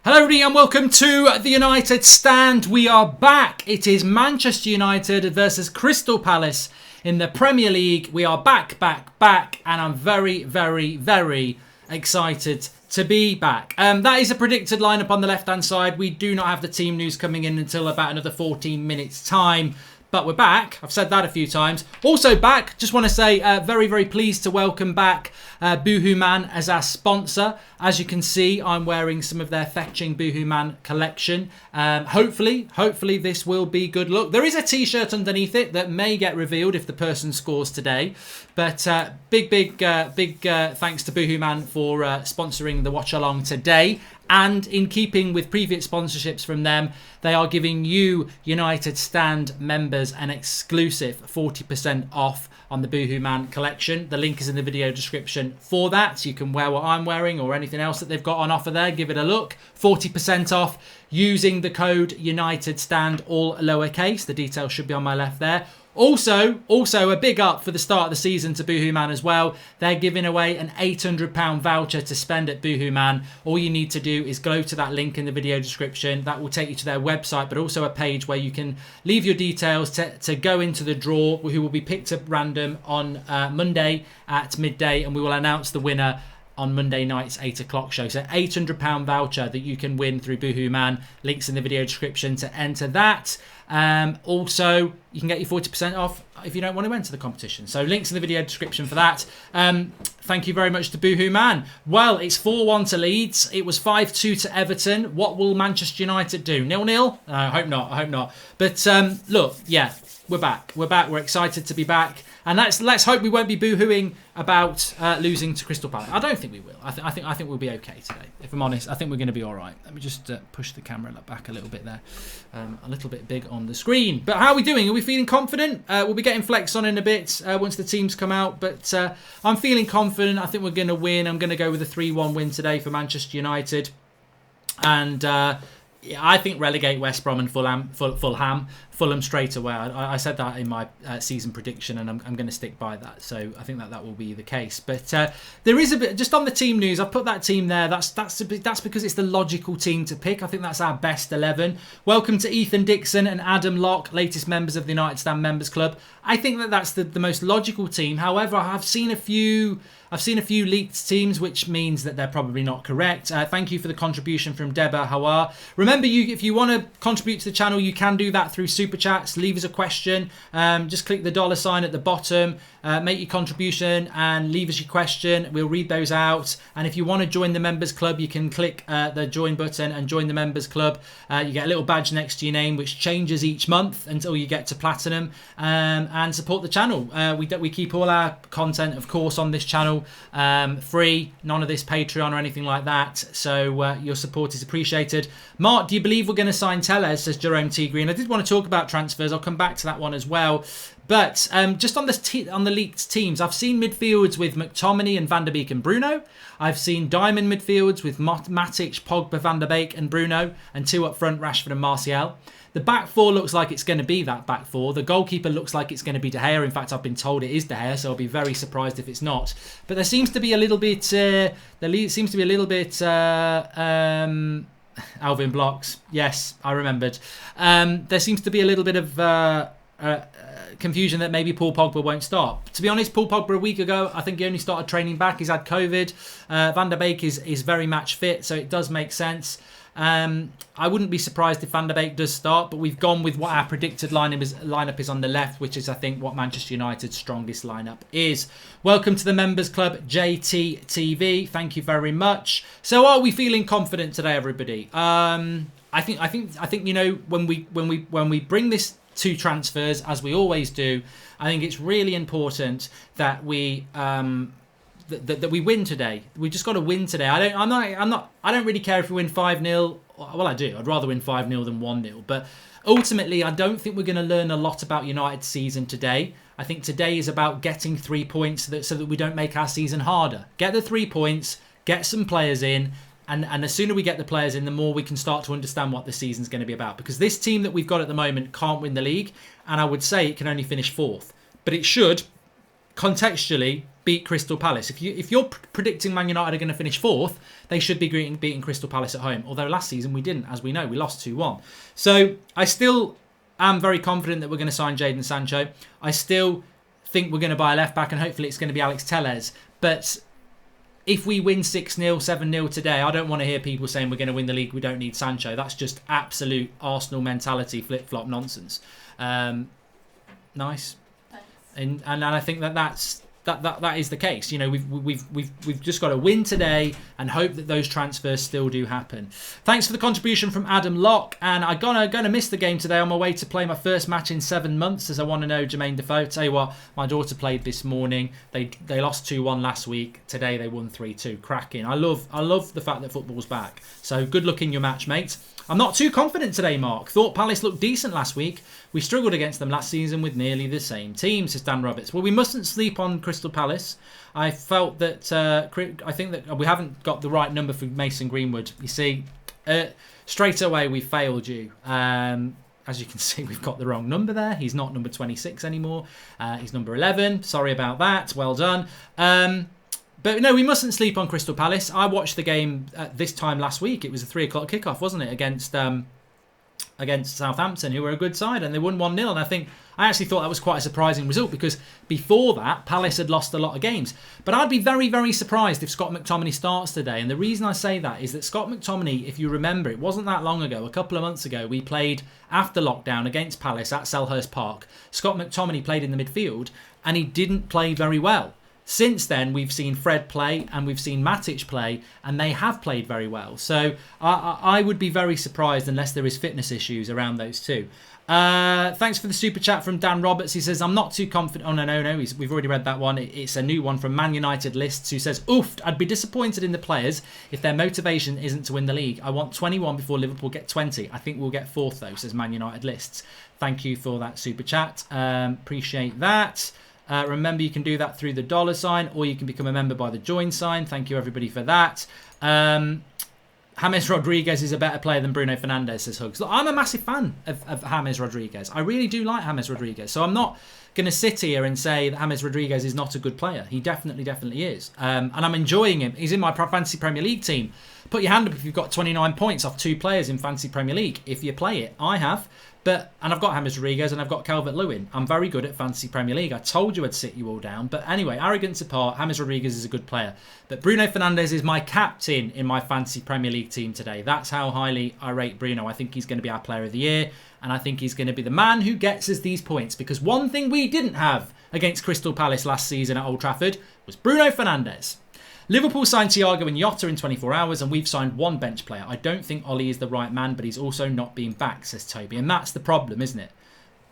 Hello everybody and welcome to the United Stand. We are back. It is Manchester United versus Crystal Palace in the Premier League. We are back, and I'm very, very, very excited to be back. That is a predicted lineup on the left-hand side. We do not have the team news coming in until about another 14 minutes time. But we're back. I've said that a few times. Also back, just want to say very, very pleased to welcome back Boohoo Man as our sponsor. As you can see, I'm wearing some of their fetching Boohoo Man collection. Hopefully this will be good luck. There is a t-shirt underneath it that may get revealed if the person scores today. But big thanks to Boohoo Man for sponsoring the watch along today. And in keeping with previous sponsorships from them, they are giving you United Stand members an exclusive 40% off on the Boohoo Man collection. The link is in the video description for that. So you can wear what I'm wearing or anything else that they've got on offer there. Give it a look. 40% off using the code United Stand, all lowercase. The details should be on my left there. Also a big up for the start of the season to Boohoo Man as well. They're giving away an £800 voucher to spend at Boohoo Man. All you need to do is go to that link in the video description. That will take you to their website, but also a page where you can leave your details to go into the draw, who will be picked up random on Monday at midday, and we will announce the winner on Monday night's 8 o'clock show. So £800 voucher that you can win through Boohoo Man. Links in the video description to enter that. Also, you can get your 40% off if you don't want to enter the competition. So links in the video description for that. Thank you very much to Boohoo Man. Well, it's 4-1 to Leeds. It was 5-2 to Everton. What will Manchester United do? 0-0? I hope not. But look, yeah, we're back. We're excited to be back. And let's hope we won't be boohooing about losing to Crystal Palace. I don't think we will. I think we'll be okay today. If I'm honest, I think we're going to be all right. Let me just push the camera back a little bit there. A little bit big on the screen. But how are we doing? Are we feeling confident? We'll be getting flex on in a bit once the teams come out. But I'm feeling confident. I think we're going to win. I'm going to go with a 3-1 win today for Manchester United. And I think relegate West Brom and Fulham straight away. I said that in my season prediction, and I'm going to stick by that. So I think that will be the case. But there is a bit just on the team news. I've put that team there. That's because it's the logical team to pick. I think that's our best 11. Welcome to Ethan Dixon and Adam Locke, latest members of the United Stand Members Club. I think that's the most logical team. However, I've seen a few leaked teams, which means that they're probably not correct. Thank you for the contribution from Deba Hawar. Remember, if you want to contribute to the channel, you can do that through Super Chats. Leave us a question. Just click the $sign at the bottom. Make your contribution and leave us your question. We'll read those out. And if you want to join the Members Club, you can click the join button and join the Members Club. You get a little badge next to your name, which changes each month until you get to Platinum. And support the channel. We keep all our content, of course, on this channel free. None of this Patreon or anything like that. So your support is appreciated. Mark, do you believe we're going to sign Tellez, says Jerome T. Green? I did want to talk about about transfers. I'll come back to that one as well. But just on the leaked teams, I've seen midfields with McTominay and Van der Beek and Bruno. I've seen diamond midfields with Matic, Pogba, Van der Beek and Bruno, and 2 up front, Rashford and Martial. The back 4 looks like it's going to be that back 4. The goalkeeper looks like it's going to be De Gea. In fact, I've been told it is De Gea, so I'll be very surprised if it's not. But there seems to be a little bit. Alvin Blocks. Yes, I remembered. There seems to be a little bit of confusion that maybe Paul Pogba won't start. To be honest, Paul Pogba a week ago, I think he only started training back. He's had COVID. Van der Beek is very match fit, so it does make sense. I wouldn't be surprised if Van der Beek does start, but we've gone with what our predicted lineup is on the left, which is, I think, what Manchester United's strongest lineup is. Welcome to the members club, JTTV. Thank you very much. So, are we feeling confident today, everybody? I think you know, when we bring this to transfers, as we always do, I think it's really important that we that we win today. We just got to win today. I don't really care if we win 5-0. Well, I do. I'd rather win 5-0 than 1-0. But ultimately, I don't think we're going to learn a lot about United's season today. I think today is about getting 3 points so that we don't make our season harder. Get the 3 points, get some players in, and the sooner we get the players in, the more we can start to understand what the season's going to be about. Because this team that we've got at the moment can't win the league, and I would say it can only finish 4th. But it should, contextually, beat Crystal Palace. If you're predicting Man United are going to finish 4th, they should be beating Crystal Palace at home. Although last season we didn't, as we know. We lost 2-1. So I still am very confident that we're going to sign Jadon Sancho. I still think we're going to buy a left back, and hopefully it's going to be Alex Telles. But if we win 6-0, 7-0 today, I don't want to hear people saying we're going to win the league, we don't need Sancho. That's just absolute Arsenal mentality, flip-flop nonsense. Nice. Thanks. And I think that is the case. You know, we've just got to win today and hope that those transfers still do happen. Thanks for the contribution from Adam Locke. And I'm gonna miss the game today on my way to play my first match in 7 months, as I want to know Jermaine Defoe. Tell you what, my daughter played this morning. They lost 2-1 last week. Today they won 3-2. Cracking. I love the fact that football's back. So good luck in your match, mate. I'm not too confident today, Mark. Thought Palace looked decent last week. We struggled against them last season with nearly the same team, says Dan Roberts. Well, we mustn't sleep on Crystal Palace. I felt that I think that we haven't got the right number for Mason Greenwood. You see, straight away we failed you. As you can see, we've got the wrong number there. He's not number 26 anymore. He's number 11. Sorry about that. Well done. But no, we mustn't sleep on Crystal Palace. I watched the game this time last week. It was a 3 o'clock kickoff, wasn't it, against Southampton, who were a good side, and they won 1-0. And I actually thought that was quite a surprising result, because before that, Palace had lost a lot of games. But I'd be very, very surprised if Scott McTominay starts today. And the reason I say that is that Scott McTominay, if you remember, it wasn't that long ago, a couple of months ago, we played after lockdown against Palace at Selhurst Park. Scott McTominay played in the midfield, and he didn't play very well. Since then, we've seen Fred play and we've seen Matic play, and they have played very well. So I would be very surprised unless there is fitness issues around those two. Thanks for the super chat from Dan Roberts. He says, I'm not too confident. Oh, no. We've already read that one. It's a new one from Man United Lists, who says, oof, I'd be disappointed in the players if their motivation isn't to win the league. I want 21 before Liverpool get 20. I think we'll get 4th, though, says Man United Lists. Thank you for that super chat. Appreciate that. Remember, you can do that through the $sign, or you can become a member by the join sign. Thank you, everybody, for that. James Rodriguez is a better player than Bruno Fernandes, says Hugs. Look, I'm a massive fan of James Rodriguez. I really do like James Rodriguez. So I'm not going to sit here and say that James Rodriguez is not a good player. He definitely is. And I'm enjoying him. He's in my Fantasy Premier League team. Put your hand up if you've got 29 points off 2 players in Fantasy Premier League. If you play it, I have. And I've got James Rodriguez and I've got Calvert-Lewin. I'm very good at Fantasy Premier League. I told you I'd sit you all down. But anyway, arrogance apart, James Rodriguez is a good player. But Bruno Fernandes is my captain in my Fantasy Premier League team today. That's how highly I rate Bruno. I think he's going to be our player of the year. And I think he's going to be the man who gets us these points. Because one thing we didn't have against Crystal Palace last season at Old Trafford was Bruno Fernandes. Liverpool signed Thiago and Jota in 24 hours, and we've signed 1 bench player. I don't think Ollie is the right man, but he's also not being backed, says Toby. And that's the problem, isn't it?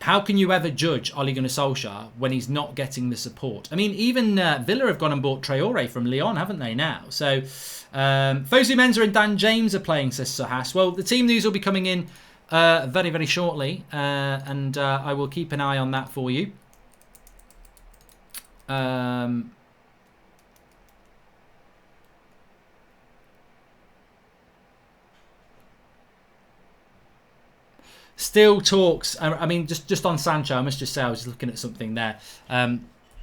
How can you ever judge Ole Gunnar Solskjaer when he's not getting the support? I mean, even Villa have gone and bought Traore from Lyon, haven't they, now? So, Fosu Mensah and Dan James are playing, says Sahas. Well, the team news will be coming in very, very shortly, and I will keep an eye on that for you. Still talks. I mean, just on Sancho, I must just say, I was looking at something there.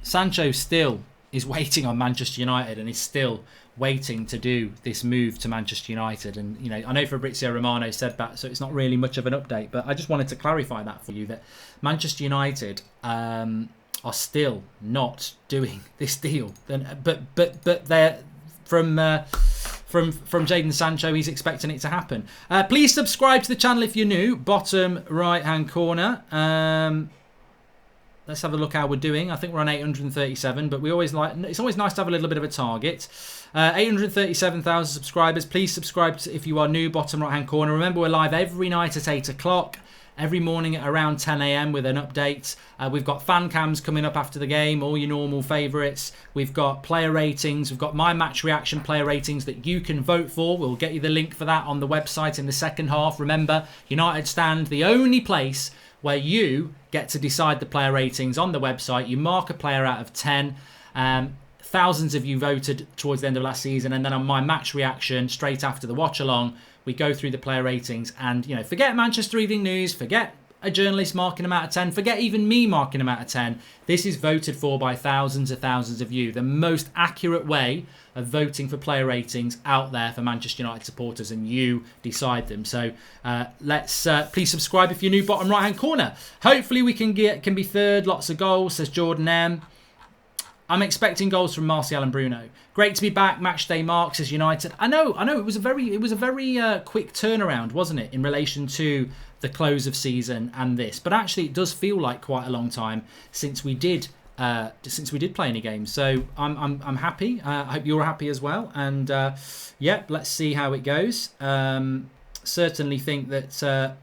Sancho still is waiting on Manchester United and is still waiting to do this move to Manchester United. And, you know, I know Fabrizio Romano said that, so it's not really much of an update, but I just wanted to clarify that for you, that Manchester United are still not doing this deal. But they're from Jadon Sancho, he's expecting it to happen. Please subscribe to the channel if you're new. Bottom right hand corner. Let's have a look how we're doing. I think we're on 837, but it's always nice to have a little bit of a target. 837,000 subscribers. Please subscribe if you are new. Bottom right hand corner. Remember, we're live every night at 8 o'clock. Every morning at around 10 a.m. with an update. We've got fan cams coming up after the game, all your normal favourites. We've got player ratings. We've got my match reaction player ratings that you can vote for. We'll get you the link for that on the website in the second half. Remember, United Stand, the only place where you get to decide the player ratings on the website. You mark a player out of 10. Thousands of you voted towards the end of last season, and then on my match reaction straight after the watch along, we go through the player ratings. And, you know, forget Manchester Evening News, forget a journalist marking them out of 10, forget even me marking them out of 10. This is voted for by thousands of you. The most accurate way of voting for player ratings out there for Manchester United supporters, and you decide them. So let's please subscribe if you're new. Bottom right hand corner. Hopefully we can be third. Lots of goals, says Jordan M. I'm expecting goals from Martial and Bruno. Great to be back. Match day marks as United. I know. It was a very quick turnaround, wasn't it, in relation to the close of season and this. But actually, it does feel like quite a long time since we did play any games. So I'm happy. I hope you're happy as well. And yeah, let's see how it goes. Certainly think that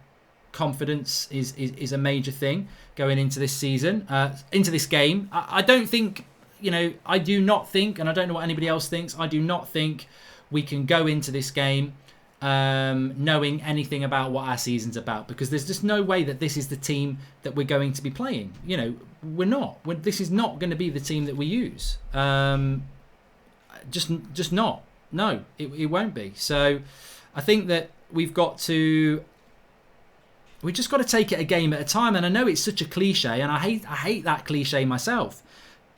confidence is a major thing going into this season, into this game. I don't think. You know, I do not think, and I don't know what anybody else thinks, I do not think we can go into this game knowing anything about what our season's about, because there's just no way that this is the team that we're going to be playing. You know, we're not. This is not going to be the team that we use. Just not. No, it won't be. So I think that we've just got to take it a game at a time. And I know it's such a cliche, and I hate that cliche myself.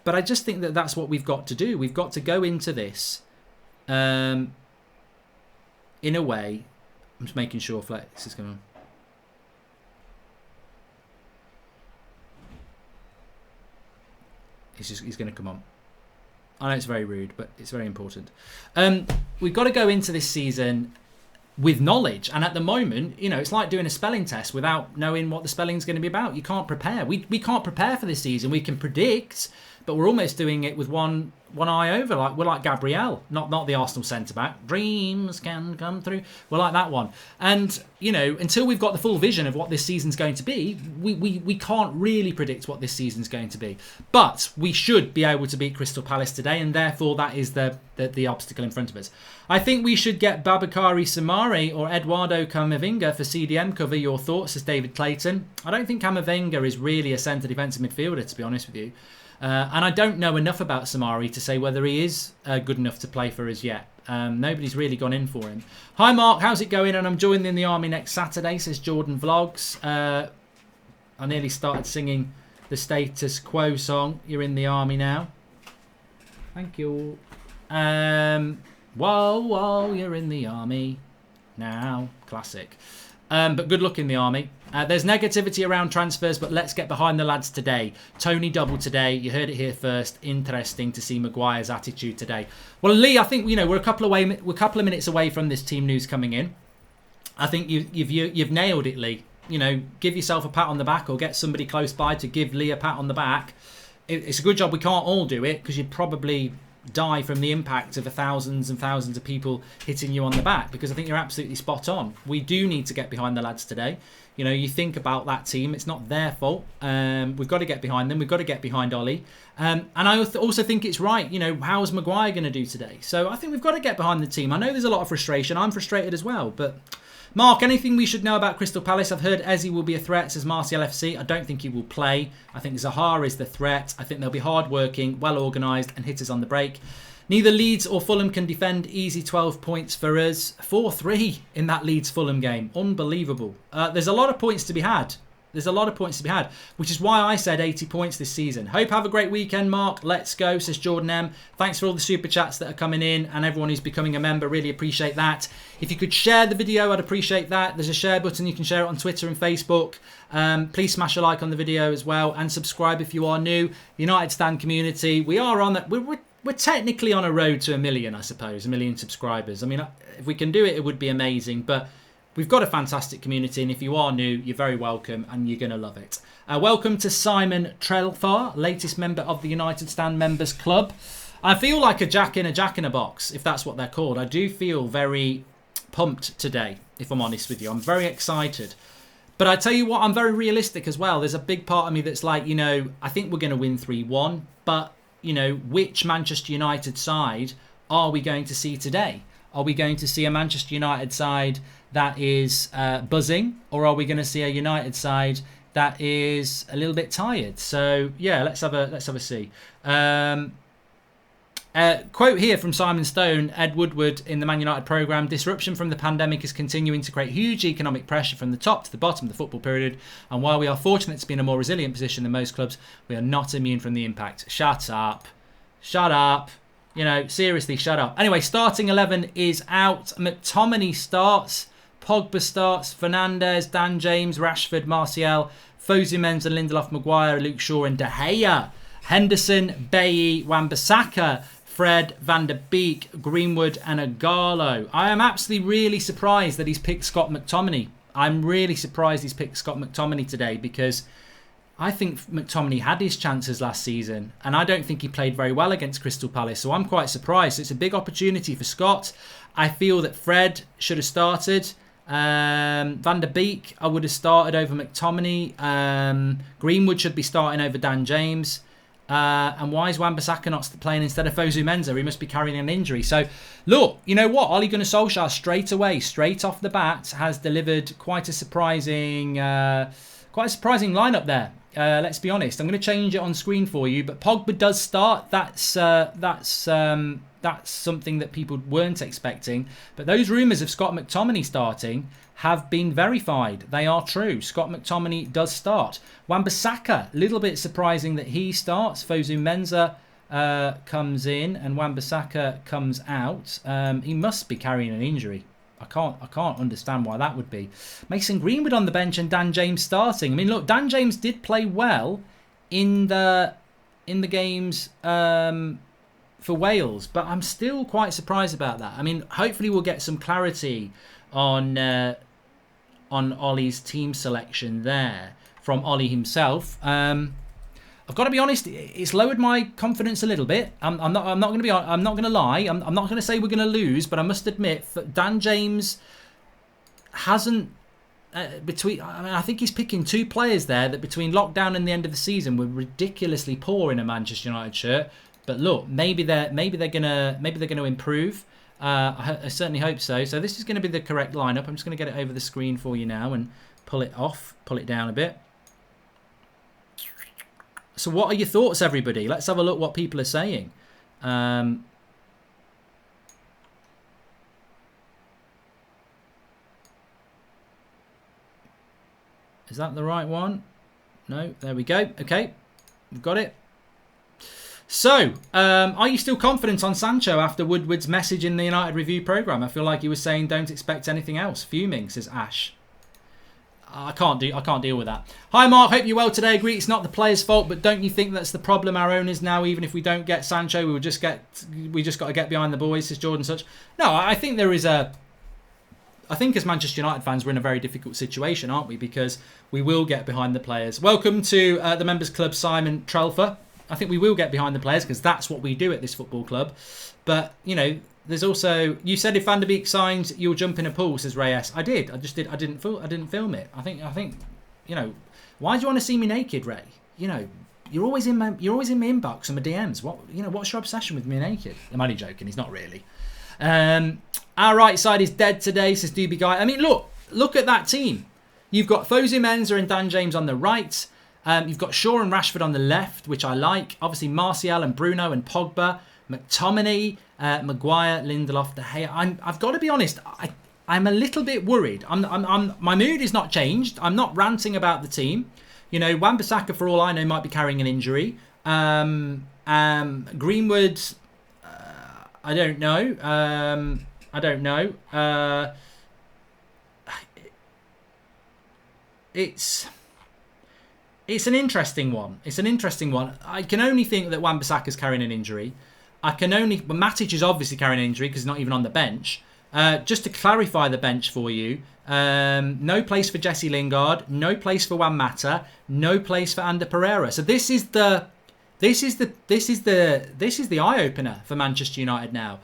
But I just think that that's what we've got to do. We've got to go into this in a way. I'm just making sure Flex is going on. He's going to come on. I know it's very rude, but it's very important. We've got to go into this season with knowledge. And at the moment, you know, it's like doing a spelling test without knowing what the spelling's going to be about. You can't prepare. We can't prepare for this season. We can predict, but we're almost doing it with one eye over. Like we're like Gabriel, not the Arsenal centre-back. Dreams can come true. We're like that one. And, you know, until we've got the full vision of what this season's going to be, we can't really predict what this season's going to be. But we should be able to beat Crystal Palace today, and therefore that is the obstacle in front of us. I think we should get Babakari Samari or Eduardo Camavinga for CDM cover. Your thoughts, says David Clayton. I don't think Camavinga is really a centre defensive midfielder, to be honest with you. And I don't know enough about Samari to say whether he is good enough to play for us yet. Nobody's really gone in for him. Hi Mark, how's it going? And I'm joining in the army next Saturday, says Jordan Vlogs. I nearly started singing the Status Quo song. You're in the army now. Thank you. Whoa, you're in the army now. Classic. But good luck in the army. There's negativity around transfers, but let's get behind the lads today. Tony double today. You heard it here first. Interesting to see Maguire's attitude today. Well, Lee, I think we're a couple of minutes away from this team news coming in. I think you've nailed it, Lee. You know, give yourself a pat on the back, or get somebody close by to give Lee a pat on the back. It's a good job we can't all do it, because you'd probably die from the impact of thousands and thousands of people hitting you on the back, because I think you're absolutely spot on. We do need to get behind the lads today. You know, you think about that team, it's not their fault. We've got to get behind them. We've got to get behind Ollie. And I also think it's right. You know, how's Maguire going to do today? So I think we've got to get behind the team. I know there's a lot of frustration. I'm frustrated as well, but Mark, anything we should know about Crystal Palace? I've heard Eze will be a threat, says Martial FC. I don't think he will play. I think Zaha is the threat. I think they'll be hard-working, well-organised and hitters on the break. Neither Leeds or Fulham can defend. Easy 12 points for us. 4-3 in that Leeds-Fulham game. Unbelievable. There's a lot of points to be had. There's a lot of points to be had, which is why I said 80 points this season. Hope have a great weekend, Mark. Let's go, says Jordan M. Thanks for all the super chats that are coming in and everyone who's becoming a member. Really appreciate that. If you could share the video, I'd appreciate that. There's a share button. You can share it on Twitter and Facebook. Please smash a like on the video as well and subscribe if you are new. United Stand community. We are on that. We're technically on a road to 1 million, I suppose. 1 million subscribers. I mean, if we can do it, it would be amazing. But we've got a fantastic community, and if you are new, you're very welcome, and you're going to love it. Welcome to Simon Trelfar, latest member of the United Stand Members Club. I feel like a jack in a box, if that's what they're called. I do feel very pumped today, if I'm honest with you. I'm very excited. But I tell you what, I'm very realistic as well. There's a big part of me that's like, you know, I think we're going to win 3-1, but, you know, which Manchester United side are we going to see today? Are we going to see a Manchester United side that is buzzing, or are we going to see a United side that is a little bit tired? So yeah, let's have a see. Quote here from Simon Stone, Ed Woodward in the Man United programme: disruption from the pandemic is continuing to create huge economic pressure from the top to the bottom of the football period, and while we are fortunate to be in a more resilient position than most clubs, we are not immune from the impact. Shut up. You know, seriously, shut up. Anyway, starting 11 is out. McTominay starts. Pogba starts. Fernandes, Dan James, Rashford, Martial, Fosu Mensah, Lindelof, Maguire, Luke Shaw and De Gea. Henderson, Bailly, Wan-Bissaka, Fred, Van der Beek, Greenwood and Agallo. I am absolutely really surprised that he's picked Scott McTominay. I'm really surprised he's picked Scott McTominay today, because I think McTominay had his chances last season and I don't think he played very well against Crystal Palace. So I'm quite surprised. It's a big opportunity for Scott. I feel that Fred should have started. Van der Beek, I would have started over McTominay. Greenwood should be starting over Dan James. And why is Wan-Bissaka not playing instead of Fosu Mensah? He must be carrying an injury. So, look, you know what? Ole Gunnar Solskjaer straight off the bat, has delivered quite a surprising lineup there. Let's be honest. I'm going to change it on screen for you, but Pogba does start. That's something that people weren't expecting. But those rumours of Scott McTominay starting have been verified. They are true. Scott McTominay does start. Wan-Bissaka, a little bit surprising that he starts. Fosu Mensah comes in and Wan-Bissaka comes out. He must be carrying an injury. I can't understand why that would be. Mason Greenwood on the bench and Dan James starting. I mean, look, Dan James did play well in the games for Wales, but I'm still quite surprised about that. I mean, hopefully we'll get some clarity on Ollie's team selection there from Ollie himself. I've got to be honest, it's lowered my confidence a little bit. I'm not going to lie. I'm not going to say we're going to lose, but I must admit that Dan James hasn't I think he's picking two players there that between lockdown and the end of the season were ridiculously poor in a Manchester United shirt. But look, maybe they're gonna improve. I certainly hope so. So this is going to be the correct lineup. I'm just going to get it over the screen for you now and pull it down a bit. So what are your thoughts, everybody? Let's have a look what people are saying. Is that the right one? No, there we go. Okay, we've got it. So, are you still confident on Sancho after Woodward's message in the United Review programme? I feel like he was saying don't expect anything else. Fuming, says Ash. I can't deal with that. Hi Mark, hope you're well today. Agree it's not the players' fault, but don't you think that's the problem? Our owners now, even if we don't get Sancho, we just got to get behind the boys, says Jordan Such. No, I think there is a. I think as Manchester United fans, we're in a very difficult situation, aren't we? Because we will get behind the players. Welcome to the members club, Simon Trelfer. I think we will get behind the players because that's what we do at this football club. But, you know, there's also... You said if Van der Beek signs, you'll jump in a pool, says Reyes. I did. I didn't film it. I think, you know... Why do you want to see me naked, Ray? You know, you're always in my inbox and my DMs. What's your obsession with me naked? I'm only joking. He's not really. Our right side is dead today, says Doobie Guy. I mean, look, look at that team. You've got Fosu Mensah and Dan James on the right. You've got Shaw and Rashford on the left, which I like. Obviously, Martial and Bruno and Pogba, McTominay, Maguire, Lindelof, De Gea. I've got to be honest. I'm a little bit worried. My mood is not changed. I'm not ranting about the team. You know, Wan-Bissaka, for all I know, might be carrying an injury. Greenwood, I don't know. It's an interesting one. I can only think that Wan-Bissaka's carrying an injury. But Matic is obviously carrying an injury because he's not even on the bench. Just to clarify the bench for you, no place for Jesse Lingard, no place for Juan Mata, no place for Ander Pereira. So this is the eye opener for Manchester United now,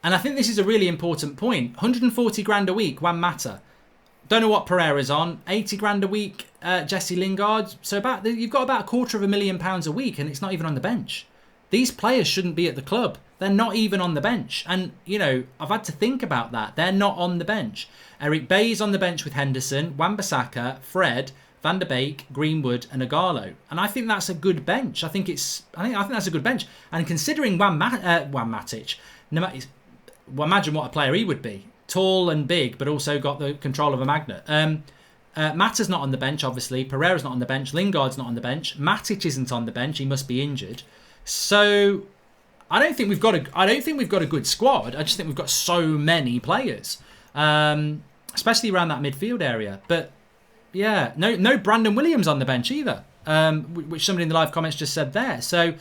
and I think this is a really important point. 140 grand a week, Juan Mata. Don't know what Pereira's on. 80 grand a week, Jesse Lingard. So you've got about £250,000 a week, and it's not even on the bench. These players shouldn't be at the club. They're not even on the bench. And, you know, I've had to think about that. They're not on the bench. Eric Bay's on the bench with Henderson, Wan-Bissaka, Fred, Van der Beek, Greenwood and Ighalo. And I think that's a good bench. I think that's a good bench. And considering Matic, imagine what a player he would be. Tall and big, but also got the control of a magnet. Mata's not on the bench, obviously. Pereira's not on the bench. Lingard's not on the bench. Matic isn't on the bench. He must be injured. So I don't think we've got a good squad. I just think we've got so many players, especially around that midfield area. But yeah, no Brandon Williams on the bench either, which somebody in the live comments just said there. So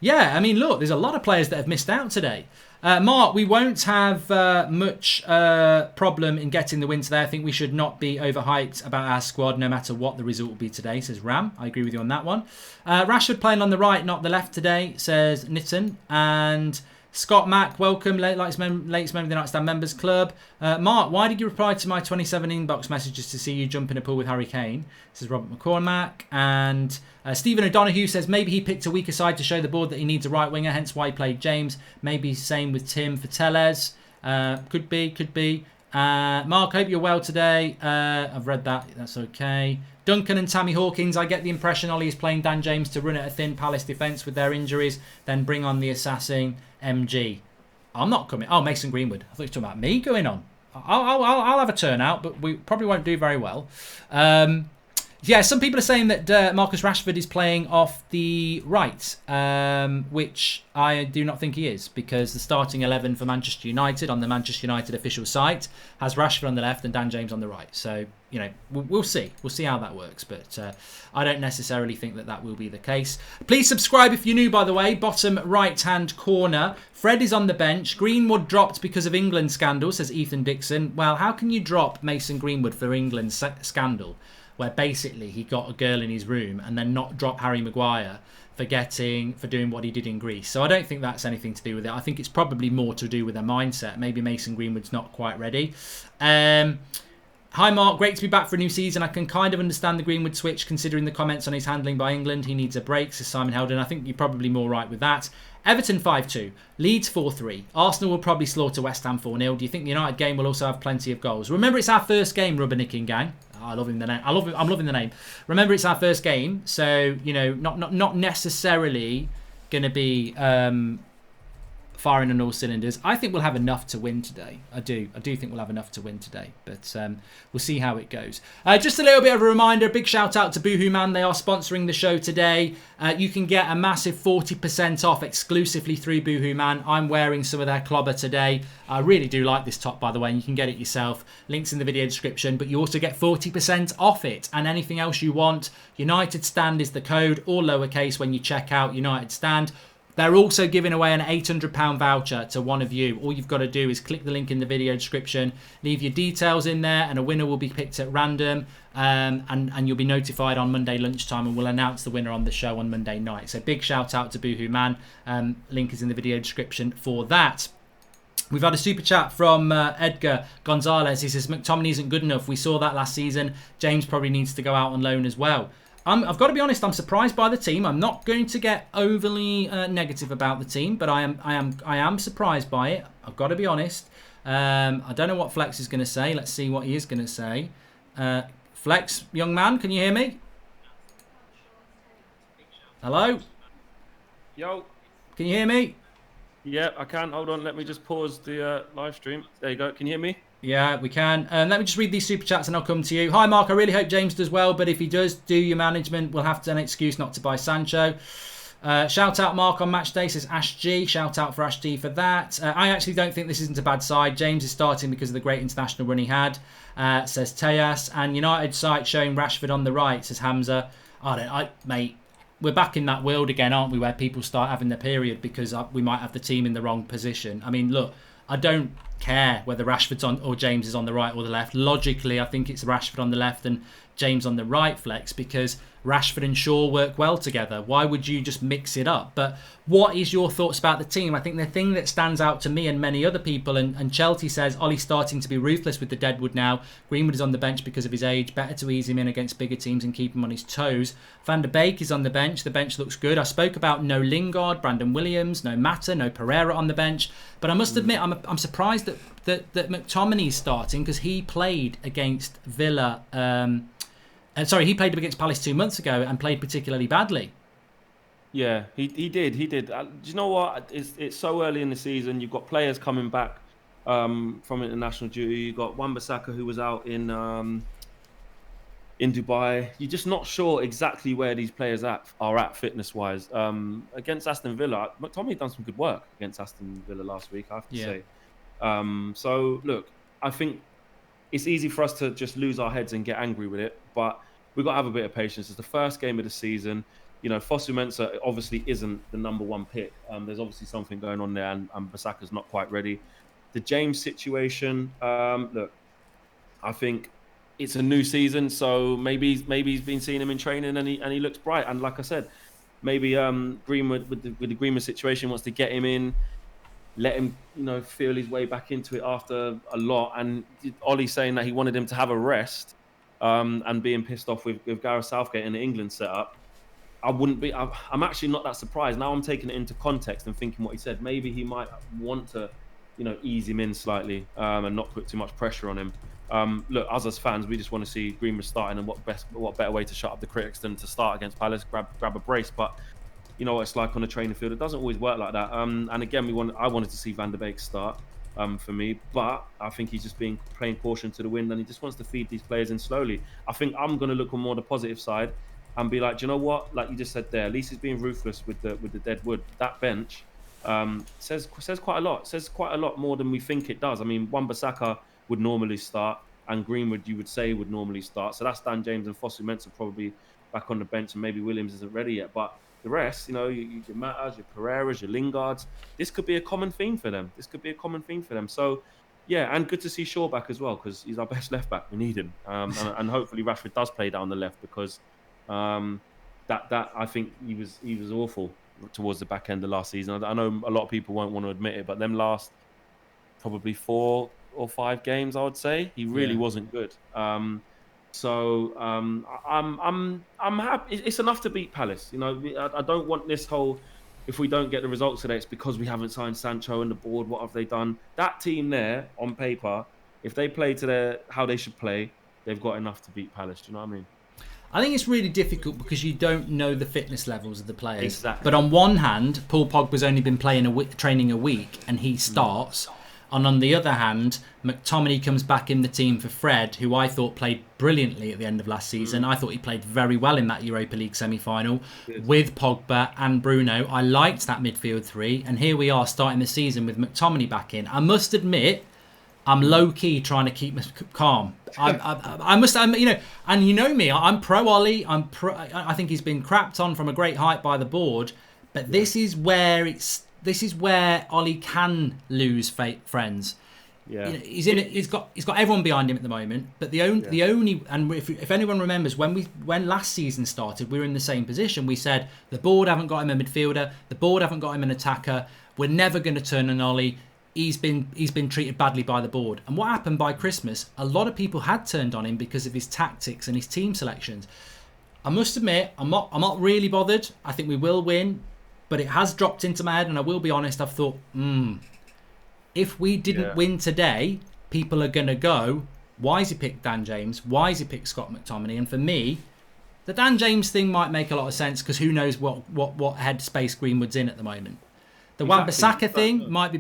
yeah, I mean, look, there's a lot of players that have missed out today. Mark, we won't have much problem in getting the win today. I think we should not be overhyped about our squad, no matter what the result will be today, says Ram. I agree with you on that one. Rashford playing on the right, not the left today, says Nitin. And Scott Mack, welcome, latest member of the United Stand Members Club. Mark, why did you reply to my 27 inbox messages to see you jump in a pool with Harry Kane? This is Robert McCormack. And Stephen O'Donoghue says maybe he picked a weaker side to show the board that he needs a right winger, hence why he played James. Maybe same with Tim for Tellez. Could be. Mark, hope you're well today. I've read that. That's okay. Duncan and Tammy Hawkins, I get the impression Ollie is playing Dan James to run at a thin Palace defence with their injuries, then bring on the assassin MG. I'm not coming. Oh, Mason Greenwood. I thought you were talking about me going on. I'll have a turnout, but we probably won't do very well. Yeah, some people are saying that Marcus Rashford is playing off the right, which I do not think he is, because the starting 11 for Manchester United on the Manchester United official site has Rashford on the left and Dan James on the right. So, you know, we'll see. We'll see how that works, but I don't necessarily think that will be the case. Please subscribe if you're new, by the way. Bottom right-hand corner. Fred is on the bench. Greenwood dropped because of England scandal, says Ethan Dixon. Well, how can you drop Mason Greenwood for England's scandal, where basically he got a girl in his room, and then not drop Harry Maguire for doing what he did in Greece? So I don't think that's anything to do with it. I think it's probably more to do with their mindset. Maybe Mason Greenwood's not quite ready. Hi Mark, great to be back for a new season. I can kind of understand the Greenwood switch considering the comments on his handling by England. He needs a break, says Simon Heldon. I think you're probably more right with that. Everton 5-2, Leeds 4-3. Arsenal will probably slaughter West Ham 4-0. Do you think the United game will also have plenty of goals? Remember, it's our first game, Rubbernicking gang. I love him, the name. I'm loving the name. Remember, it's our first game, so you know, not necessarily going to be firing on all cylinders. I think we'll have enough to win today. I do think we'll have enough to win today, but we'll see how it goes. Just a little bit of a reminder, big shout out to Boohoo Man. They are sponsoring the show today. You can get a massive 40% off exclusively through Boohoo Man. I'm wearing some of their clobber today. I really do like this top, by the way, and you can get it yourself. Links in the video description, but you also get 40% off it and anything else you want. United Stand is the code, all lowercase when you check out United Stand. They're also giving away an £800 voucher to one of you. All you've got to do is click the link in the video description, leave your details in there, and a winner will be picked at random. And you'll be notified on Monday lunchtime, and we'll announce the winner on the show on Monday night. So big shout out to Boohoo Man. Link is in the video description for that. We've had a super chat from Edgar Gonzalez. He says, McTominay isn't good enough. We saw that last season. James probably needs to go out on loan as well. I've got to be honest, I'm surprised by the team. I'm not going to get overly negative about the team, but I am surprised by it. I've got to be honest. I don't know what Flex is going to say. Let's see what he is going to say. Flex, young man, can you hear me? Hello? Yo. Can you hear me? Yeah, I can. Hold on. Let me just pause the live stream. There you go. Can you hear me? Yeah, we can. Let me just read these super chats and I'll come to you. Hi, Mark. I really hope James does well, but if he does, do your management. We'll have to an excuse not to buy Sancho. Shout out Mark on match day, says Ash G. Shout out for Ash G for that. I actually don't think this isn't a bad side. James is starting because of the great international run he had, says Tejas. And United site showing Rashford on the right, says Hamza. Mate, we're back in that world again, aren't we, where people start having their period because we might have the team in the wrong position. I mean, look, I don't care whether Rashford's on or James is on the right or the left. Logically, I think it's Rashford on the left and James on the right, Flex, because Rashford and Shaw work well together. Why would you just mix it up? But what is your thoughts about the team? I think the thing that stands out to me and many other people, and Chelsea says Ollie's starting to be ruthless with the deadwood now. Greenwood is on the bench because of his age. Better to ease him in against bigger teams and keep him on his toes. Van der Beek is on the bench. The bench looks good. I spoke about no Lingard, Brandon Williams, no Mata, no Pereira on the bench. But I must admit, I'm surprised that McTominay's starting because he played against Villa. He played against Palace 2 months ago and played particularly badly. Yeah, he did. He did. Do you know what? It's so early in the season. You've got players coming back from international duty. You've got Wan-Bissaka who was out in Dubai. You're just not sure exactly where these players are at fitness-wise. Against Aston Villa, McTominay done some good work against Aston Villa last week, I have to say. So, look, I think it's easy for us to just lose our heads and get angry with it, but we've got to have a bit of patience. It's the first game of the season. Fosu Mensah obviously isn't the number one pick. There's obviously something going on there, and Bissaka's not quite ready. The James situation, look, I think it's a new season, so maybe he's been seeing him in training and he looks bright. And like I said, maybe Greenwood with the Greenwood situation wants to get him in, let him, feel his way back into it after a lot. And Ollie's saying that he wanted him to have a rest, and being pissed off with Gareth Southgate in the England setup. I'm actually not that surprised. Now I'm taking it into context and thinking what he said. Maybe he might want to, ease him in slightly, and not put too much pressure on him. Look, us as fans, we just want to see Greenwood starting, and what better way to shut up the critics than to start against Palace, grab a brace. But you know what it's like on a training field. It doesn't always work like that. And again, I wanted to see Van der Beek start, for me, but I think he's just playing caution to the wind, and he just wants to feed these players in slowly. I think I'm going to look on more the positive side and be like, do you know what? Like you just said there, at least he's being ruthless with the dead wood. That bench says quite a lot. Says quite a lot more than we think it does. I mean, Wan-Bissaka would normally start, and Greenwood, you would say, would normally start. So that's Dan James and Fosu Mensah probably back on the bench, and maybe Williams isn't ready yet. But the rest, your Matas, your Pereiras, your Lingards, this could be a common theme for them. So, yeah, and good to see Shaw back as well, because he's our best left back. We need him, and hopefully Rashford does play down the left, because that I think he was awful towards the back end of last season. I know a lot of people won't want to admit it, but them last probably 4 or 5 games, I would say, he really wasn't good. So I'm happy. It's enough to beat Palace. I don't want this whole, if we don't get the results today, it's because we haven't signed Sancho and the board. What have they done? That team there on paper, if they play to how they should play, they've got enough to beat Palace. Do you know what I mean? I think it's really difficult because you don't know the fitness levels of the players. Exactly. But on one hand, Paul Pogba's only been training a week and he starts. And on the other hand, McTominay comes back in the team for Fred, who I thought played brilliantly at the end of last season. I thought he played very well in that Europa League semi-final with Pogba and Bruno. I liked that midfield three. And here we are starting the season with McTominay back in. I must admit, I'm low-key trying to keep calm. I must, and you know me, I'm pro-Ollie. I think he's been crapped on from a great height by the board. But this is where Ollie can lose friends. Yeah, he's got everyone behind him at the moment. But the only and if anyone remembers when last season started, we were in the same position. We said the board haven't got him a midfielder, the board haven't got him an attacker. We're never going to turn on Ollie. He's been treated badly by the board. And what happened by Christmas? A lot of people had turned on him because of his tactics and his team selections. I must admit, I'm not really bothered. I think we will win. But it has dropped into my head, and I will be honest, I've thought, if we didn't win today, people are going to go, why has he picked Dan James? Why has he picked Scott McTominay? And for me, the Dan James thing might make a lot of sense because who knows what headspace Greenwood's in at the moment. The Wan-Bissaka thing must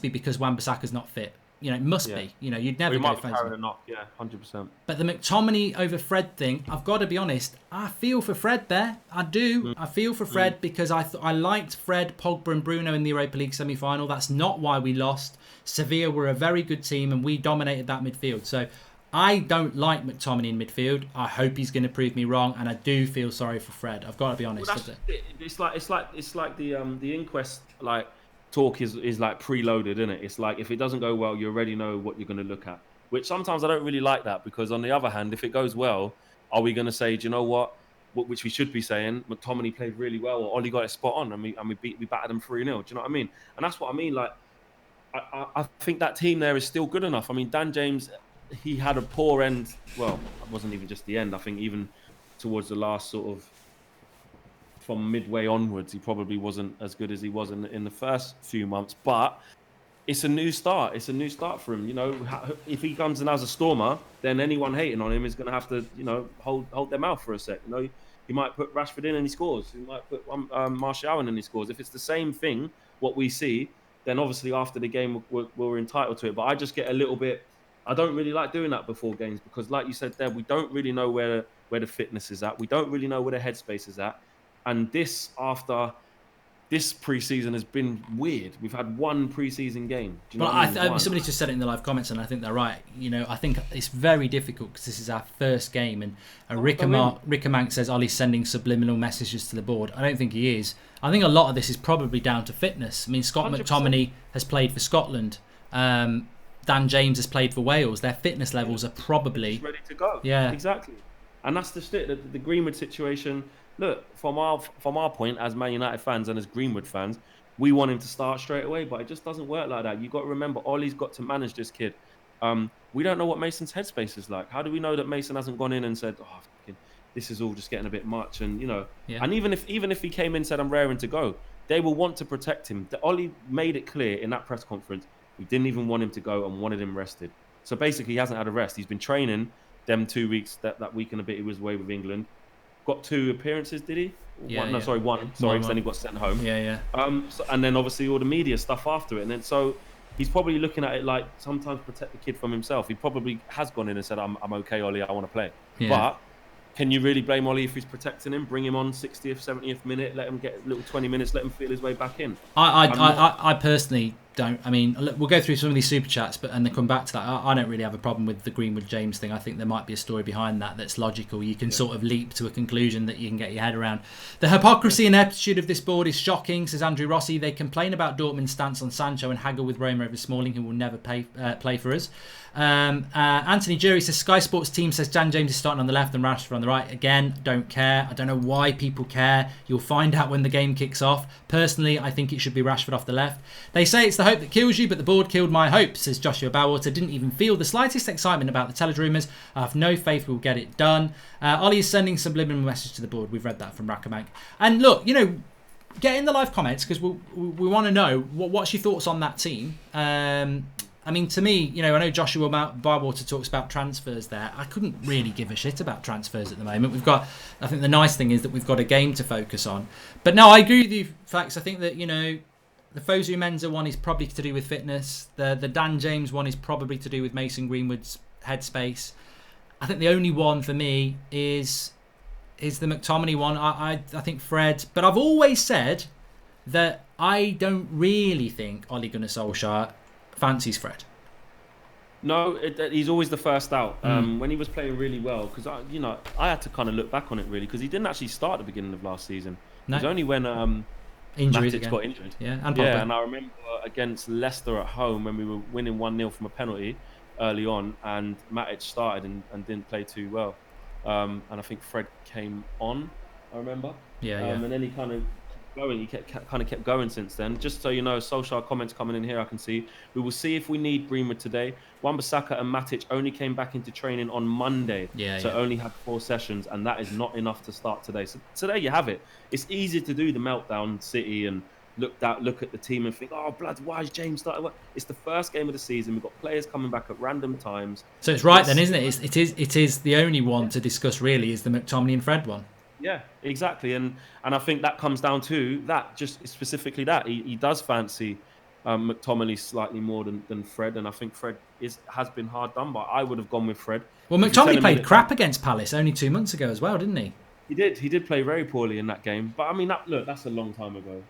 be because Wan-Bissaka's not fit. You know, it must be. You know, you'd never go carrying a knock. Yeah, 100%. But the McTominay over Fred thing, I've got to be honest, I feel for Fred there. I do. I feel for Fred because I liked Fred, Pogba and Bruno in the Europa League semi-final. That's not why we lost. Sevilla were a very good team and we dominated that midfield. So I don't like McTominay in midfield. I hope he's going to prove me wrong, and I do feel sorry for Fred. I've got to be honest. Well, it's like the inquest talk is like preloaded, isn't it? It's like if it doesn't go well, you already know what you're going to look at. Which sometimes I don't really like that because on the other hand, if it goes well, are we going to say, do you know what? Which we should be saying, McTominay played really well, or Ollie got it spot on, and we battered them 3-0. Do you know what I mean? And that's what I mean. Like I think that team there is still good enough. I mean, Dan James, he had a poor end. Well, it wasn't even just the end. I think even towards the last sort of from midway onwards, he probably wasn't as good as he was in the first few months. But it's a new start. It's a new start for him. You know, if he comes in as a stormer, then anyone hating on him is going to have to, you know, hold their mouth for a sec. You know, he might put Rashford in and he scores. He might put Martial in and he scores. If it's the same thing, what we see, then obviously after the game we're entitled to it. But I just get a little bit. I don't really like doing that before games because, like you said there, we don't really know where the fitness is at. We don't really know where the headspace is at. And after this pre-season has been weird. We've had one pre-season game. Do you know what I mean? Somebody just said it in the live comments, and I think they're right. You know, I think it's very difficult because this is our first game, and Rickamank says Ollie's sending subliminal messages to the board. I don't think he is. I think a lot of this is probably down to fitness. I mean, Scott 100%. McTominay has played for Scotland. Dan James has played for Wales. Their fitness levels are probably ready to go. Yeah, exactly. And that's the Greenwood situation. Look, from our point as Man United fans and as Greenwood fans, we want him to start straight away, but it just doesn't work like that. You've got to remember, Ollie's got to manage this kid. We don't know what Mason's headspace is like. How do we know that Mason hasn't gone in and said, "Oh, this is all just getting a bit much"? And you know, and even if he came in and said, "I'm raring to go," they will want to protect him. Ollie made it clear in that press conference we didn't even want him to go and wanted him rested. So basically, he hasn't had a rest. He's been training them 2 weeks. That week and a bit he was away with England. Got 2 appearances, did he? One. Sorry, because then he got sent home. And then obviously all the media stuff after it. And then so he's probably looking at it like sometimes protect the kid from himself. He probably has gone in and said, I'm okay, Ollie, I want to play. Yeah. But can you really blame Ollie if he's protecting him? Bring him on 60th, 70th minute, let him get a little 20 minutes, let him feel his way back in. I personally don't. I mean, we'll go through some of these super chats, and then come back to that. I don't really have a problem with the Greenwood James thing. I think there might be a story behind that's logical. You can sort of leap to a conclusion that you can get your head around. The hypocrisy and ineptitude of this board is shocking, says Andrew Rossi. They complain about Dortmund's stance on Sancho and haggle with Roma over Smalling, who will never play for us. Anthony Jury says Sky Sports team says Dan James is starting on the left and Rashford on the right. Again, don't care. I don't know why people care. You'll find out when the game kicks off. Personally, I think it should be Rashford off the left. They say it's the hope that kills you, but the board killed my hopes, says Joshua Bowater. Didn't even feel the slightest excitement about the Tellers rumours. I have no faith we'll get it done. Ollie is sending subliminal message to the board. We've read that from Rakamank. And look, you know, get in the live comments because we want to know what's your thoughts on that team. I mean, to me, you know, I know Joshua Bywater talks about transfers there. I couldn't really give a shit about transfers at the moment. I think the nice thing is that we've got a game to focus on. But no, I agree with you, Fax. I think that, you know, the Fosu Mensah one is probably to do with fitness. The Dan James one is probably to do with Mason Greenwood's headspace. I think the only one for me is the McTominay one. I think Fred. But I've always said that I don't really think Ole Gunnar Solskjaer fancies Fred. No, he's always the first out. When he was playing really well, because I had to kind of look back on it really, because he didn't actually start at the beginning of last season. No. It was only when Matic got injured. And I remember against Leicester at home when we were winning 1-0 from a penalty early on, and Matic started and didn't play too well. And I think Fred came on. I remember. And then he kind of going. He kept going since then. Just so you know, Solskjaer comments coming in here. I can see. We will see if we need Greenwood today. Wan-Bissaka and Matic only came back into training on Monday, only had 4 sessions, and that is not enough to start today. So today you have it. It's easy to do the meltdown City and look at the team and think, oh, blood, why is James starting? It's the first game of the season. We've got players coming back at random times. So it's right then, isn't it? It is the only one to discuss really is the McTominay and Fred one. Yeah, exactly. And I think that comes down to that, just specifically that. He does fancy McTominay slightly more than Fred. And I think Fred has been hard done by. I would have gone with Fred. Well, McTominay played crap against Palace only 2 months ago as well, didn't he? He did play very poorly in that game. But I mean, that's a long time ago,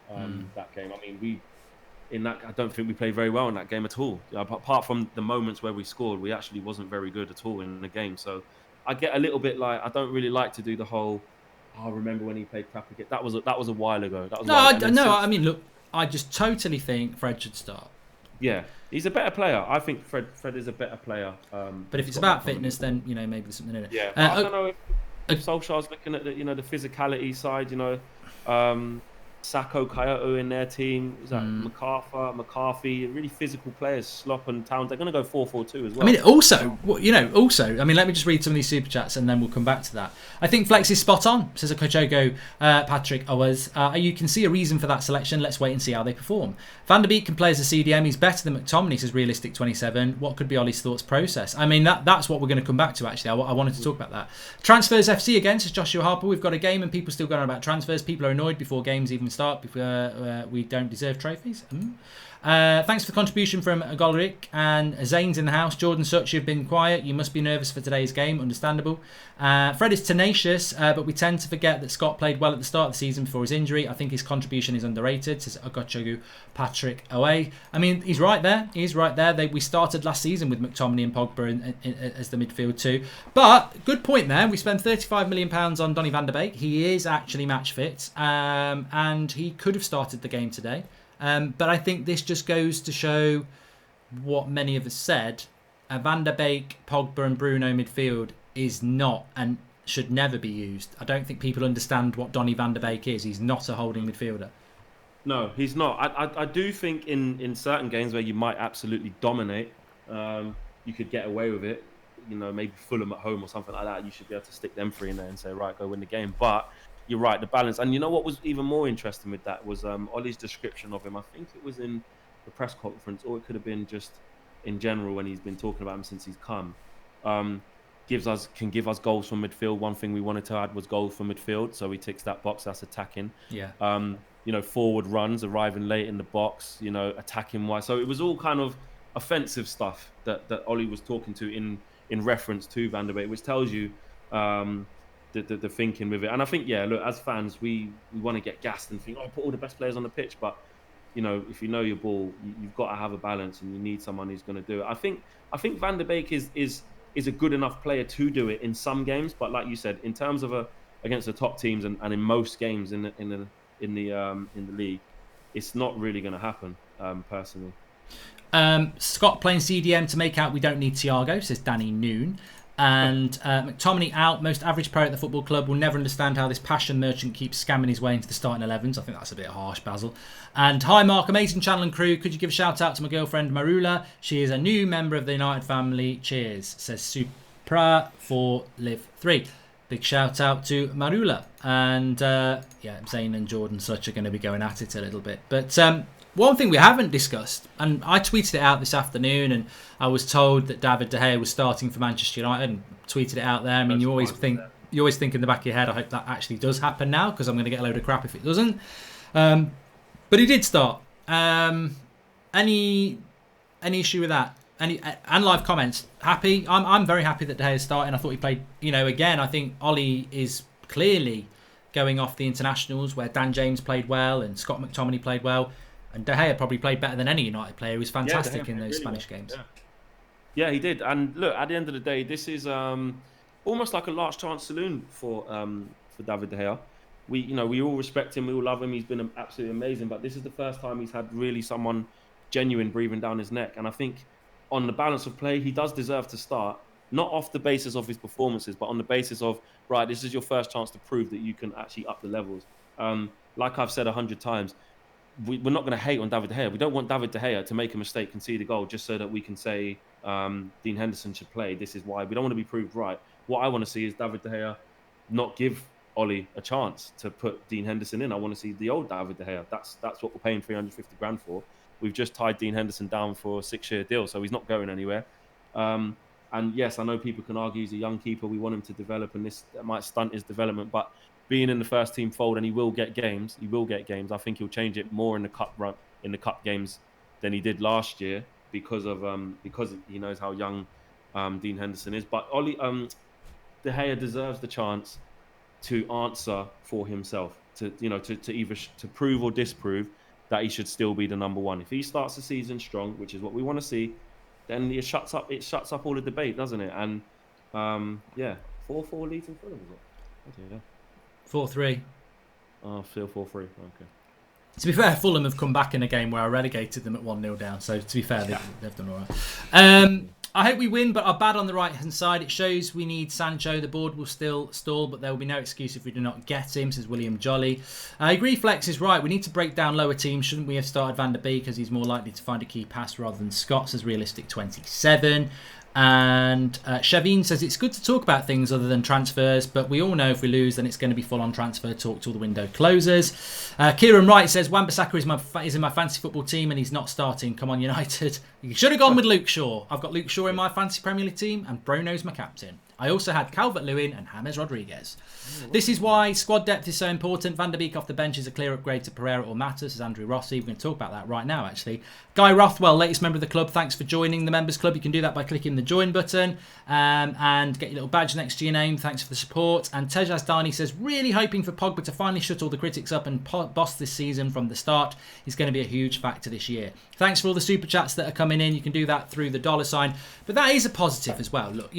that game. I mean, I don't think we played very well in that game at all. Apart from the moments where we scored, we actually wasn't very good at all in the game. So I get a little bit like, I don't really like to do the whole, I remember when he played crap again. That was a while ago. I mean, look, I just totally think Fred should start. Yeah, he's a better player. I think Fred is a better player. But if it's about fitness, then maybe there's something in it. Yeah, I don't know if Solskjaer's looking at the the physicality side. Sacco, Kyoto in their team. Is that McCarthy? Really physical players. Slop and Towns. They're going to go 4-4-2 as well. I mean, I mean, let me just read some of these super chats and then we'll come back to that. I think Flex is spot on, says a Kochogo Patrick Owers. You can see a reason for that selection. Let's wait and see how they perform. Van der Beek can play as a CDM. He's better than McTominay, says Realistic 27. What could be Ollie's thoughts process? I mean, that's what we're going to come back to, actually. I wanted to talk about that. Transfers FC again, says Joshua Harper. We've got a game and people still going on about transfers. People are annoyed before games even start because we don't deserve trophies. Thanks for the contribution from Goldbridge and Zane's in the house. Jordan Such, you've been quiet. You must be nervous for today's game. Understandable. Fred is tenacious, but we tend to forget that Scott played well at the start of the season before his injury. I think his contribution is underrated, says Ogochogu Patrick Away. I mean, he's right there. We started last season with McTominay and Pogba as the midfield too. But good point there. We spent £35 million on Donny van der Beek. He is actually match fit, and he could have started the game today. But I think this just goes to show what many of us said. Van der Beek, Pogba and Bruno midfield is not and should never be used. I don't think people understand what Donny van der Beek is. He's not a holding midfielder. No, he's not. I do think in certain games where you might absolutely dominate, you could get away with it. Maybe Fulham at home or something like that. You should be able to stick them three in there and say, right, go win the game. But you're right, the balance. And what was even more interesting with that was Ollie's description of him. I think it was in the press conference, or it could have been just in general when he's been talking about him since he's come. Can give us goals from midfield. One thing we wanted to add was goals from midfield, so he ticks that box. That's attacking. Yeah. Forward runs, arriving late in the box. Attacking wise. So it was all kind of offensive stuff that Ollie was talking to in reference to Van der Beek, which tells you the thinking with it. And I think, look, as fans, we want to get gassed and think, put all the best players on the pitch. But, if you know your ball, you've got to have a balance and you need someone who's going to do it. I think Van der Beek is a good enough player to do it in some games. But like you said, in terms of against the top teams and in most games in the league, it's not really going to happen, personally. Scott playing CDM to make out we don't need Thiago, says Danny Noon. And McTominay out. Most average player at the football club will never understand how this passion merchant keeps scamming his way into the starting 11s. I think that's a bit harsh, Basil. And hi, Mark. Amazing channel and crew. Could you give a shout out to my girlfriend, Marula? She is a new member of the United family. Cheers, says Supra for Live 3. Big shout out to Marula. And Zane and Jordan Such are going to be going at it a little bit. But one thing we haven't discussed, and I tweeted it out this afternoon, and I was told that David De Gea was starting for Manchester United, and tweeted it out there. I mean, you always think in the back of your head, I hope that actually does happen now, because I'm going to get a load of crap if it doesn't. But he did start. Any issue with that? And live comments? Happy? I'm very happy that De Gea is starting. I thought he played. Again, I think Ollie is clearly going off the internationals where Dan James played well and Scott McTominay played well. And De Gea probably played better than any United player. He was fantastic in those Spanish games. Yeah, he did. And look, at the end of the day, this is almost like a last chance saloon for David De Gea. We all respect him, we all love him. He's been absolutely amazing. But this is the first time he's had really someone genuine breathing down his neck. And I think on the balance of play, he does deserve to start. Not off the basis of his performances, but on the basis of, right, this is your first chance to prove that you can actually up the levels. Like I've said 100 times, we're not going to hate on David De Gea. We don't want David De Gea to make a mistake, concede a goal, just so that we can say Dean Henderson should play. This is why. We don't want to be proved right. What I want to see is David De Gea not give Ollie a chance to put Dean Henderson in. I want to see the old David De Gea. That's what we're paying 350 grand for. We've just tied Dean Henderson down for a 6-year deal, so he's not going anywhere. And yes, I know people can argue he's a young keeper. We want him to develop, and this might stunt his development. But being in the first team fold, and he will get games. I think he'll change it more in the cup games than he did last year because he knows how young Dean Henderson is. But Ollie De Gea deserves the chance to answer for himself, to either to prove or disprove that he should still be the number one. If he starts the season strong, which is what we want to see, then it shuts up all the debate, doesn't it? And 4-4 leads in Fulham, is it? 4-3. Oh, still 4-3. Okay. To be fair, Fulham have come back in a game where I relegated them at 1-0 down. So to be fair, they've done all right. I hope we win, but are bad on the right-hand side. It shows we need Sancho. The board will still stall, but there will be no excuse if we do not get him, says William Jolly. I agree, Flex is right. We need to break down lower teams. Shouldn't we have started Van der Beek, because he's more likely to find a key pass rather than Scott, says Realistic 27. And Shavine says it's good to talk about things other than transfers, but we all know if we lose, then it's going to be full on transfer talk till the window closes. Kieran Wright says Wan-Bissaka is in my fantasy football team and he's not starting. Come on, United. You should have gone with Luke Shaw. I've got Luke Shaw in my fantasy Premier League team, and Bruno's my captain. I also had Calvert-Lewin and James Rodriguez. This is why squad depth is so important. Van der Beek off the bench is a clear upgrade to Pereira or Mata, says Andrew Rossi. We're going to talk about that right now, actually. Guy Rothwell, latest member of the club. Thanks for joining the members club. You can do that by clicking the join button and get your little badge next to your name. Thanks for the support. And Tejas Dani says, really hoping for Pogba to finally shut all the critics up and boss this season from the start. He's going to be a huge factor this year. Thanks for all the super chats that are coming in. You can do that through the $sign. But that is a positive as well. Look,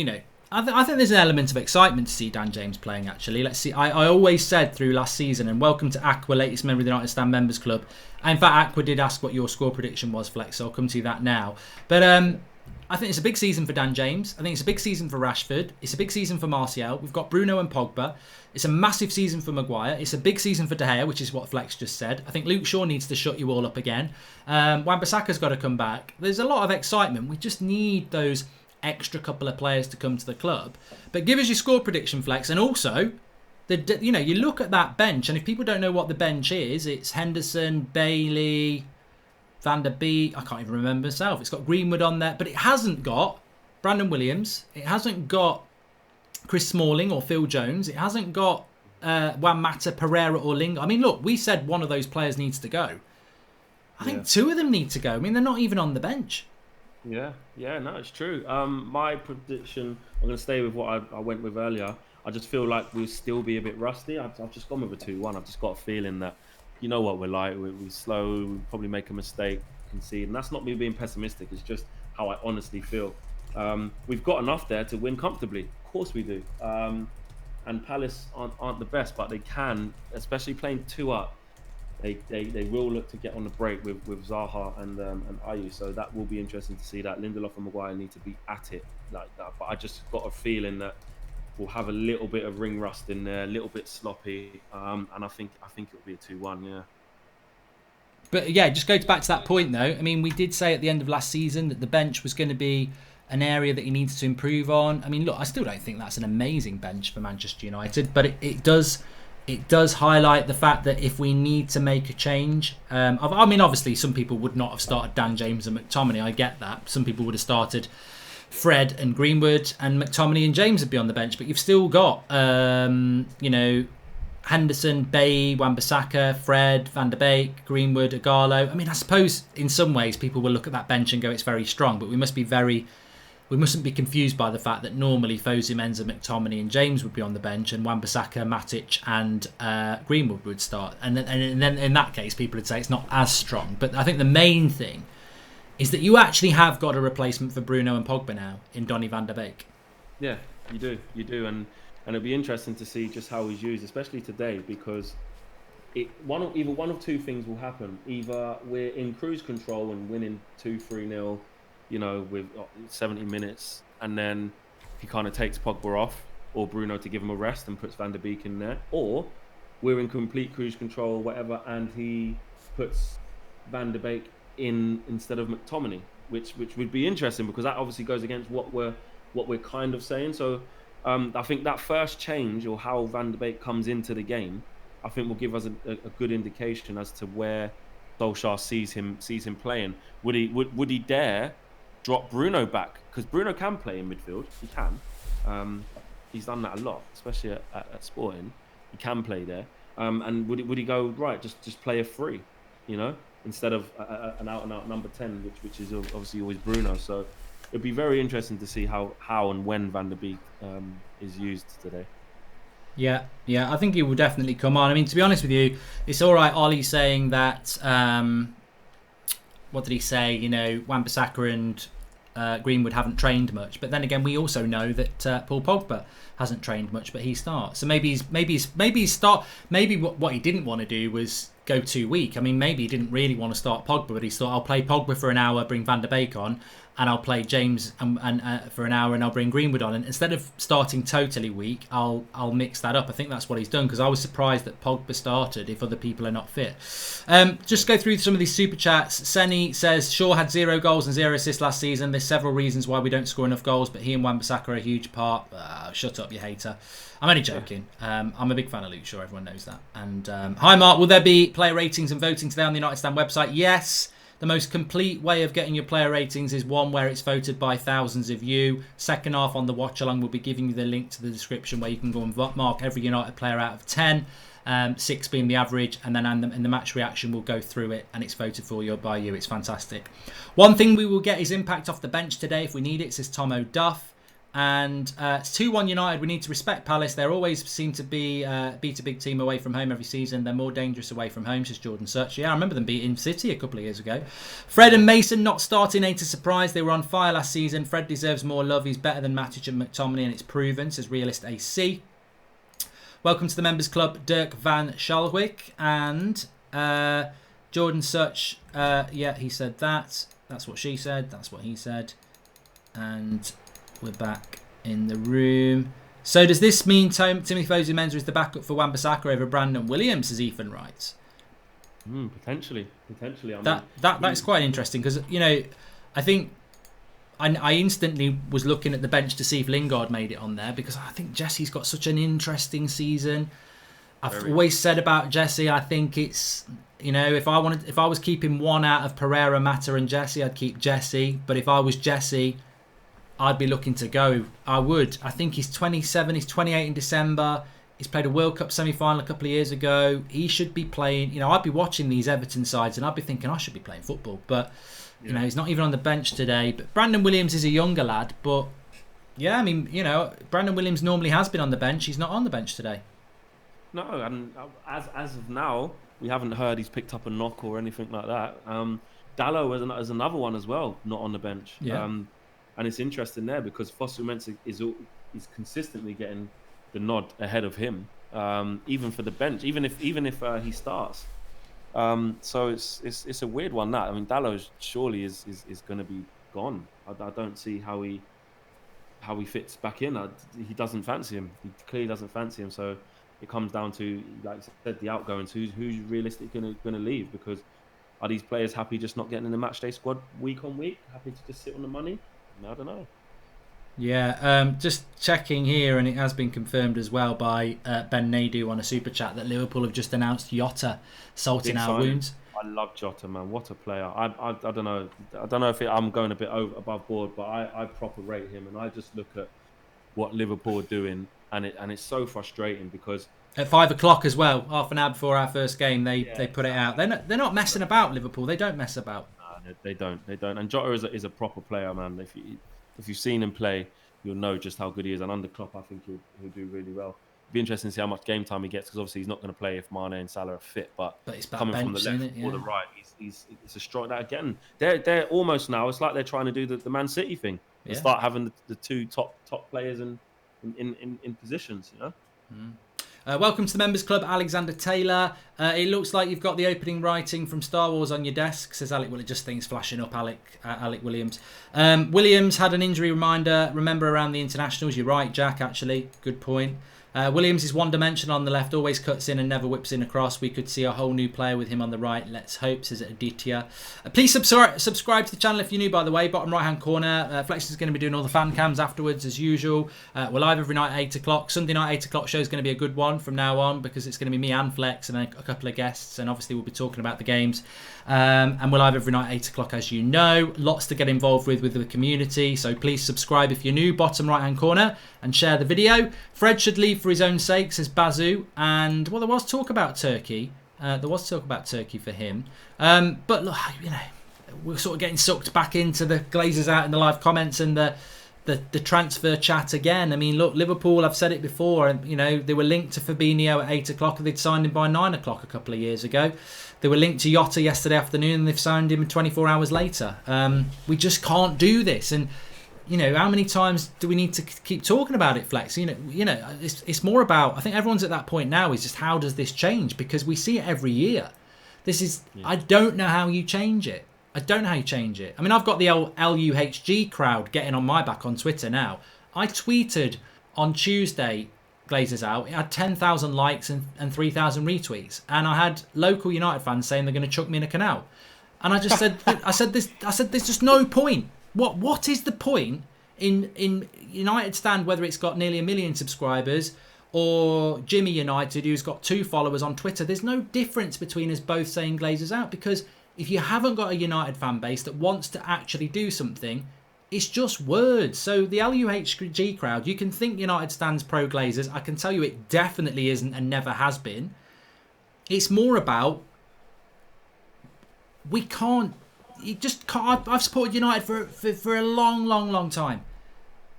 I think there's an element of excitement to see Dan James playing, actually. Let's see. I always said through last season, and welcome to Aqua, latest member of the United Stand Members Club. In fact, Aqua did ask what your score prediction was, Flex, so I'll come to that now. But I think it's a big season for Dan James. I think it's a big season for Rashford. It's a big season for Martial. We've got Bruno and Pogba. It's a massive season for Maguire. It's a big season for De Gea, which is what Flex just said. I think Luke Shaw needs to shut you all up again. Wan-Bissaka's got to come back. There's a lot of excitement. We just need those extra couple of players to come to the club. But give us your score prediction, Flex. And also, you look at that bench, and if people don't know what the bench is, it's Henderson, Bailey, Van der Beek. I can't even remember myself. It's got Greenwood on there, but it hasn't got Brandon Williams. It hasn't got Chris Smalling or Phil Jones. It hasn't got Juan Mata, Pereira or Lingard. I mean, look, we said one of those players needs to go. I think two of them need to go. I mean, they're not even on the bench. Yeah, no, it's true. My prediction, I'm going to stay with what I went with earlier. I just feel like we'll still be a bit rusty. I've just gone with a 2-1. I've just got a feeling that, you know what we're like. We're slow, we probably make a mistake, concede. And that's not me being pessimistic. It's just how I honestly feel. We've got enough there to win comfortably. Of course we do. And Palace aren't the best, but they can, especially playing 2 up. They will look to get on the break with Zaha and Ayew, so that will be interesting to see. That Lindelof and Maguire need to be at it like that. But I just got a feeling that we'll have a little bit of ring rust in there, a little bit sloppy, and I think it'll be a 2-1. Yeah. But yeah, just go back to that point though. I mean, we did say at the end of last season that the bench was going to be an area that he needs to improve on. I mean, look, I still don't think that's an amazing bench for Manchester United, but it does highlight the fact that if we need to make a change, I mean, obviously some people would not have started Dan James and McTominay. I get that. Some people would have started Fred and Greenwood, and McTominay and James would be on the bench. But you've still got, Henderson, Bay, Wan-Bissaka, Fred, Van der Beek, Greenwood, Igalo. I mean, I suppose in some ways people will look at that bench and go, it's very strong. But we mustn't be confused by the fact that normally Fosu Mensah, McTominay and James would be on the bench, and Wan-Bissaka, Matic and Greenwood would start. And then in that case, people would say it's not as strong. But I think the main thing is that you actually have got a replacement for Bruno and Pogba now in Donny van der Beek. Yeah, you do. And it'll be interesting to see just how he's used, especially today, because either one of two things will happen. Either we're in cruise control and winning 2-3-0, with 70 minutes, and then he kind of takes Pogba off, or Bruno to give him a rest and puts Van der Beek in there, or we're in complete cruise control or whatever, and he puts Van der Beek in instead of McTominay, which would be interesting, because that obviously goes against what we're kind of saying. So I think that first change, or how Van de Beek comes into the game, I think will give us a good indication as to where Solskjaer sees him playing. Would he dare drop Bruno back? Because Bruno can play in midfield. He can. He's done that a lot, especially at Sporting. He can play there. And would he go right? Just play a free, instead of an out and out number 10, which is obviously always Bruno. So it'd be very interesting to see how and when Van der Beek is used today. Yeah, I think he will definitely come on. I mean, to be honest with you, it's all right, Ollie saying that, what did he say? Wan-Bissaka and Greenwood haven't trained much. But then again, we also know that Paul Pogba hasn't trained much, but he starts. So maybe what he didn't want to do was go too weak. I mean, maybe he didn't really want to start Pogba, but he thought, I'll play Pogba for an hour, bring Van der Beek on, and I'll play James and for an hour, and I'll bring Greenwood on. And instead of starting totally weak, I'll mix that up. I think that's what he's done, because I was surprised that Pogba started if other people are not fit. Just go through some of these super chats. Seni says, Shaw had 0 goals and 0 assists last season. There's several reasons why we don't score enough goals, but he and Wan-Bissaka are a huge part. Shut up, you hater. I'm only joking. I'm a big fan of Luke Shaw. Everyone knows that. And hi, Mark. Will there be player ratings and voting today on the United Stand website? Yes. The most complete way of getting your player ratings is one where it's voted by thousands of you. Second half on the watch along, we'll be giving you the link to the description where you can go and mark every United player out of 10. 6 being the average, and then in the match reaction we'll go through it, and it's voted for you by you. It's fantastic. One thing we will get is impact off the bench today if we need it, says Tom O'Duff. And it's 2-1 United. We need to respect Palace. They always seem to be beat a big team away from home every season. They're more dangerous away from home, says Jordan Such. Yeah, I remember them beating City a couple of years ago. Fred and Mason not starting ain't a surprise. They were on fire last season. Fred deserves more love. He's better than Matic and McTominay, and it's proven, says Realist AC. Welcome to the Members Club, Dirk van Schalwick. And Jordan Such, yeah, he said that. That's what she said. That's what he said. And we're back in the room. So does this mean Timothy Fosu-Mensah is the backup for Wan-Bissaka over Brandon Williams, as Ethan writes? Potentially. That's quite interesting, because I think I instantly was looking at the bench to see if Lingard made it on there, because I think Jesse's got such an interesting season. I've always said about Jesse, I think it's if I was keeping one out of Pereira, Mata, and Jesse, I'd keep Jesse. But if I was Jesse, I'd be looking to go. I would. I think he's 27. He's 28 in December. He's played a World Cup semi-final a couple of years ago. He should be playing. I'd be watching these Everton sides and I'd be thinking I should be playing football. But he's not even on the bench today. But Brandon Williams is a younger lad. But yeah, I mean, Brandon Williams normally has been on the bench. He's not on the bench today. No, and as of now, we haven't heard he's picked up a knock or anything like that. Dalot is another one as well, not on the bench. Yeah. And it's interesting there because Fosu-Mensah is consistently getting the nod ahead of him, even for the bench, even if he starts. So it's a weird one. That, I mean, Dalot surely is going to be gone. I don't see how he fits back in. He doesn't fancy him. He clearly doesn't fancy him. So it comes down to, like I said, the outgoings. Who's realistically going to leave? Because are these players happy just not getting in the matchday squad week on week? Happy to just sit on the money? I don't know. Yeah, just checking here, and it has been confirmed as well by Ben Naidu on a super chat that Liverpool have just announced Jota salting our wounds. I love Jota, man. What a player. I don't know. I don't know if I'm going a bit above board, but I proper rate him, and I just look at what Liverpool are doing, and it's so frustrating because at 5 o'clock as well, half an hour before our first game, they put it out. They're not messing about, Liverpool. They don't mess about. No, they don't. And Jota is a proper player, man. If you've seen him play, you'll know just how good he is. And under Klopp, I think he'll do really well. It'll be interesting to see how much game time he gets, because obviously he's not going to play if Mane and Salah are fit. But he's coming bench, from the left yeah. or the right, it's a strong. That again, they're almost now. It's like they're trying to do the Man City thing. Yeah. Start having the two top players in positions. Welcome to the Members Club, Alexander Taylor. It looks like you've got the opening writing from Star Wars on your desk, says Alec. Well, it just things flashing up, Alec Williams. Williams had an injury reminder. Remember around the internationals. You're right, Jack, actually. Good point. Williams is one-dimensional on the left, always cuts in and never whips in across. We could see a whole new player with him on the right. Let's hope, says Aditya. Please subscribe to the channel if you're new, by the way. Bottom right-hand corner. Flex is going to be doing all the fan cams afterwards, as usual. We're live every night at 8 o'clock. Sunday night, 8 o'clock show is going to be a good one from now on, because it's going to be me and Flex and a couple of guests. And obviously, we'll be talking about the games. And we're live every night at 8 o'clock, as you know. Lots to get involved with the community. So please subscribe if you're new, bottom right-hand corner, and share the video. Fred should leave for his own sake, says Bazu. And, well, there was talk about Turkey. For him. But, look, we're sort of getting sucked back into the Glazers out in the live comments and the transfer chat again. I mean, look, Liverpool, I've said it before, and they were linked to Fabinho at 8 o'clock and they'd signed him by 9 o'clock a couple of years ago. They were linked to Jota yesterday afternoon and they've signed him 24 hours later. We just can't do this. And, how many times do we need to keep talking about it, Flex? It's more about, I think everyone's at that point now, is just how does this change? Because we see it every year. I don't know how you change it. I mean, I've got the LUHG crowd getting on my back on Twitter now. I tweeted on Tuesday, Glazers out. It had 10,000 likes and 3,000 retweets. And I had local United fans saying they're going to chuck me in a canal. And I just said, there's just no point. What is the point in United Stand, whether it's got nearly 1 million subscribers, or Jimmy United, who's got 2 followers on Twitter? There's no difference between us both saying Glazers out, because if you haven't got a United fan base that wants to actually do something, it's just words. So the LUHG crowd, you can think United stands pro Glazers. I can tell you it definitely isn't and never has been. It's more about, we can't, you just can't. I've supported United for a long time.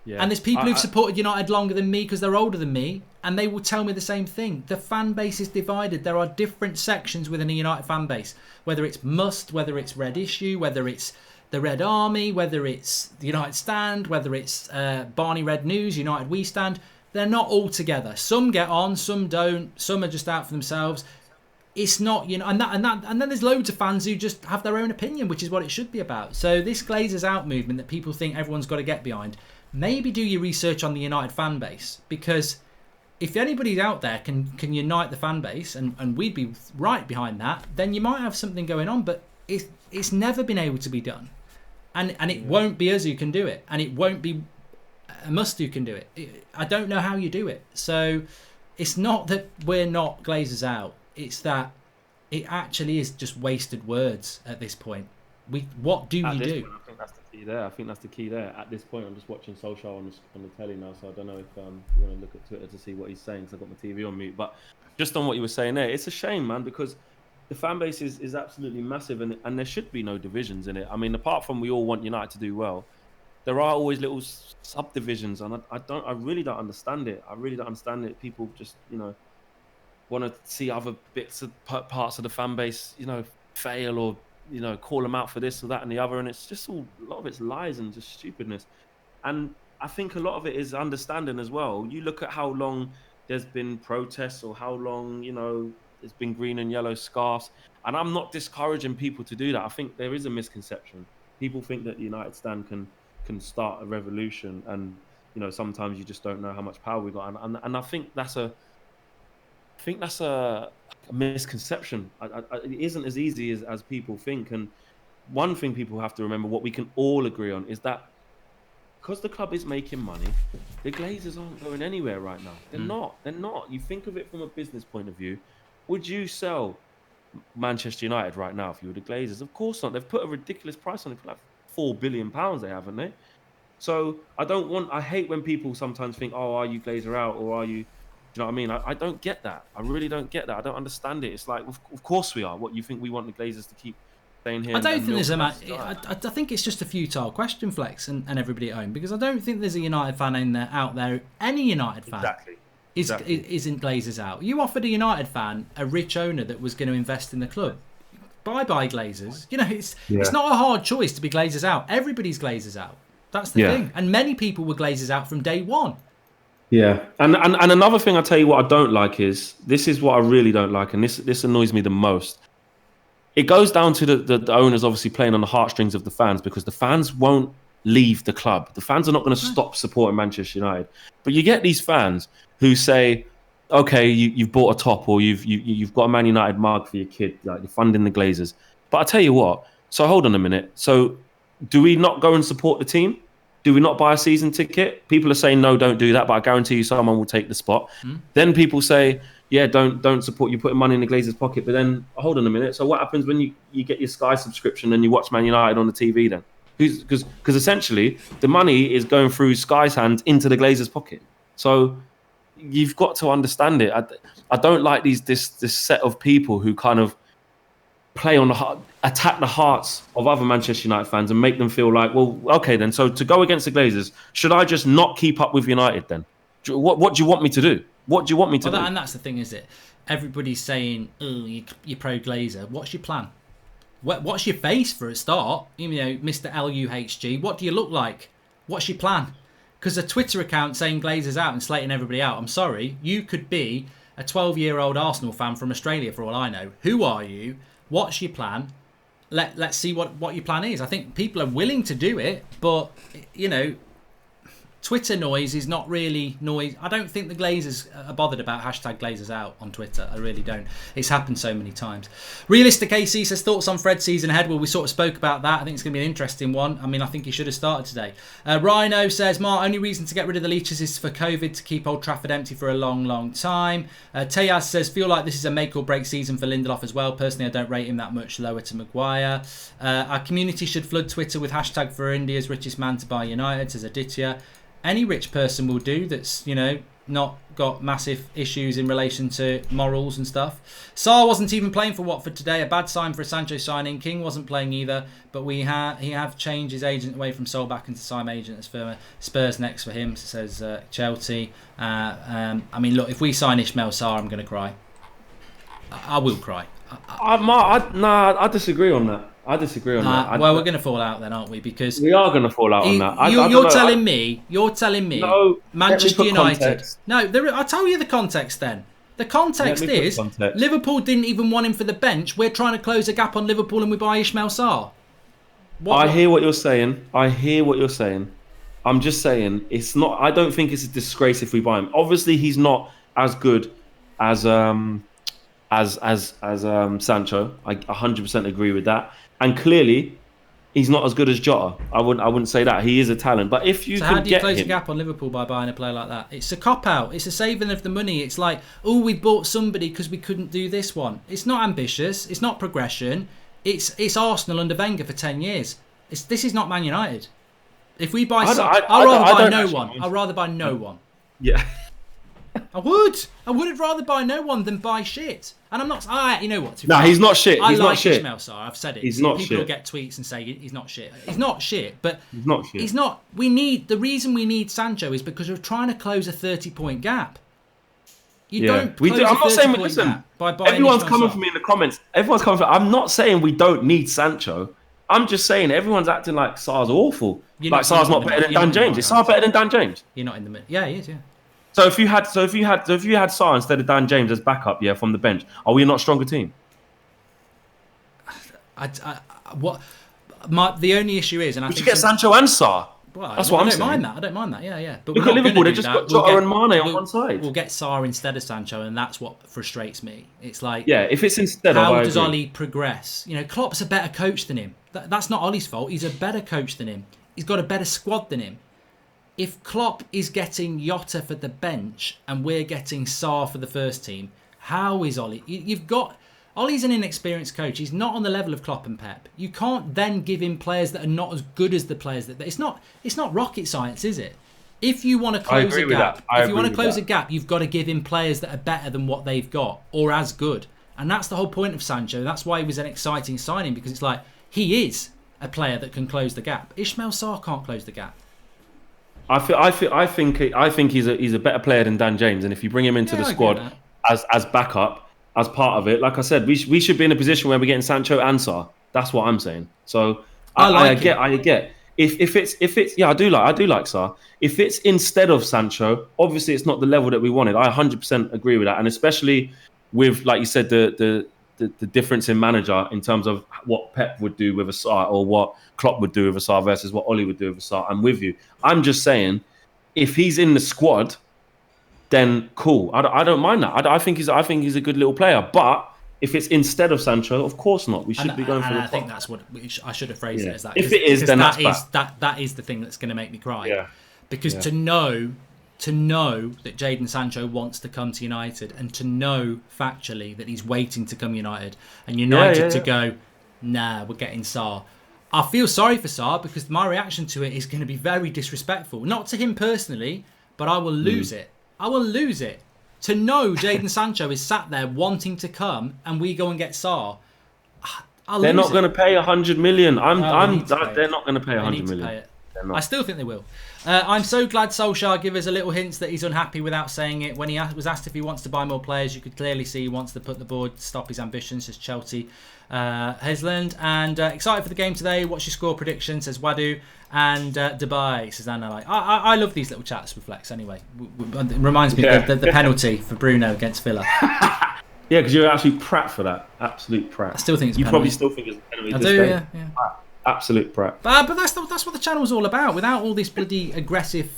Yeah. And there's people who've supported United longer than me because they're older than me, and they will tell me the same thing. The fan base is divided. There are different sections within a United fan base, whether it's Must, whether it's Red Issue, whether it's the Red Army, whether it's the United Stand, whether it's Barney Red News, United We Stand. They're not all together. Some get on, some don't. Some are just out for themselves. It's not, and then there's loads of fans who just have their own opinion, which is what it should be about. So this Glazers out movement that people think everyone's got to get behind, maybe do your research on the United fan base, because if anybody out there can unite the fan base, and we'd be right behind that, then you might have something going on. But it's never been able to be done, and it won't be us who can do it, and it won't be a Must who can do it. I don't know how you do it. So it's not that we're not Glazers out. It's that it actually is just wasted words at this point. What do you do? Point, I think that's the key there. At this point, I'm just watching Solskjaer on the telly now, so I don't know if you want to look at Twitter to see what he's saying, because I've got my TV on mute. But just on what you were saying there, it's a shame, man, because the fan base is absolutely massive, and there should be no divisions in it. I mean, apart from we all want United to do well, there are always little subdivisions, and I really don't understand it. People just, want to see other parts of the fan base, fail, or call them out for this or that and the other, and it's just a lot of it's lies and just stupidness. And I think a lot of it is understanding as well. You look at how long there's been protests, or how long there's been green and yellow scarves, and I'm not discouraging people to do that. I think there is a misconception. People think that the United Stand can start a revolution, and sometimes you just don't know how much power we got, and I think that's a misconception. It isn't as easy as people think. And one thing people have to remember, what we can all agree on, is that because the club is making money, the Glazers aren't going anywhere right now. They're not. You think of it from a business point of view. Would you sell Manchester United right now if you were the Glazers? Of course not. They've put a ridiculous price on it, for like £4 billion, they haven't they? So I hate when people sometimes think, oh, are you Glazer out, or are you... Do you know what I mean? I don't get that. I really don't get that. I don't understand it. It's like, of course we are. What, you think we want the Glazers to keep staying here? I don't think there's a match. I think it's just a futile question, Flex, and everybody at home, because I don't think there's a United fan out there. Any United fan isn't Glazers out. You offered a United fan a rich owner that was going to invest in the club. Bye Glazers. It's not a hard choice to be Glazers out. Everybody's Glazers out. That's the thing. And many people were Glazers out from day one. Yeah, and another thing, I tell you what I don't like is, this is what I really don't like, and this annoys me the most. It goes down to the owners obviously playing on the heartstrings of the fans, because the fans won't leave the club. The fans are not going to stop supporting Manchester United. But you get these fans who say, okay, you've bought a top, or you've got a Man United mug for your kid, like you're funding the Glazers. But I tell you what, so hold on a minute. So do we not go and support the team? Do we not buy a season ticket? People are saying, no, don't do that, but I guarantee you someone will take the spot. Then people say, yeah, don't support, you putting money in the Glazers' pocket. But then, hold on a minute. So what happens when you get your Sky subscription and you watch Man United on the TV then? Because essentially, the money is going through Sky's hands into the Glazers' pocket. So you've got to understand it. I don't like this set of people who kind of play on attack the hearts of other Manchester United fans and make them feel like, well, okay then, so to go against the Glazers, should I just not keep up with United then? What do you want me to do? What do you want me to do? And that's the thing, is it? Everybody's saying, oh, you're pro-Glazer. What's your plan? What's your face for a start? You know, Mr. LUHG, what do you look like? What's your plan? Because a Twitter account saying Glazers out and slating everybody out, I'm sorry, you could be a 12-year-old Arsenal fan from Australia for all I know. Who are you? What's your plan? Let's see what your plan is. I think people are willing to do it, but, you know, Twitter noise is not really noise. I don't think the Glazers are bothered about hashtag Glazers out on Twitter. I really don't. It's happened so many times. Realistic AC says, thoughts on Fred's season ahead? Well, we sort of spoke about that. I think it's going to be an interesting one. I mean, I think he should have started today. Rhino says, Mark, only reason to get rid of the leeches is for COVID, to keep Old Trafford empty for a long, long time. Tejas says, feel like this is a make or break season for Lindelof as well. Personally, I don't rate him that much, lower to Maguire. Our community should flood Twitter with hashtag for India's richest man to buy United, says Aditya. Any rich person will do that's, you know, not got massive issues in relation to morals and stuff. Sarr wasn't even playing for Watford today. A bad sign for a Sancho signing. King wasn't playing either. But he have changed his agent away from Solbakken to Sim agent as firmer. Spurs next for him, says Chelsea. I mean, look, if we sign Ismail Sarr, I'm going to cry. I will cry. I disagree on that. I disagree on that. Well, we're going to fall out then, aren't we? Because we are going to fall out on that. You're telling me. No, Manchester United. No, I'll tell you the context then. The context is Liverpool didn't even want him for the bench. We're trying to close a gap on Liverpool and we buy Ismail Sarr. I hear what you're saying. I'm just saying it's not. I don't think it's a disgrace if we buy him. Obviously, he's not as good as Sancho. I 100% agree with that. And clearly, he's not as good as Jota. I wouldn't say that. He is a talent. But if you how do you close a gap on Liverpool by buying a player like that? It's a cop-out. It's a saving of the money. It's like, oh, we bought somebody because we couldn't do this one. It's not ambitious. It's not progression. It's Arsenal under Wenger for 10 years. This is not Man United. If we buy... I'd rather buy no one. Yeah. I would rather buy no one than buy shit. And I'm not... you know what? No, he's not shit. He's not shit. Ismail Sarr. I've said it. He's not shit. People will get tweets and say he's not shit. He's not shit, but... He's not shit. He's not... The reason we need Sancho is because we're trying to close a 30-point gap. I'm not saying... Listen, everyone's coming for me in the comments. I'm not saying we don't need Sancho. I'm just saying everyone's acting like Sarr's awful. Sarr's not better than Dan James. Is Sarr better than Dan James? You're not in the middle. Yeah, he is, yeah. So if you had Sarr instead of Dan James as backup, from the bench, are we not a stronger team? The only issue is, and I think we should get Sancho and Sarr. Well, that's what I'm saying. I don't mind that. Yeah. But look at Liverpool; they just got Jota and Mane on one side. We'll get Sarr instead of Sancho, and that's what frustrates me. It's like, if it's instead of, how does Ollie progress? You know, Klopp's a better coach than him. That's not Ollie's fault. He's a better coach than him. He's got a better squad than him. If Klopp is getting Jota for the bench and we're getting Sarr for the first team, how is Ollie? Ollie's an inexperienced coach. He's not on the level of Klopp and Pep. You can't then give him players that are not as good as the players that... It's not rocket science, is it? If you want to close a gap, you've got to give him players that are better than what they've got or as good. And that's the whole point of Sancho. That's why he was an exciting signing, because it's like, he is a player that can close the gap. Ismail Sarr can't close the gap. I think he's a better player than Dan James, and if you bring him into the squad as backup, as part of it, like I said, we should be in a position where we're getting Sancho and Sarr. That's what I'm saying. So I get. If it's I do like Sarr. If it's instead of Sancho, obviously it's not the level that we wanted. I 100% agree with that, and especially with, like you said, the the difference in manager in terms of what Pep would do with a Sarr or what Klopp would do with a Sarr versus what Oli would do with a Sarr. I'm with you. I'm just saying, if he's in the squad, then cool. I don't mind that. I think he's a good little player. But if it's instead of Sancho, of course not. We should be going for the top. I think that's what I should have phrased it as that. If it is, then that is the thing that's going to make me cry. Yeah. Because to know that Jadon Sancho wants to come to United, and to know factually that he's waiting to come United, and United to go, nah, we're getting Sarr. I feel sorry for Sarr because my reaction to it is going to be very disrespectful. Not to him personally, but I will lose it. I will lose it. To know Jadon Sancho is sat there wanting to come and we go and get Sarr. They're not going to pay 100 million. They're not going to pay 100 million. I still think they will. I'm so glad Solskjaer gave us a little hint that he's unhappy without saying it. When he was asked if he wants to buy more players, you could clearly see he wants to put the board to stop his ambitions, says Chelsea Hesland. And excited for the game today. What's your score prediction, says Wadu. And Dubai, says Anna. I love these little chats with Flex anyway. It reminds me of the penalty for Bruno against Villa. Yeah, because you're actually prat for that. Absolute prat. I still think it's a penalty. You probably still think it's a penalty. I do, yeah. Absolute prat. But that's what the channel's all about. Without all this bloody aggressive,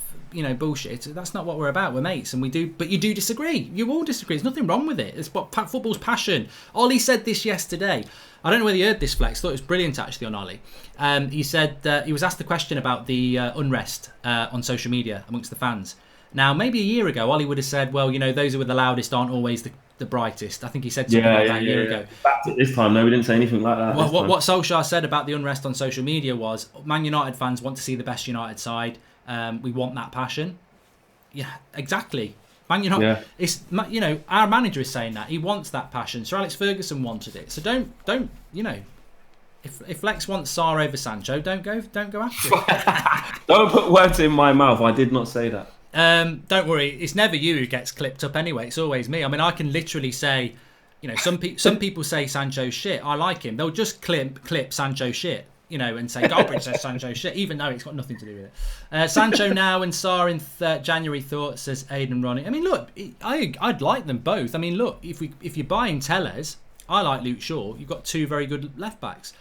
bullshit. That's not what we're about. We're mates, and we do. But you do disagree. You all disagree. There's nothing wrong with it. It's what football's passion. Ollie said this yesterday. I don't know whether you heard this, Flex. I thought it was brilliant actually on Ollie. He said he was asked the question about the unrest on social media amongst the fans. Now, maybe a year ago, Ollie would have said, well, those who are the loudest aren't always the brightest. I think he said something like that a year ago. Back to this time, no, we didn't say anything like that. What Solskjaer said about the unrest on social media was, Man United fans want to see the best United side. We want that passion. Yeah, exactly. Man United. Yeah. Our manager is saying that he wants that passion. Sir Alex Ferguson wanted it. So don't. If Flex wants Sarr over Sancho, don't go after it. Don't put words in my mouth. I did not say that. Don't worry, it's never you who gets clipped up anyway. It's always me. I mean, I can literally say, some people say Sancho shit. I like him. They'll just clip Sancho shit, and say Goldbridge says Sancho shit, even though it's got nothing to do with it. Sancho now and Sarr in January thoughts, says Aidan Ronnie. I mean, look, I'd like them both. I mean, look, if you're buying Tellez, I like Luke Shaw. You've got two very good left backs.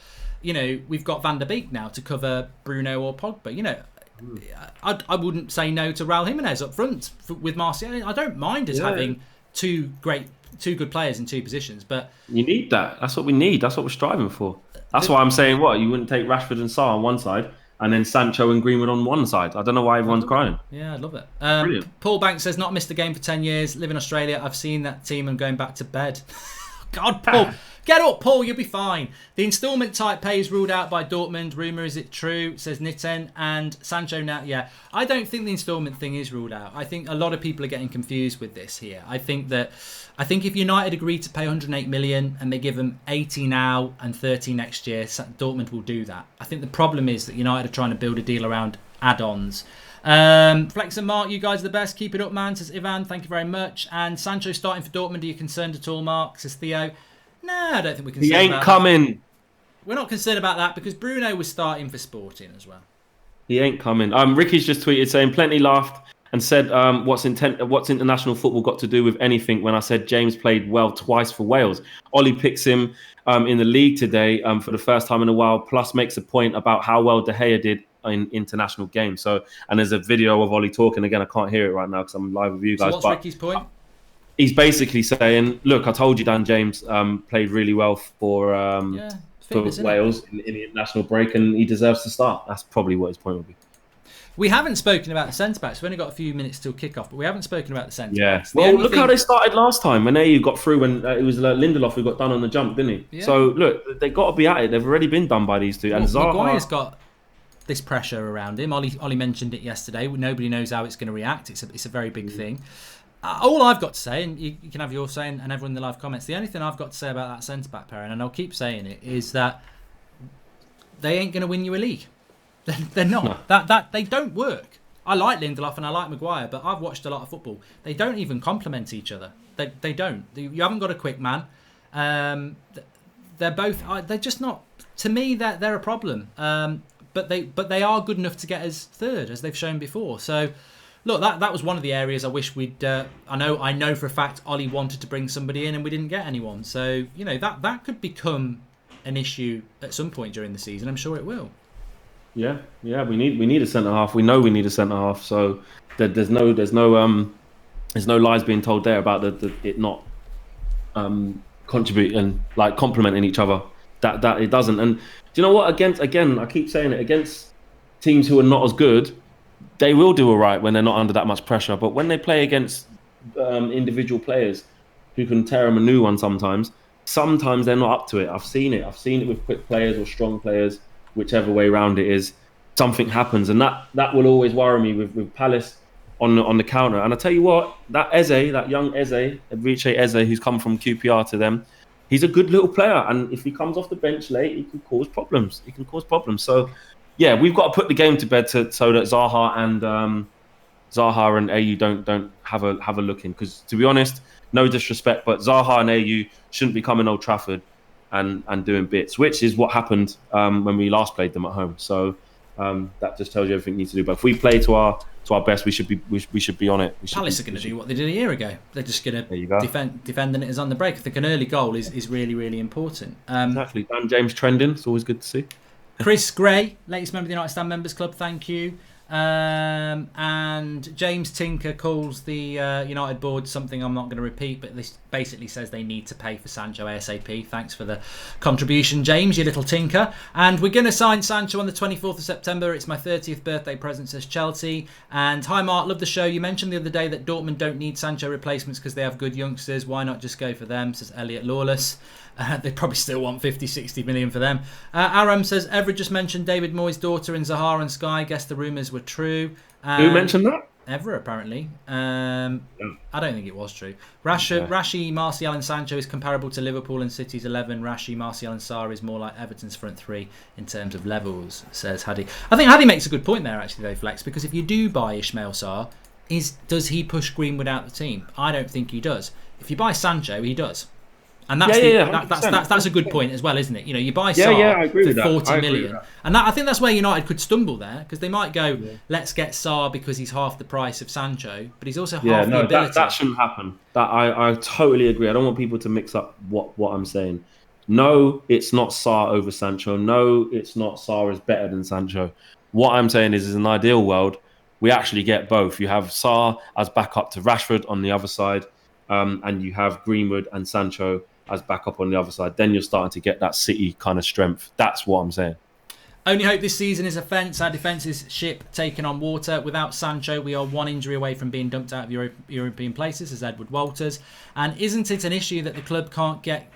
We've got Van der Beek now to cover Bruno or Pogba. I wouldn't say no to Raul Jimenez up front with Martial. I don't mind us having two good players in two positions, but you need that. That's what we need. That's what we're striving for. That's why I'm saying you wouldn't take Rashford and Sarr on one side and then Sancho and Greenwood on one side. I don't know why everyone's crying. Yeah, I'd love it. Paul Banks says, not missed a game for 10 years. Live in Australia. I've seen that team and going back to bed. God, Paul. Get up, Paul, you'll be fine. The instalment type pay is ruled out by Dortmund. Rumour, is it true? Says Nitten. And Sancho now, yeah. I don't think the instalment thing is ruled out. I think a lot of people are getting confused with this here. I think if United agree to pay 108 million and they give them 80 now and 30 next year, Dortmund will do that. I think the problem is that United are trying to build a deal around add-ons. Flex and Mark, you guys are the best. Keep it up, man, says Ivan. Thank you very much. And Sancho starting for Dortmund. Are you concerned at all, Mark? Says Theo. No, I don't think we're concerned. He ain't coming. We're not concerned about that because Bruno was starting for Sporting as well. He ain't coming. Ricky's just tweeted saying, plenty laughed and said, what's international football got to do with anything when I said James played well twice for Wales. Ollie picks him in the league today for the first time in a while, plus makes a point about how well De Gea did in international games. So, and there's a video of Ollie talking again. I can't hear it right now because I'm live with you guys. So what's Ricky's point? He's basically saying, look, I told you Dan James played really well for Wales in the international break and he deserves to start. That's probably what his point would be. We haven't spoken about the centre-backs. We've only got a few minutes till kick-off, but we haven't spoken about the centre-backs. Yeah. Well, look how they started last time when they got through when it was Lindelof who got done on the jump, didn't he? Yeah. So, look, they've got to be at it. They've already been done by these two. And Maguire's got this pressure around him. Ollie mentioned it yesterday. Nobody knows how it's going to react. It's a very big thing. All I've got to say, and you can have your say, and everyone in the live comments, the only thing I've got to say about that centre-back pairing, and I'll keep saying it, is that they ain't going to win you a league. They're not. No. That they don't work. I like Lindelof and I like Maguire, but I've watched a lot of football. They don't even complement each other. They don't. You haven't got a quick man. They're both. They're just not. To me, they're a problem. But they are good enough to get us third, as they've shown before. So look, that was one of the areas I wish we'd. I know for a fact Ollie wanted to bring somebody in and we didn't get anyone. So that could become an issue at some point during the season. I'm sure it will. Yeah. We need a centre half. We know we need a centre half. So there's no lies being told there about it not contributing, like complementing each other. That it doesn't. And do you know what? I keep saying it, against teams who are not as good, they will do all right when they're not under that much pressure. But when they play against individual players who can tear them a new one, sometimes they're not up to it. I've seen it with quick players or strong players, whichever way round it is. Something happens, and that will always worry me with Palace on the counter. And I tell you what, that young Eze, Enrique Eze, who's come from QPR to them, he's a good little player, and if he comes off the bench late, he can cause problems. So, yeah, we've got to put the game to bed so that Zaha and AU don't have a look in. Because to be honest, no disrespect, but Zaha and AU shouldn't be coming Old Trafford and doing bits, which is what happened when we last played them at home. So that just tells you everything we need to do. But if we play to our best, we should be on it. Palace are going to do what they did a year ago. They're just going to defend and it is on the break. I think an early goal is really, really important. Exactly. Dan James trending. It's always good to see. Chris Gray, latest member of the United Stand Members Club, thank you. And James Tinker calls the United board something I'm not going to repeat, but this basically says they need to pay for Sancho ASAP. Thanks for the contribution, James, you little tinker. And we're going to sign Sancho on the 24th of September. It's my 30th birthday present, says Chelsea. And hi Mark, love the show. You mentioned the other day that Dortmund don't need Sancho replacements because they have good youngsters. Why not just go for them, says Elliot Lawless. They probably still want 50-60 million for them. Aram says Everett just mentioned David Moyes' daughter in Zahar and Sky. Guess the rumours were true. Who mentioned that? Everett, apparently. I don't think it was true. Rashi, Martial and Sancho is comparable to Liverpool and City's 11. Rashi, Martial and Sarr is more like Everton's front three in terms of levels, says Hadi. I think Hadi makes a good point there, actually, though, Flex, because if you do buy Ismail Sarr, does he push Greenwood out the team? I don't think he does. If you buy Sancho, he does. And that's a good point as well, isn't it? You buy Sarr for 40 million. And I think that's where United could stumble there, because they might go, let's get Sarr because he's half the price of Sancho, but he's also half the ability. That shouldn't happen. I totally agree. I don't want people to mix up what I'm saying. No, it's not Sarr over Sancho. No, it's not Sarr is better than Sancho. What I'm saying is in an ideal world, we actually get both. You have Sarr as backup to Rashford on the other side, and you have Greenwood and Sancho as backup on the other side. Then you're starting to get that City kind of strength. That's what I'm saying. Only hope this season is a fence. Our defence is ship taken on water. Without Sancho, we are one injury away from being dumped out of European places, says Edward Walters. And isn't it an issue that the club can't get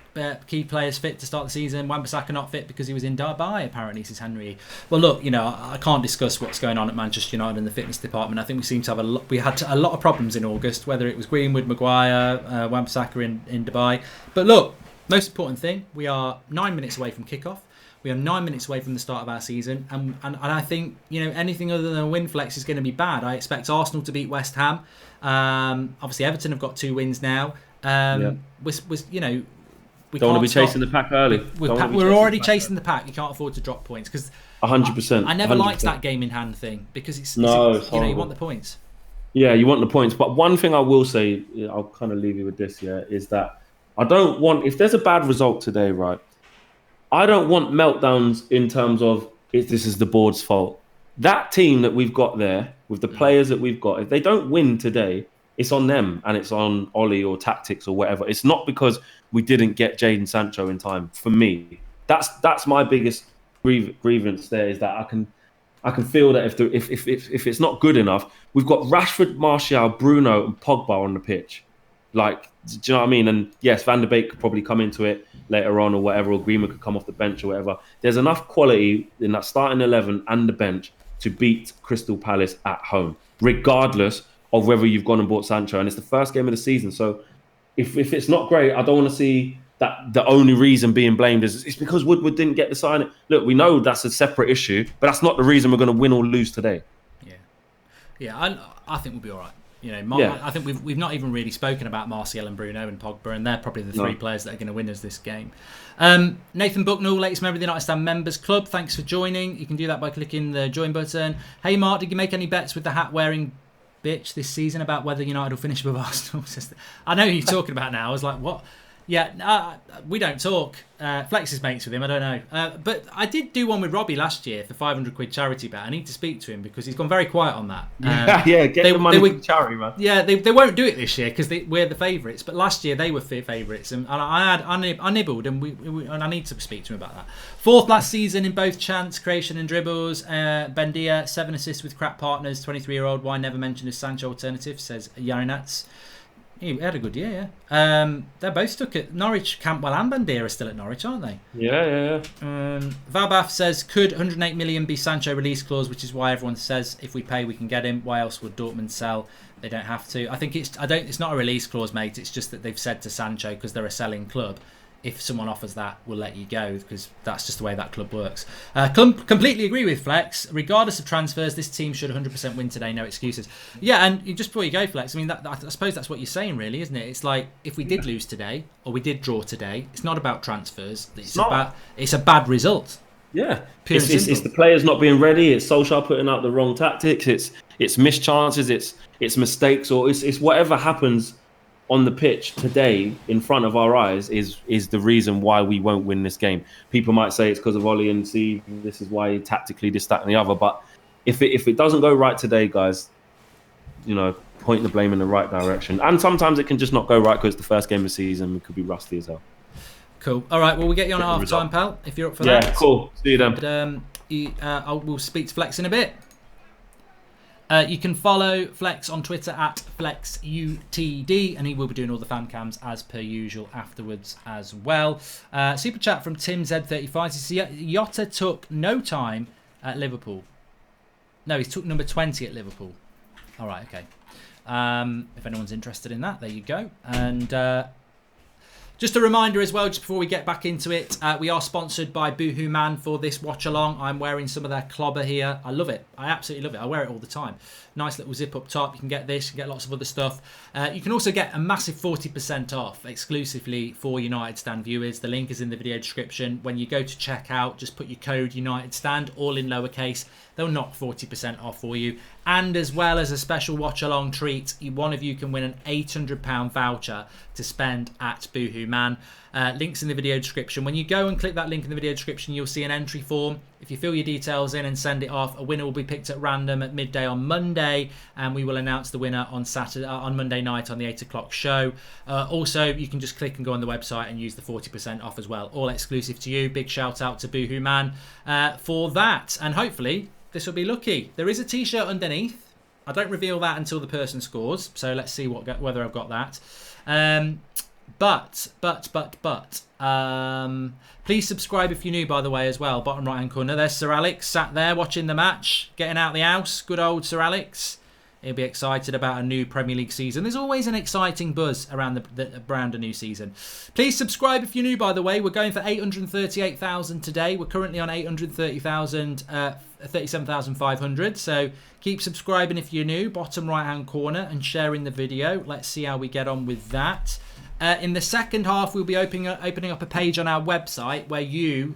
key players fit to start the season? Wan-Bissaka not fit because he was in Dubai, apparently, says Henry. Well, look, I can't discuss what's going on at Manchester United in the fitness department. I think we seem to have we had a lot of problems in August, whether it was Greenwood, Maguire, Wan-Bissaka in Dubai. But look, most important thing, we are 9 minutes away from kickoff. We are 9 minutes away from the start of our season, and I think anything other than a win, Flex, is going to be bad. I expect Arsenal to beat West Ham. Obviously, Everton have got 2 wins now. We don't want to be chasing the pack early. We're already chasing the pack. You can't afford to drop points because 100%. I never liked that game in hand thing because it's you want the points. Yeah, you want the points. But one thing I will say, I'll kind of leave you with this. Yeah, is that I don't want, if there's a bad result today, right? I don't want meltdowns in terms of this is the board's fault. That team that we've got there, with the players that we've got, if they don't win today, it's on them and it's on Ollie or tactics or whatever. It's not because we didn't get Jadon Sancho in time. For me, that's my biggest grievance there, is that I can feel that if it's not good enough, we've got Rashford, Martial, Bruno and Pogba on the pitch. Like, do you know what I mean? And yes, Van der Beek could probably come into it later on or whatever, or Greenwood could come off the bench or whatever. There's enough quality in that starting 11 and the bench to beat Crystal Palace at home, regardless of whether you've gone and bought Sancho. And it's the first game of the season. So if it's not great, I don't want to see that the only reason being blamed is it's because Woodward didn't get the sign. Look, we know that's a separate issue, but that's not the reason we're going to win or lose today. Yeah, I think we'll be all right. I think we've not even really spoken about Martial and Bruno and Pogba, and they're probably the 3 players that are going to win us this game. Nathan Bucknell, latest member of the United Stand Members Club, thanks for joining. You can do that by clicking the join button. Hey Mark, did you make any bets with the hat wearing bitch this season about whether United will finish above Arsenal. I know who you're talking about now. I was like, what? Yeah, we don't talk. Flex is mates with him, I don't know. But I did do one with Robbie last year for £500 charity bet. I need to speak to him because he's gone very quiet on that. Get the money for the charity, man. Yeah, they won't do it this year because we're the favourites. But last year they were favourites, and I nibbled, and and I need to speak to him about that. 4th last season in both chance creation and dribbles. Bendia 7 assists with crap partners. 23-year-old. Why never mention his Sancho alternative? Says Yarinats. He had a good year, yeah. They're both stuck at Norwich. Campbell and Bandier are still at Norwich, aren't they? Yeah. Vabaf says, could 108 million be Sancho release clause, which is why everyone says if we pay, we can get him. Why else would Dortmund sell? They don't have to. I think it's not a release clause, mate. It's just that they've said to Sancho, because they're a selling club, if someone offers that, we'll let you go, because that's just the way that club works. Completely agree with Flex. Regardless of transfers, this team should 100% win today. No excuses. Yeah, and just before you go, Flex, I mean, I suppose that's what you're saying, really, isn't it? It's like, if we did lose today, or we did draw today, it's not about transfers. It's a bad result. Yeah, it's the players not being ready. It's Solskjaer putting out the wrong tactics. It's missed chances. It's mistakes, or it's whatever happens on the pitch today in front of our eyes is the reason why we won't win this game. People might say it's because of Ollie and see this is why tactically this, that and the other. But if it doesn't go right today, guys, point the blame in the right direction. And sometimes it can just not go right because it's the first game of the season. We could be rusty as hell. Cool. All right, well, we'll get you on at half time, pal, if you're up for that. Yeah, cool. See you then. But, we'll speak to Flex in a bit. You can follow Flex on Twitter at FlexUTD, and he will be doing all the fan cams as per usual afterwards as well. Super chat from Tim Z35 says Jota took no time at Liverpool. No, he took number 20 at Liverpool. All right, okay. If anyone's interested in that, there you go. And just a reminder as well, just before we get back into it, we are sponsored by Boohoo Man for this watch along. I'm wearing some of their clobber here. I love it. I absolutely love it. I wear it all the time. Nice little zip up top. You can get this, you can get lots of other stuff. You can also get a massive 40% off exclusively for United Stand viewers. The link is in the video description. When you go to checkout, just put your code United Stand, all in lowercase. They'll knock 40% off for you. And as well as a special watch-along treat, one of you can win an £800 voucher to spend at Boohoo Man. Links in the video description. When you go and click that link in the video description, you'll see an entry form. If you fill your details in and send it off, a winner will be picked at random at midday on Monday, and we will announce the winner on Monday night on the 8 o'clock show. Also, you can just click and go on the website and use the 40% off as well. All exclusive to you. Big shout out to Boohoo Man for that. And hopefully this will be lucky. There is a t-shirt underneath. I don't reveal that until the person scores, so let's see whether I've got that. But please subscribe if you're new, by the way, as well. Bottom right hand corner, there's Sir Alex sat there watching the match, getting out the house. Good old Sir Alex. He'll be excited about a new Premier League season. There's always an exciting buzz around a new season. Please subscribe if you're new, by the way. We're going for 838,000 today. We're currently on 830,000, 37,500. So keep subscribing if you're new. Bottom right hand corner, and sharing the video. Let's see how we get on with that. In the second half, we'll be opening up a page on our website where you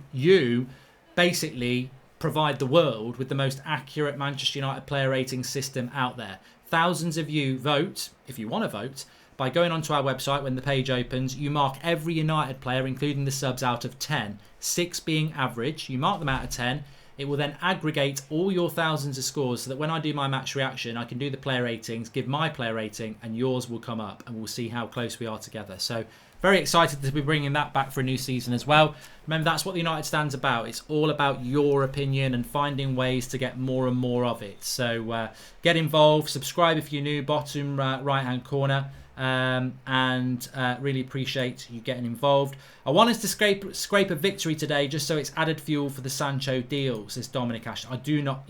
basically provide the world with the most accurate Manchester United player rating system out there. Thousands of you vote, if you want to vote, by going onto our website. When the page opens, you mark every United player, including the subs, out of 10, 6 being average. You mark them out of 10. It will then aggregate all your thousands of scores so that when I do my match reaction, I can do the player ratings, give my player rating, and yours will come up, and we'll see how close we are together. So very excited to be bringing that back for a new season as well. Remember, that's what the United Stand's about. It's all about your opinion and finding ways to get more and more of it. So get involved, subscribe if you're new, bottom right-hand corner. And really appreciate you getting involved. I want us to scrape a victory today, just so it's added fuel for the Sancho deal, says Dominic Ash. I do not,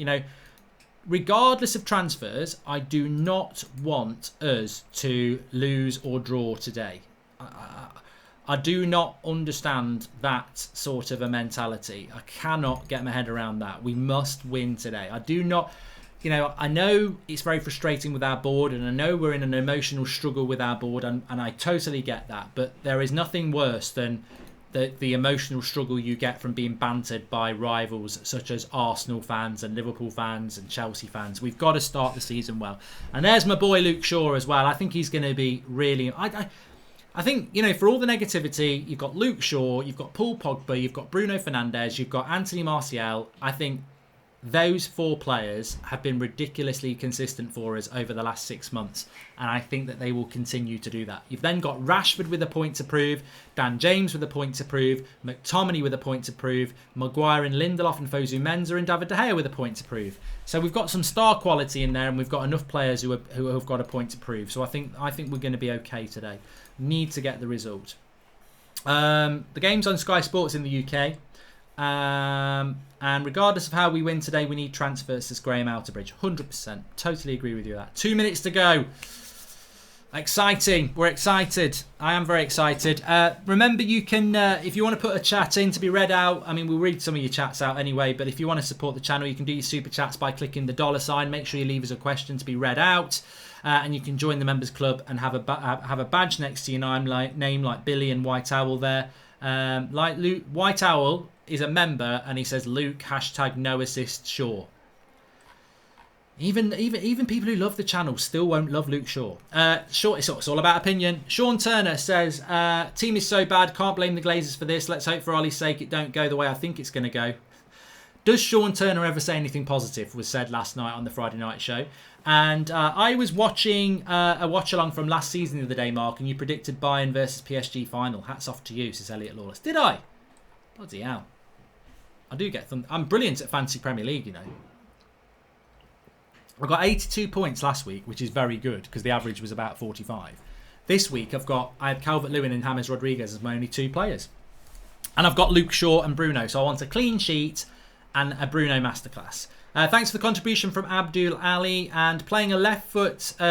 regardless of transfers, I do not want us to lose or draw today. I do not understand that sort of a mentality. I cannot get my head around that. We must win today. I do not... I know it's very frustrating with our board, and I know we're in an emotional struggle with our board, and I totally get that. But there is nothing worse than the emotional struggle you get from being bantered by rivals such as Arsenal fans and Liverpool fans and Chelsea fans. We've got to start the season well. And there's my boy Luke Shaw as well. I think he's going to be really... I think, you know, for all the negativity, you've got Luke Shaw, you've got Paul Pogba, you've got Bruno Fernandes, you've got Anthony Martial. I think those 4 players have been ridiculously consistent for us over the last 6 months. And I think that they will continue to do that. You've then got Rashford with a point to prove, Dan James with a point to prove, McTominay with a point to prove, Maguire and Lindelof and Fosu Mensah and David De Gea with a point to prove. So we've got some star quality in there, and we've got enough players who have got a point to prove. So I think we're going to be okay today. Need to get the result. The game's on Sky Sports in the UK. And regardless of how we win today, we need transfers, says Graham Outerbridge. 100%. Totally agree with you with that. 2 minutes to go. Exciting. We're excited. I am very excited. Remember, you can, if you want to put a chat in to be read out, I mean, we'll read some of your chats out anyway, but if you want to support the channel, you can do your super chats by clicking the $sign. Make sure you leave us a question to be read out. And you can join the members club and have a badge next to your name like Billy and White Owl there. Like Luke, White Owl is a member, and he says Luke #NoAssist Shaw. Even people who love the channel still won't love Luke Shaw. It's all about opinion. Sean Turner says, team is so bad, can't blame the Glazers for this. Let's hope for Ollie's sake it don't go the way I think it's going to go. Does Sean Turner ever say anything positive? Was said last night on the Friday night show. And I was watching a watch-along from last season the other day, Mark, and you predicted Bayern versus PSG final. Hats off to you, says Elliot Lawless. Did I? Bloody hell. I do get them. I'm brilliant at Fantasy Premier League, you know. I got 82 points last week, which is very good, because the average was about 45. This week, I had Calvert-Lewin and James Rodriguez as my only 2 players. And I've got Luke Shaw and Bruno, so I want a clean sheet and a Bruno masterclass. Thanks for the contribution from Abdul Ali, and playing a left-footed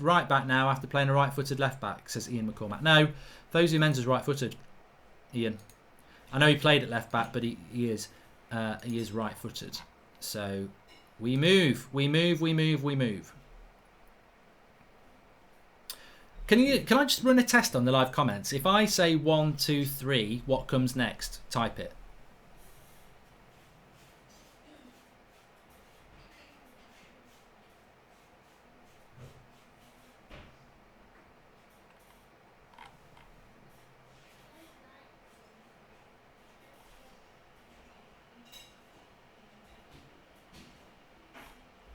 right back now after playing a right-footed left back, says Ian McCormack. No, Fosu Mensah's right-footed. Ian, I know he played at left back, but he is right-footed. So we move. Can I just run a test on the live comments? If I say 1, 2, 3, what comes next? Type it.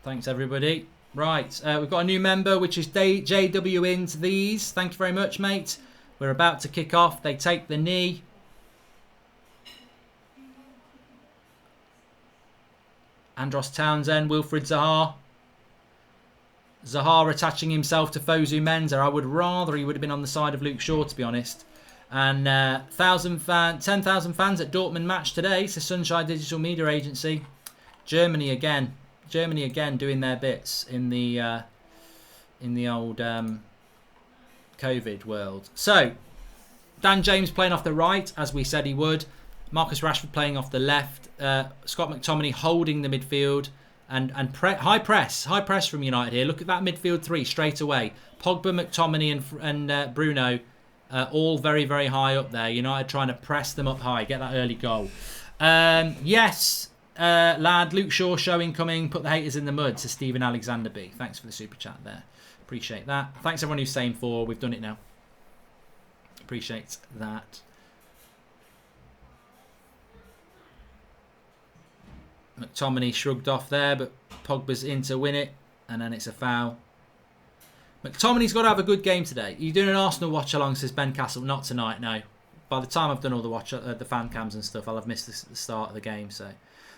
Thanks, everybody. Right, we've got a new member, which is JW into these. Thank you very much, mate. We're about to kick off. They take the knee. Andros Townsend, Wilfried Zaha. Zaha attaching himself to Fosu Mensah. I would rather he would have been on the side of Luke Shaw, to be honest. And 10,000 fans at Dortmund match today, says Sunshine Digital Media Agency. Germany again doing their bits in the old COVID world. So Dan James playing off the right, as we said he would. Marcus Rashford playing off the left. Scott McTominay holding the midfield and high press from United here. Look at that midfield 3 straight away. Pogba, McTominay and Bruno all very, very high up there. United trying to press them up high, get that early goal. Yes. Lad, Luke Shaw showing coming. Put the haters in the mud, says Stephen Alexander B. Thanks for the super chat there. Appreciate that. Thanks everyone who's saying 4. We've done it now. Appreciate that. McTominay shrugged off there, but Pogba's in to win it, and then it's a foul. McTominay's got to have a good game today. Are you doing an Arsenal watch along, says Ben Castle? Not tonight, no. By the time I've done all the fan cams and stuff, I'll have missed the start of the game, so...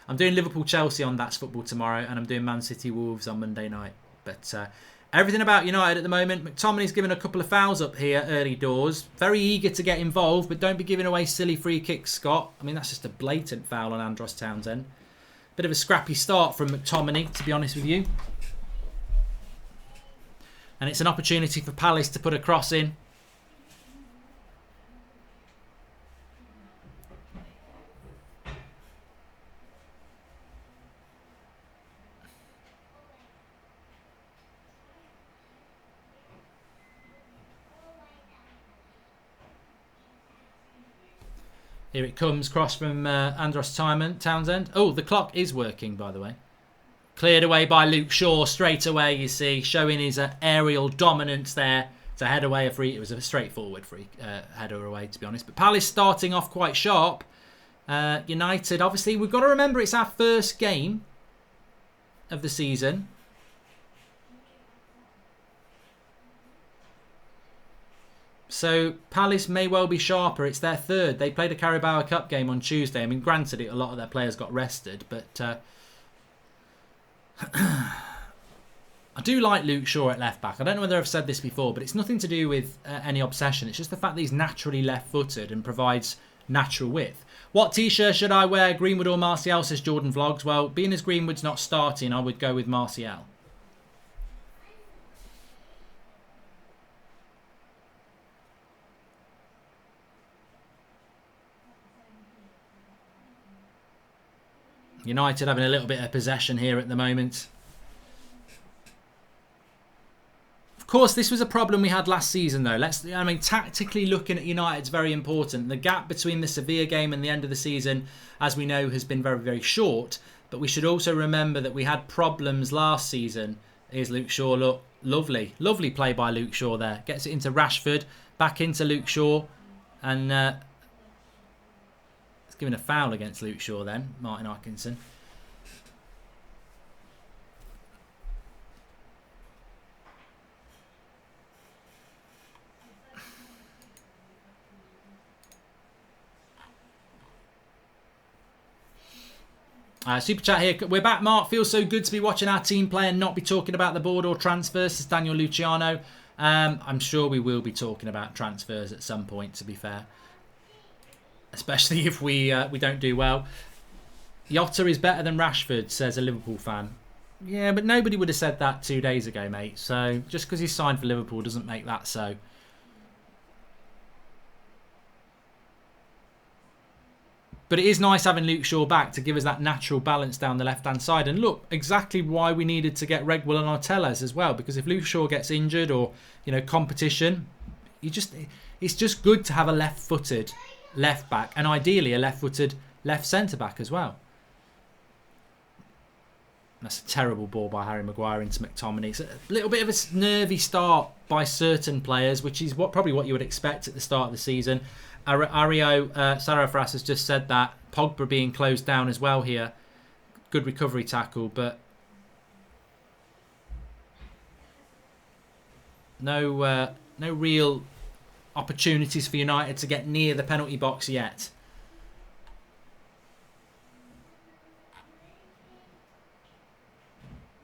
I'm doing Liverpool-Chelsea on That's Football tomorrow, and I'm doing Man City-Wolves on Monday night. But everything about United at the moment. McTominay's given a couple of fouls up here early doors. Very eager to get involved, but don't be giving away silly free kicks, Scott. I mean, that's just a blatant foul on Andros Townsend. Bit of a scrappy start from McTominay, to be honest with you. And it's an opportunity for Palace to put a cross in. Here it comes, cross from Andros Townsend. Oh, the clock is working, by the way. Cleared away by Luke Shaw straight away, you see, showing his aerial dominance there to head away a free. It was a straightforward free header away, to be honest. But Palace starting off quite sharp. United, obviously, we've got to remember it's our first game of the season. So Palace may well be sharper. It's their third. They played a Carabao Cup game on Tuesday. I mean, granted, a lot of their players got rested, but I do like Luke Shaw at left back. I don't know whether I've said this before, but it's nothing to do with any obsession. It's just the fact that he's naturally left-footed and provides natural width. What t-shirt should I wear? Greenwood or Martial, says Jordan Vlogs. Well, being as Greenwood's not starting, I would go with Martial. United having a little bit of possession here at the moment. Of course, this was a problem we had last season, though. Tactically looking at United's very important. The gap between the Sevilla game and the end of the season, as we know, has been very, very short. But we should also remember that we had problems last season. Here's Luke Shaw. Look, lovely. Lovely play by Luke Shaw there. Gets it into Rashford. Back into Luke Shaw. And it's given a foul against Luke Shaw then. Martin Atkinson. Super chat here. We're back, Mark. Feels so good to be watching our team play and not be talking about the board or transfers, says Daniel Luciano. I'm sure we will be talking about transfers at some point, to be fair. Especially if we don't do well. Jota is better than Rashford, says a Liverpool fan. Yeah, but nobody would have said that 2 days ago, mate. So just because he's signed for Liverpool doesn't make that so. But it is nice having Luke Shaw back to give us that natural balance down the left-hand side. And look, exactly why we needed to get Regwell and Artelles as well. Because if Luke Shaw gets injured or, competition, it's just good to have a left-footed left-back. And ideally a left-footed left centre-back as well. That's a terrible ball by Harry Maguire into McTominay. It's a little bit of a nervy start by certain players, which is probably what you would expect at the start of the season. Ario Sarafras has just said that. Pogba being closed down as well here. Good recovery tackle, but no real opportunities for United to get near the penalty box yet.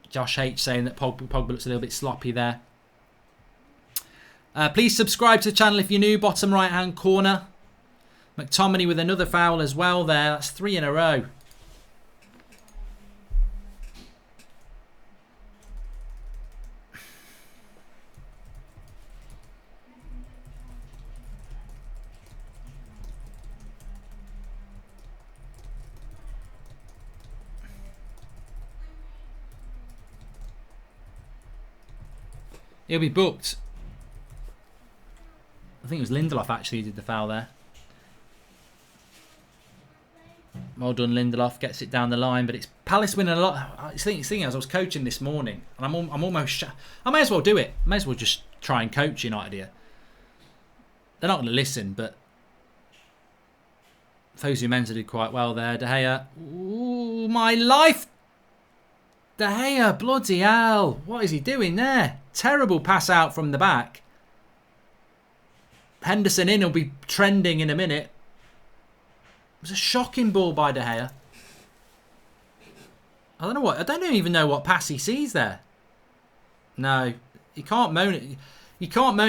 Josh H saying that Pogba looks a little bit sloppy there. Please subscribe to the channel if you're new. Bottom right hand corner. McTominay with another foul as well there. That's 3 in a row. He'll be booked. I think it was Lindelof actually who did the foul there. Well done, Lindelof. Gets it down the line, but it's Palace winning a lot. It's thinking as I was coaching this morning, and I'm almost. I may as well do it. I may as well just try and coach United here. They're not going to listen, but Fosu Mensah did quite well there. De Gea. Ooh, my life. De Gea, bloody hell. What is he doing there? Terrible pass out from the back. Henderson in will be trending in a minute. It was a shocking ball by De Gea. I don't even know what pass he sees there. No, you can't moan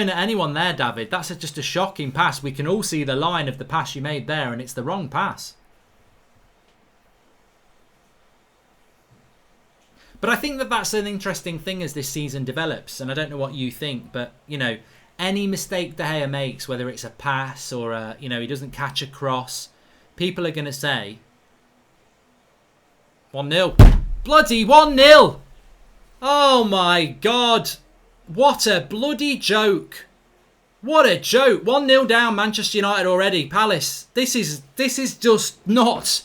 at anyone there, David. That's just a shocking pass. We can all see the line of the pass you made there, and it's the wrong pass. But I think that's an interesting thing as this season develops, and I don't know what you think, but any mistake De Gea makes, whether it's a pass or he doesn't catch a cross, people are going to say 1-0. Bloody 1-0. Oh my God. What a bloody joke. What a joke. 1-0 down, Manchester United already. Palace. This is just not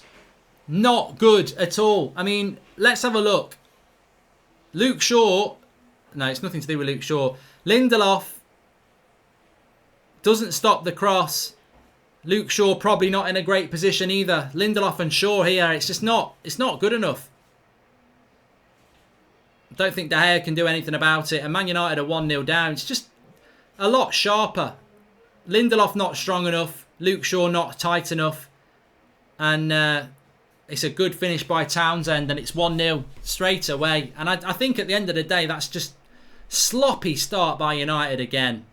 good at all. I mean, let's have a look. Luke Shaw. No, it's nothing to do with Luke Shaw. Lindelof doesn't stop the cross. Luke Shaw probably not in a great position either. Lindelof and Shaw here. It's not good enough. I don't think De Gea can do anything about it. And Man United are 1-0 down. It's just a lot sharper. Lindelof not strong enough. Luke Shaw not tight enough. And it's a good finish by Townsend. And it's 1-0 straight away. And I think at the end of the day, that's just sloppy start by United again.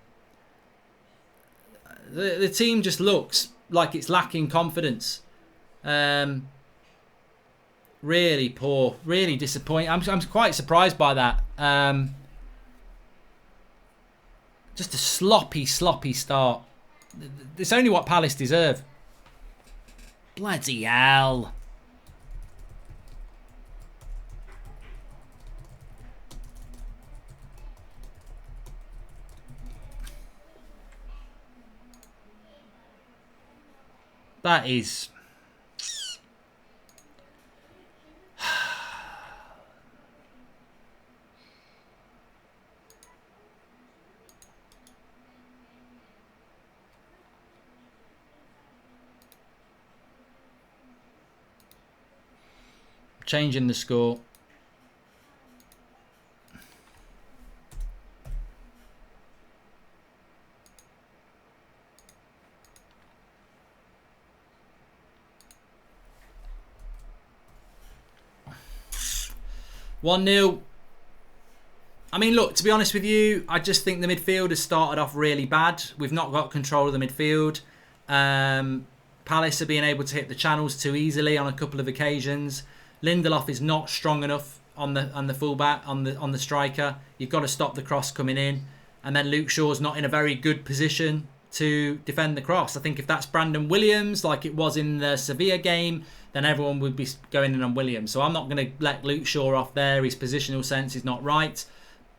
The team just looks like it's lacking confidence. Really poor. Really disappointing. I'm quite surprised by that. Just a sloppy start. It's only what Palace deserve. Bloody hell. That is... Changing the score. One 0. I mean, look, to be honest with you, I just think the midfield has started off really bad. We've not got control of the midfield. Palace are being able to hit the channels too easily on a couple of occasions. Lindelof is not strong enough on the fullback, on the striker. You've got to stop the cross coming in, and then Luke Shaw's not in a very good position to defend the cross. I think if that's Brandon Williams, like it was in the Sevilla game, then everyone would be going in on Williams. So I'm not going to let Luke Shaw off there. His positional sense is not right.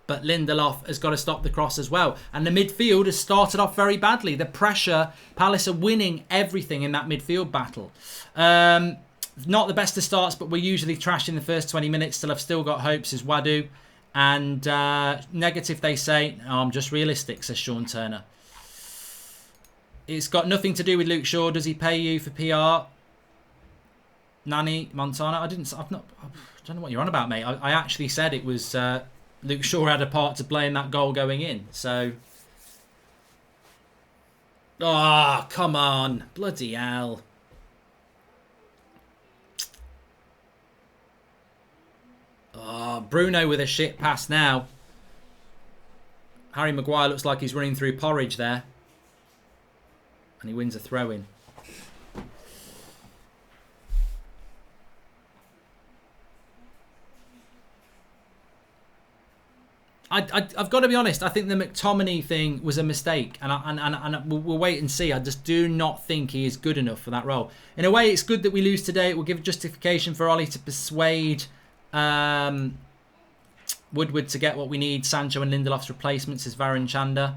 But Lindelof has got to stop the cross as well. And the midfield has started off very badly. The pressure, Palace are winning everything in that midfield battle. Not the best of starts, but we're usually trash in the first 20 minutes. Still, I've still got hopes, says Wadu. And negative, they say. Oh, I'm just realistic, says Sean Turner. It's got nothing to do with Luke Shaw. Does he pay you for PR? Nani Montana? I don't know what you're on about, mate. I actually said it was Luke Shaw had a part to play in that goal going in. So, oh, come on, bloody hell! Oh, Bruno with a shit pass now. Harry Maguire looks like he's running through porridge there, and he wins a throw-in. I've got to be honest. I think the McTominay thing was a mistake, and we'll wait and see. I just do not think he is good enough for that role. In a way, it's good that we lose today. It will give justification for Ollie to persuade Woodward to get what we need. Sancho and Lindelof's replacements is Varane Chanda.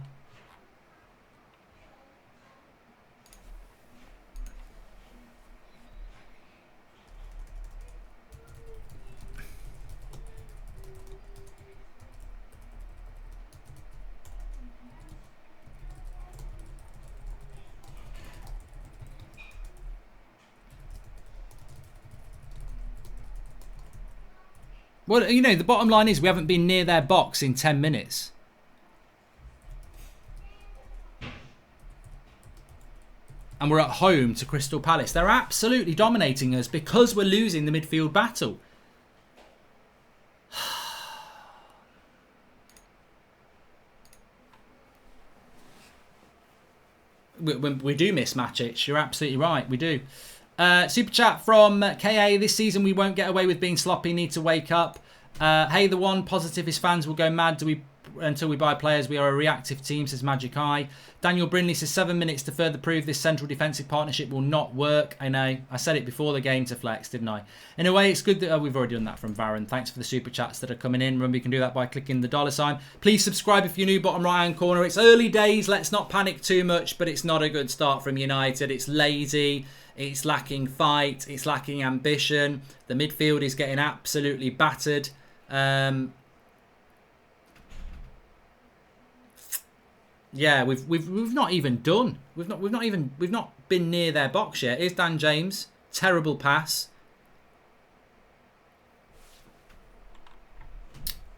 Well, you know, the bottom line is we haven't been near their box in 10 minutes. And we're at home to Crystal Palace. They're absolutely dominating us because we're losing the midfield battle. We do miss Matic. You're absolutely right. We do. Super chat from KA. This season we won't get away with being sloppy. Need to wake up. Hey, the one positive is fans will go mad. Do we until we buy players. We are a reactive team, says Magic Eye. Daniel Brindley says 7 minutes to further prove this central defensive partnership will not work. I know. I said it before the game to flex, didn't I? In a way, it's good that we've already done that from Varun. Thanks for the super chats that are coming in. Remember, you can do that by clicking the $sign. Please subscribe if you're new, bottom right-hand corner. It's early days. Let's not panic too much, but it's not a good start from United. It's lazy. It's lacking fight. It's lacking ambition. The midfield is getting absolutely battered. Yeah, we've not even done. We've not been near their box yet. Here's Dan James. Terrible pass.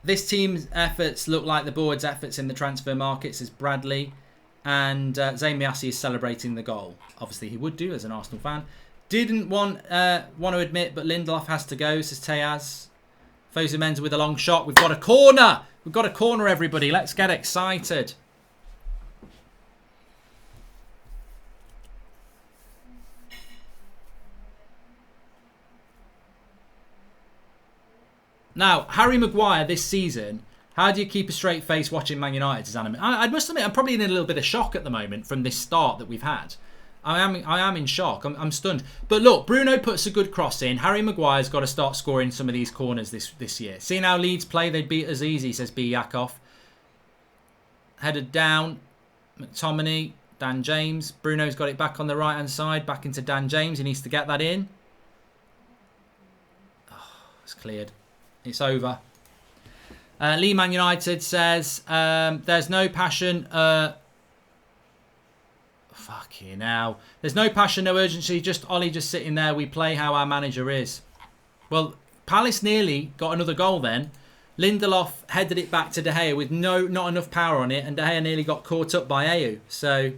This team's efforts look like the board's efforts in the transfer market, says Bradley. And Zayn Miassi is celebrating the goal. Obviously, he would do as an Arsenal fan. Didn't want to admit, but Lindelof has to go, says Teaz. Fosu Mensah with a long shot. We've got a corner. We've got a corner, everybody. Let's get excited. Now, Harry Maguire this season, how do you keep a straight face watching Man United? I must admit, I'm probably in a little bit of shock at the moment from this start that we've had. I am in shock. I'm stunned. But look, Bruno puts a good cross in. Harry Maguire's got to start scoring some of these corners this year. Seeing how Leeds play, they'd beat us easy, says B. Yakov. Headed down. McTominay, Dan James. Bruno's got it back on the right-hand side. Back into Dan James. He needs to get that in. Oh, it's cleared. It's over. Lee Man United says, there's no passion. Fucking hell. There's no passion, no urgency. Just Ollie just sitting there. We play how our manager is. Well, Palace nearly got another goal then. Lindelof headed it back to De Gea with not enough power on it. And De Gea nearly got caught up by Ayew. So,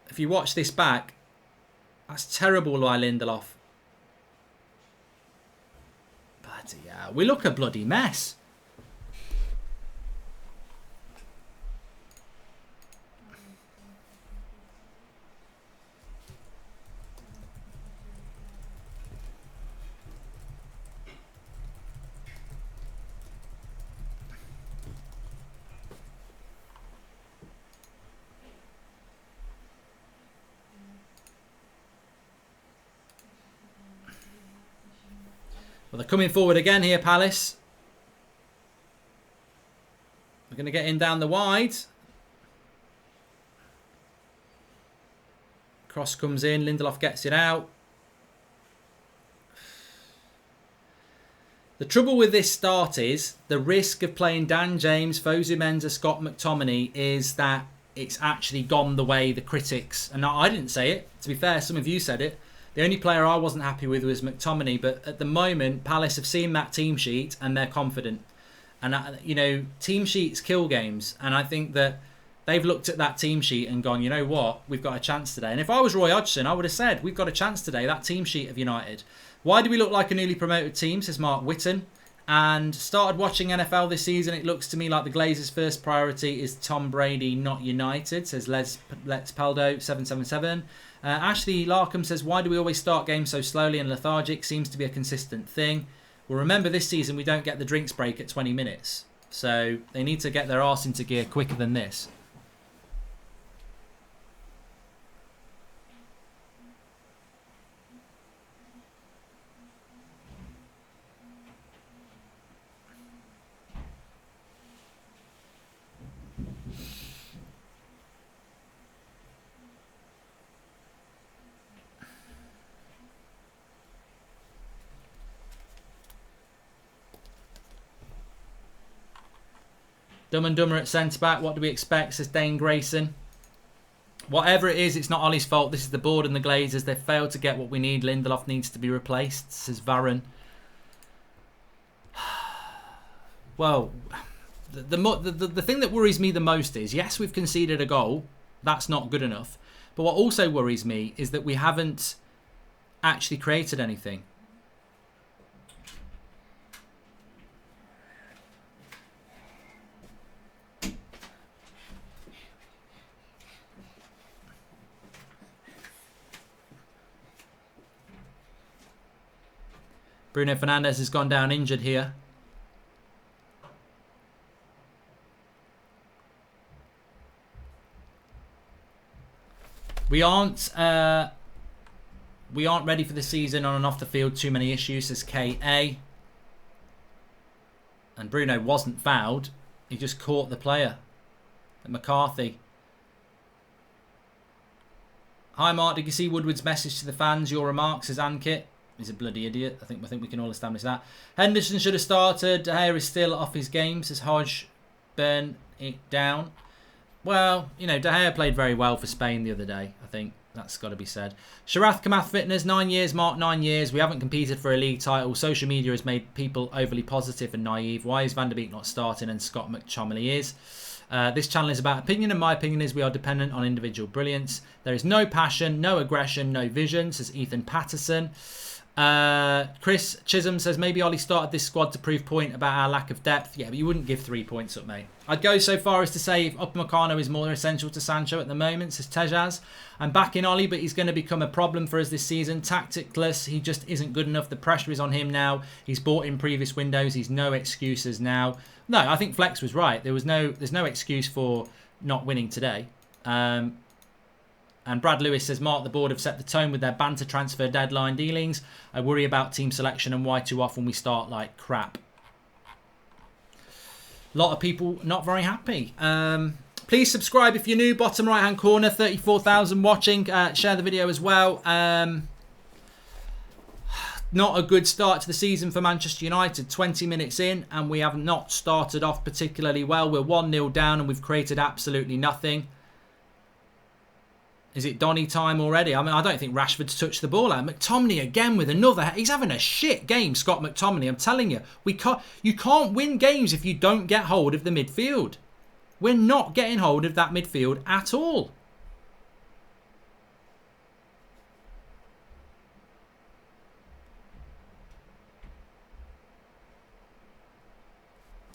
if you watch this back, that's terrible by Lindelof. Bloody hell. We look a bloody mess. Well, they're coming forward again here, Palace. They're going to get in down the wide. Cross comes in. Lindelof gets it out. The trouble with this start is the risk of playing Dan James, Fosu Mensah, Scott McTominay is that it's actually gone the way the critics... And I didn't say it. To be fair, some of you said it. The only player I wasn't happy with was McTominay, but at the moment, Palace have seen that team sheet and they're confident. And, you know, team sheets kill games. And I think that they've looked at that team sheet and gone, you know what, we've got a chance today. And if I was Roy Hodgson, I would have said, we've got a chance today, that team sheet of United. Why do we look like a newly promoted team, says Mark Whitten. And started watching NFL this season, it looks to me like the Glazers' first priority is Tom Brady, not United, says Let's Peldo 777. Ashley Larkham says, why do we always start games so slowly and lethargic? Seems to be a consistent thing. Well, remember this season we don't get the drinks break at 20 minutes. So they need to get their arse into gear quicker than this. Dumb and Dumber at centre-back. What do we expect, says Dane Grayson. Whatever it is, it's not Ollie's fault. This is the board and the Glazers. They've failed to get what we need. Lindelof needs to be replaced, says Varun. Well, the thing that worries me the most is, yes, we've conceded a goal. That's not good enough. But what also worries me is that we haven't actually created anything. Bruno Fernandes has gone down injured here. We aren't ready for the season on and off the field. Too many issues, says KA. And Bruno wasn't fouled. He just caught the player. McCarthy. Hi Mark, did you see Woodward's message to the fans? Your remarks, says Ankit. He's a bloody idiot. I think we can all establish that. Henderson should have started. De Gea is still off his game, says Hodge. Burn it down. Well, you know, De Gea played very well for Spain the other day. I think that's got to be said. Sharath Kamath Fitness, 9 years, Mark, 9 years. We haven't competed for a league title. Social media has made people overly positive and naive. Why is Van der Beek not starting and Scott McTominay is? This channel is about opinion, and my opinion is we are dependent on individual brilliance. There is no passion, no aggression, no vision, says Ethan Patterson. Chris Chisholm says maybe Ollie started this squad to prove point about our lack of depth. Yeah, but you wouldn't give 3 points up, mate. I'd go so far as to say if Upamecano is more essential to Sancho at the moment, says Tejaz. I'm backing Ollie, but he's going to become a problem for us this season. Tacticless, he just isn't good enough. The pressure is on him now. He's bought in previous windows. He's no excuses now. No, I think Flex was right. There's no excuse for not winning today. And Brad Lewis says, Mark, the board have set the tone with their banter transfer deadline dealings. I worry about team selection and why too often we start like crap. A lot of people not very happy. Please subscribe if you're new. Bottom right hand corner, 34,000 watching. Share the video as well. Not a good start to the season for Manchester United. 20 minutes in and we have not started off particularly well. We're 1-0 down and we've created absolutely nothing. Is it Donny time already? I mean, I don't think Rashford's touched the ball out. McTominay again with another. He's having a shit game, Scott McTominay. I'm telling you, you can't win games if you don't get hold of the midfield. We're not getting hold of that midfield at all.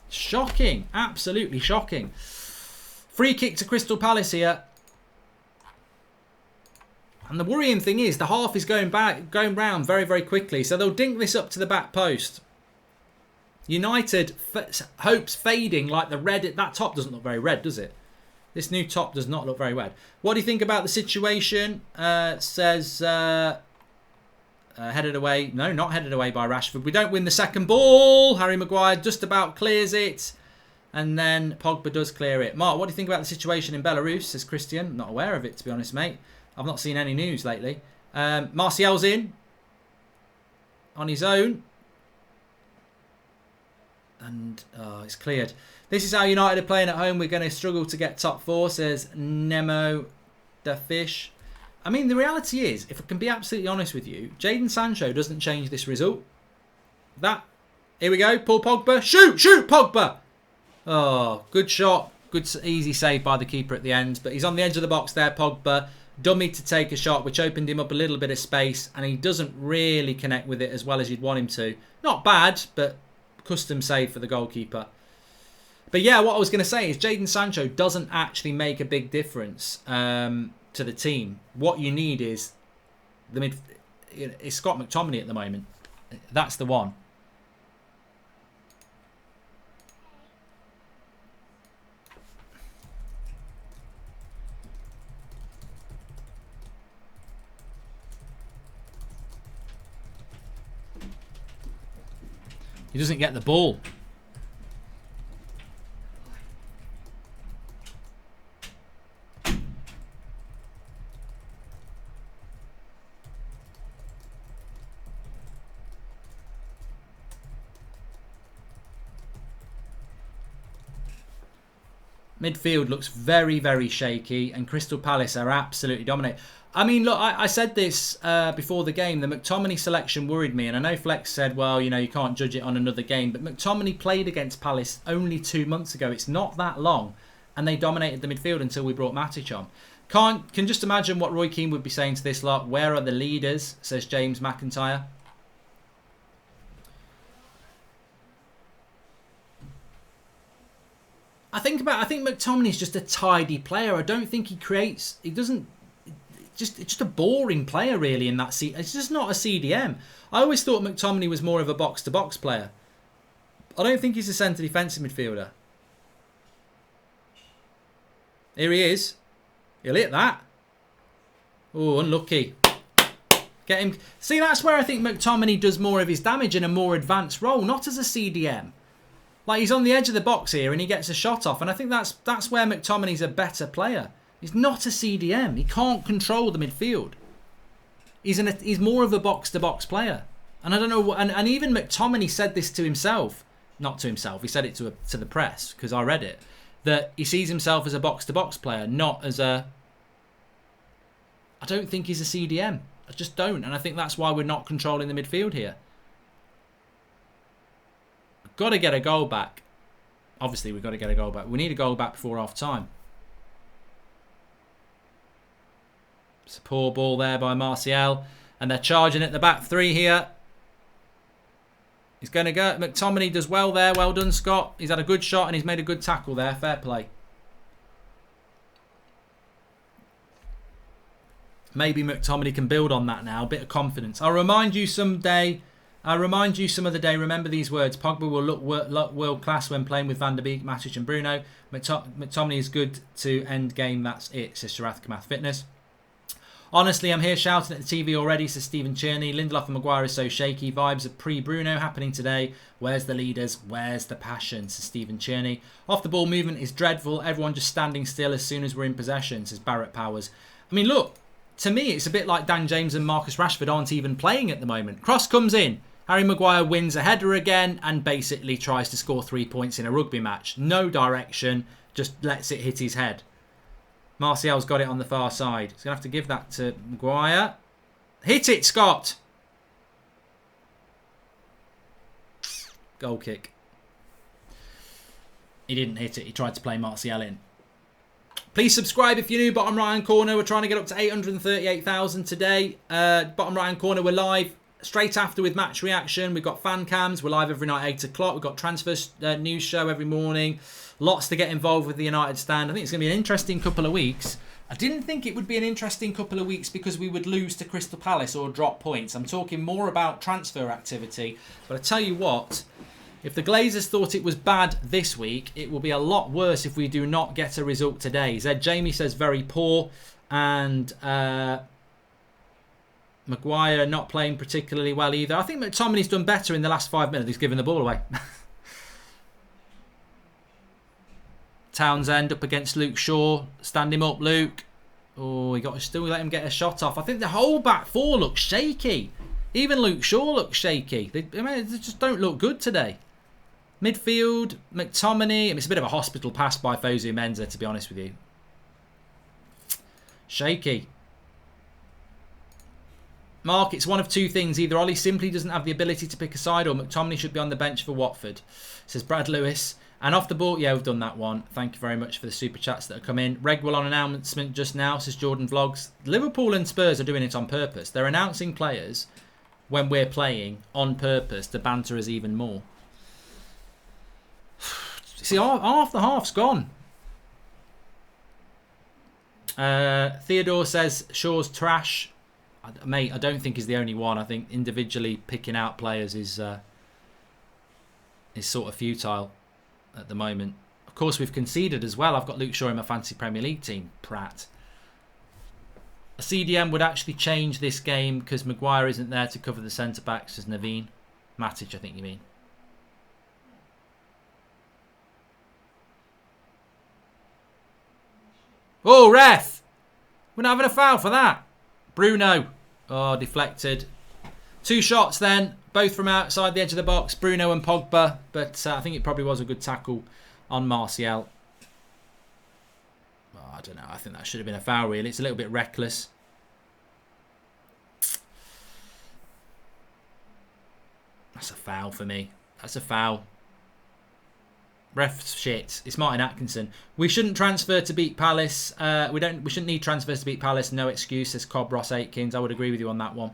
Shocking. Absolutely shocking. Free kick to Crystal Palace here. And the worrying thing is the half is going round very, very quickly. So they'll dink this up to the back post. United hopes fading like the red. That top doesn't look very red, does it? This new top does not look very red. What do you think about the situation? Says headed away. No, not headed away by Rashford. We don't win the second ball. Harry Maguire just about clears it. And then Pogba does clear it. Mark, what do you think about the situation in Belarus? Says Christian. I'm not aware of it, to be honest, mate. I've not seen any news lately. Martial's in. On his own. And it's cleared. This is how United are playing at home. We're going to struggle to get top 4, says Nemo the Fish. I mean, the reality is, if I can be absolutely honest with you, Jadon Sancho doesn't change this result. Here we go. Paul Pogba. Shoot, Pogba. Oh, good shot. Good, easy save by the keeper at the end. But he's on the edge of the box there, Pogba. Dummy to take a shot, which opened him up a little bit of space. And he doesn't really connect with it as well as you'd want him to. Not bad, but custom save for the goalkeeper. But yeah, what I was going to say is Jadon Sancho doesn't actually make a big difference to the team. What you need is it's Scott McTominay at the moment. That's the one. He doesn't get the ball. Midfield looks very, very shaky, and Crystal Palace are absolutely dominating. I mean, look, I said this before the game. The McTominay selection worried me, and I know Flex said, well, you know, you can't judge it on another game. But McTominay played against Palace only 2 months ago. It's not that long, and they dominated the midfield until we brought Matic on. Can just imagine what Roy Keane would be saying to this lot. Where are the leaders, says James McIntyre. I think McTominay's just a tidy player. I don't think it's just a boring player really in that seat. It's just not a CDM. I always thought McTominay was more of a box-to-box player. I don't think he's a centre defensive midfielder. Here he is. He'll hit that. Oh, unlucky. Get him. See, that's where I think McTominay does more of his damage in a more advanced role, not as a CDM. Like, he's on the edge of the box here and he gets a shot off. And I think that's where McTominay's a better player. He's not a CDM. He can't control the midfield. He's more of a box-to-box player. And I don't know. And even McTominay said this to himself. Not to himself. He said it to the press, because I read it. That he sees himself as a box-to-box player, not as a... I don't think he's a CDM. I just don't. And I think that's why we're not controlling the midfield here. We've got to get a goal back. Obviously, we've got to get a goal back. We need a goal back before half-time. It's a poor ball there by Martial. And they're charging at the back three here. He's going to go. McTominay does well there. Well done, Scott. He's had a good shot and he's made a good tackle there. Fair play. Maybe McTominay can build on that now. A bit of confidence. I'll remind you someday. I'll remind you some other day. Remember these words. Pogba will look world class when playing with Van der Beek, Matic and Bruno. McTominay is good to end game. That's it, says Sharath Kamath Fitness. Honestly, I'm here shouting at the TV already, says Stephen Cherney. Lindelof and Maguire is so shaky. Vibes of pre-Bruno happening today. Where's the leaders? Where's the passion, says Stephen Cherney. Off the ball movement is dreadful. Everyone just standing still as soon as we're in possession, says Barrett Powers. I mean, look, to me, it's a bit like Dan James and Marcus Rashford aren't even playing at the moment. Cross comes in. Harry Maguire wins a header again and basically tries to score 3 points in a rugby match. No direction, just lets it hit his head. Martial's got it on the far side. He's going to have to give that to Maguire. Hit it, Scott! Goal kick. He didn't hit it. He tried to play Martial in. Please subscribe if you're new. Bottom right hand corner. We're trying to get up to 838,000 today. Bottom right hand corner, we're live straight after with match reaction. We've got fan cams. We're live every night at 8 o'clock. We've got transfer news show every morning. Lots to get involved with the United stand. I think it's going to be an interesting couple of weeks. I didn't think it would be an interesting couple of weeks because we would lose to Crystal Palace or drop points. I'm talking more about transfer activity. But I tell you what, if the Glazers thought it was bad this week, it will be a lot worse if we do not get a result today. Zed Jamie says very poor. And Maguire not playing particularly well either. I think McTominay's done better in the last 5 minutes. He's given the ball away. Townsend up against Luke Shaw. Stand him up, Luke. Oh, he got to still let him get a shot off. I think the whole back four looks shaky. Even Luke Shaw looks shaky. They just don't look good today. Midfield, McTominay. It's a bit of a hospital pass by Fosu Mensah, to be honest with you. Shaky. Mark, it's one of two things. Either Ollie simply doesn't have the ability to pick a side or McTominay should be on the bench for Watford, says Brad Lewis. And off the ball, yeah, we've done that one. Thank you very much for the super chats that have come in. Regwell on announcement just now, says Jordan Vlogs. Liverpool and Spurs are doing it on purpose. They're announcing players when we're playing on purpose to banter us even more. See, half the half's gone. Theodore says Shaw's trash. Mate, I don't think he's the only one. I think individually picking out players is sort of futile at the moment. Of course, we've conceded as well. I've got Luke Shaw in my fantasy Premier League team. Pratt. A CDM would actually change this game because Maguire isn't there to cover the centre-backs, says Naveen. Matic, I think you mean. Oh, ref! We're not having a foul for that. Bruno. Oh, deflected. 2 shots then, both from outside the edge of the box, Bruno and Pogba. But I think it probably was a good tackle on Martial. Oh, I don't know. I think that should have been a foul, really. It's a little bit reckless. That's a foul for me. That's a foul. Ref shit. It's Martin Atkinson. We shouldn't transfer to beat Palace. We shouldn't need transfers to beat Palace. No excuse, says Cobb Ross Aitkins. I would agree with you on that one.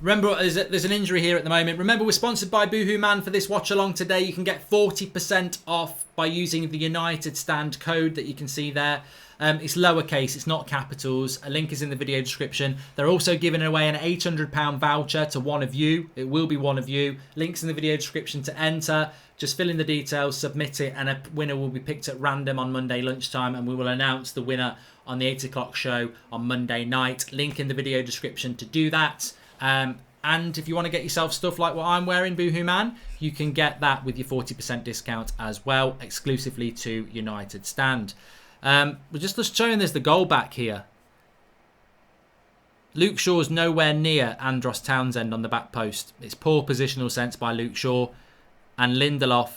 Remember, there's an injury here at the moment. Remember, we're sponsored by Boohoo Man for this watch along today. You can get 40% off by using the United Stand code that you can see there. It's lowercase, it's not capitals. A link is in the video description. They're also giving away an £800 voucher to one of you. It will be one of you. Links in the video description to enter. Just fill in the details, submit it, and a winner will be picked at random on Monday lunchtime, and we will announce the winner on the 8 o'clock show on Monday night. Link in the video description to do that. And if you want to get yourself stuff like what I'm wearing, Boohoo Man, you can get that with your 40% discount as well, exclusively to United Stand. We're just showing there's the goal back here. Luke Shaw's nowhere near Andros Townsend on the back post. It's poor positional sense by Luke Shaw. And Lindelof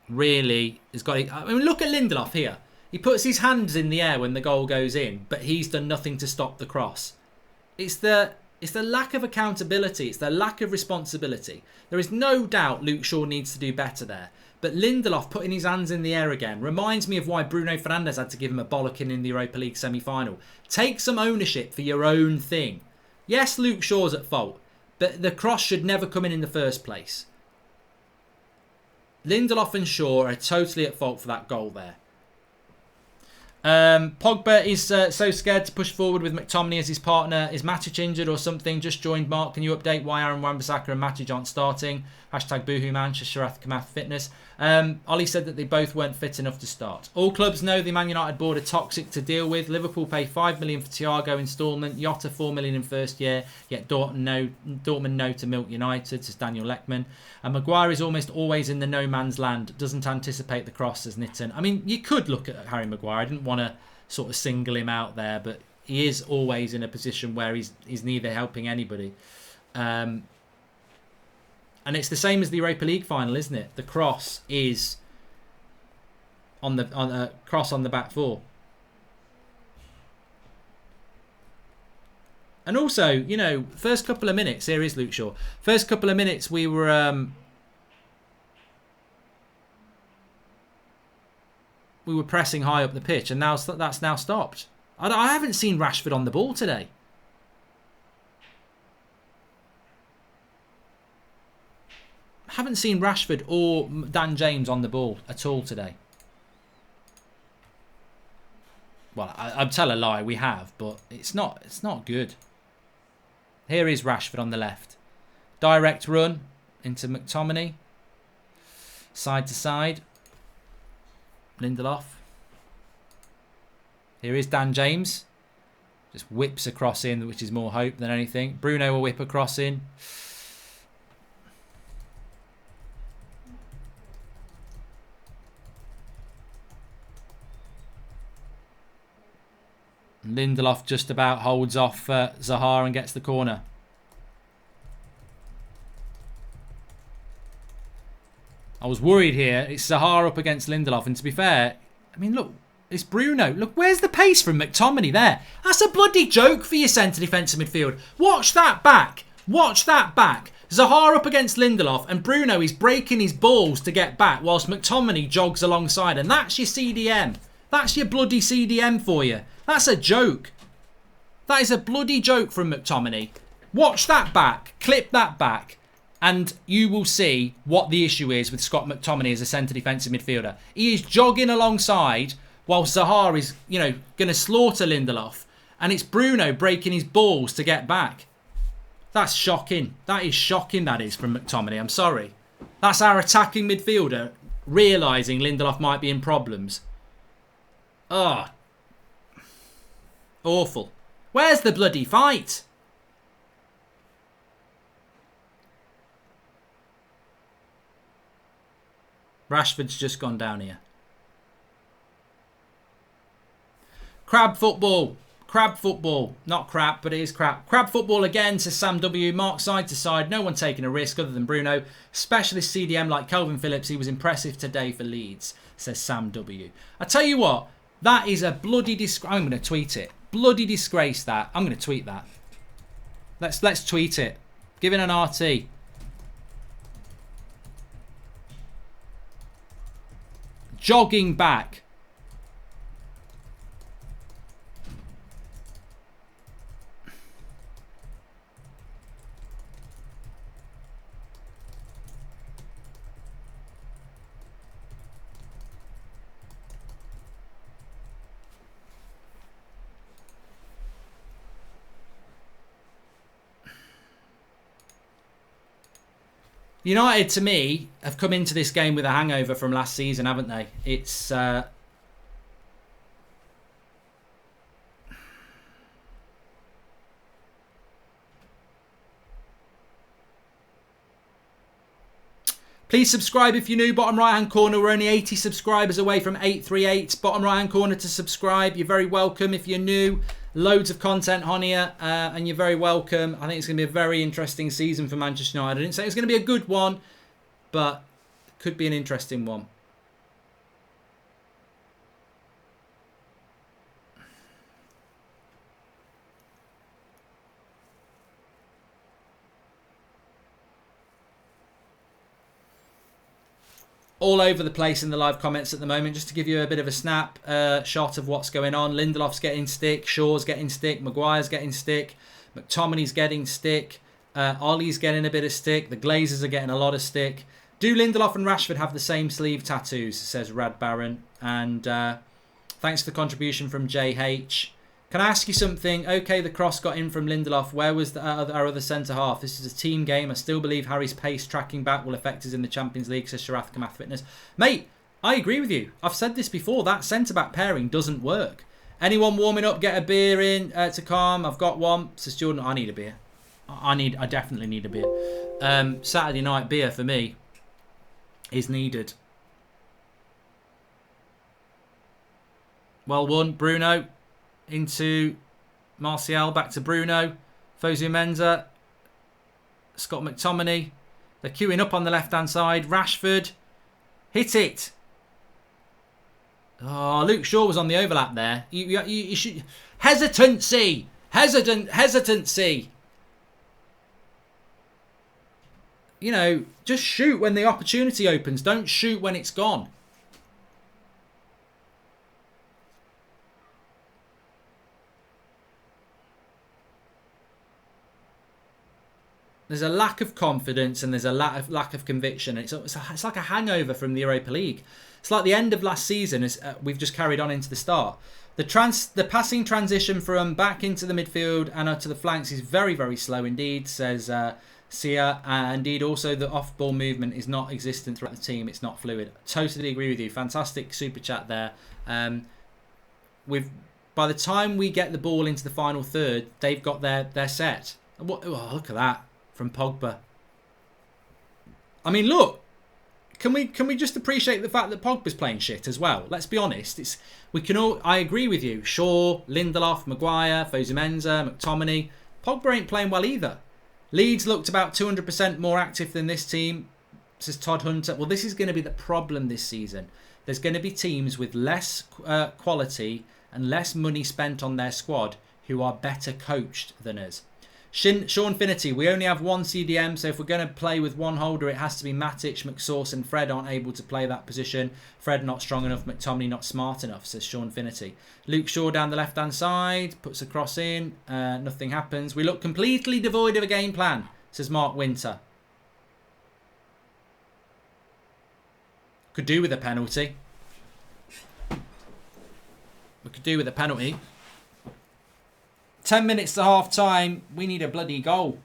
really has got... I mean, look at Lindelof here. He puts his hands in the air when the goal goes in, but he's done nothing to stop the cross. It's the lack of accountability. It's the lack of responsibility. There is no doubt Luke Shaw needs to do better there. But Lindelof putting his hands in the air again reminds me of why Bruno Fernandes had to give him a bollocking in the Europa League semi-final. Take some ownership for your own thing. Yes, Luke Shaw's at fault, but the cross should never come in the first place. Lindelof and Shaw are totally at fault for that goal there. Pogba is so scared to push forward with McTominay as his partner. Is Matic injured or something? Just joined, Mark. Can you update why Aaron Wan-Bissaka and Matic aren't starting? Hashtag BoohooMan, Sharath Kamath Fitness. Ollie said that they both weren't fit enough to start. All clubs know the Man United board are toxic to deal with. Liverpool pay $5 million for Thiago instalment. Jota $4 million in first year. Yet Dortmund no to milk United, says Daniel Leckman. And Maguire is almost always in the no man's land. Doesn't anticipate the cross, as Nitton. I mean, you could look at Harry Maguire. I didn't want to sort of single him out there, but he is always in a position where he's neither helping anybody. And it's the same as the Europa League final, isn't it? The cross is on the cross on the back four. And also, you know, first couple of minutes, here is Luke Shaw. First couple of minutes we were pressing high up the pitch, and now that's now stopped. I haven't seen Rashford on the ball today. Haven't seen Rashford or Dan James on the ball at all today. Well, I'd tell a lie, we have, but it's not good. Here is Rashford on the left. Direct run into McTominay. Side to side. Lindelof. Here is Dan James. Just whips across in, which is more hope than anything. Bruno will whip across in. Lindelof just about holds off Zaha and gets the corner. I was worried here. It's Zaha up against Lindelof. And to be fair, I mean, look, it's Bruno. Look, where's the pace from McTominay there? That's a bloody joke for your centre defensive midfield. Watch that back. Watch that back. Zaha up against Lindelof and Bruno is breaking his balls to get back whilst McTominay jogs alongside. And that's your CDM. That's your bloody CDM for you. That's a joke. That is a bloody joke from McTominay. Watch that back. Clip that back. And you will see what the issue is with Scott McTominay as a centre defensive midfielder. He is jogging alongside while Zaha is, you know, going to slaughter Lindelof. And it's Bruno breaking his balls to get back. That's shocking. That is shocking, that is, from McTominay. I'm sorry. That's our attacking midfielder realising Lindelof might be in problems. Oh. Awful. Where's the bloody fight? Rashford's just gone down here. Crab football. Crab football. Not crap, but it is crap. Crab football again, says Sam W. Mark side to side. No one taking a risk other than Bruno. Specialist CDM like Calvin Phillips. He was impressive today for Leeds, says Sam W. I tell you what. That is a bloody disgrace. I'm going to tweet it. Bloody disgrace, that. I'm going to tweet that. Let's tweet it. Give it an RT. Jogging back. United, to me, have come into this game with a hangover from last season, haven't they? It's Please subscribe if you're new. Bottom right hand corner, we're only 80 subscribers away from 838. Bottom right hand corner to subscribe. You're very welcome if you're new. Loads of content on here, and you're very welcome. I think it's going to be a very interesting season for Manchester United. I didn't say it's going to be a good one, but it could be an interesting one. All over the place in the live comments at the moment. Just to give you a bit of a snap shot of what's going on. Lindelof's getting stick. Shaw's getting stick. Maguire's getting stick. McTominay's getting stick. Ollie's getting a bit of stick. The Glazers are getting a lot of stick. Do Lindelof and Rashford have the same sleeve tattoos, says Rad Baron. And thanks for the contribution from JH. Can I ask you something? Okay, the cross got in from Lindelof. Where was our other centre-half? This is a team game. I still believe Harry's pace tracking back will affect us in the Champions League, says Sharath Kamath Fitness. Mate, I agree with you. I've said this before. That centre-back pairing doesn't work. Anyone warming up, get a beer in to calm. I've got one, says Jordan. I need a beer. I definitely need a beer. Saturday night beer for me is needed. Well won, Bruno. Into Martial, back to Bruno. Fosu Mensah. Scott McTominay. They're queuing up on the left-hand side. Rashford. Hit it. Oh, Luke Shaw was on the overlap there. You should... Hesitancy. Hesitancy. You know, just shoot when the opportunity opens. Don't shoot when it's gone. There's a lack of confidence and there's a lack of conviction. It's like a hangover from the Europa League. It's like the end of last season. We've just carried on into the start. The passing transition from back into the midfield and to the flanks is very, very slow indeed, says Sia. Indeed, also the off-ball movement is not existent throughout the team. It's not fluid. Totally agree with you. Fantastic super chat there. By the time we get the ball into the final third, they've got their set. Oh, look at that. From Pogba. I mean, look. Can we just appreciate the fact that Pogba's playing shit as well? Let's be honest. I agree with you. Shaw, Lindelof, Maguire, Fosu Mensah, McTominay. Pogba ain't playing well either. Leeds looked about 200% more active than this team, says Todd Hunter. Well, this is going to be the problem this season. There's going to be teams with less quality and less money spent on their squad who are better coached than us. Sean Finity, we only have one CDM, so if we're going to play with one holder, it has to be Matic, McSauce and Fred aren't able to play that position. Fred not strong enough, McTominay not smart enough, says Sean Finity. Luke Shaw down the left-hand side, puts a cross in, nothing happens. We look completely devoid of a game plan, says Mark Winter. Could do with a penalty. We could do with a penalty. 10 minutes to half time. We need a bloody goal.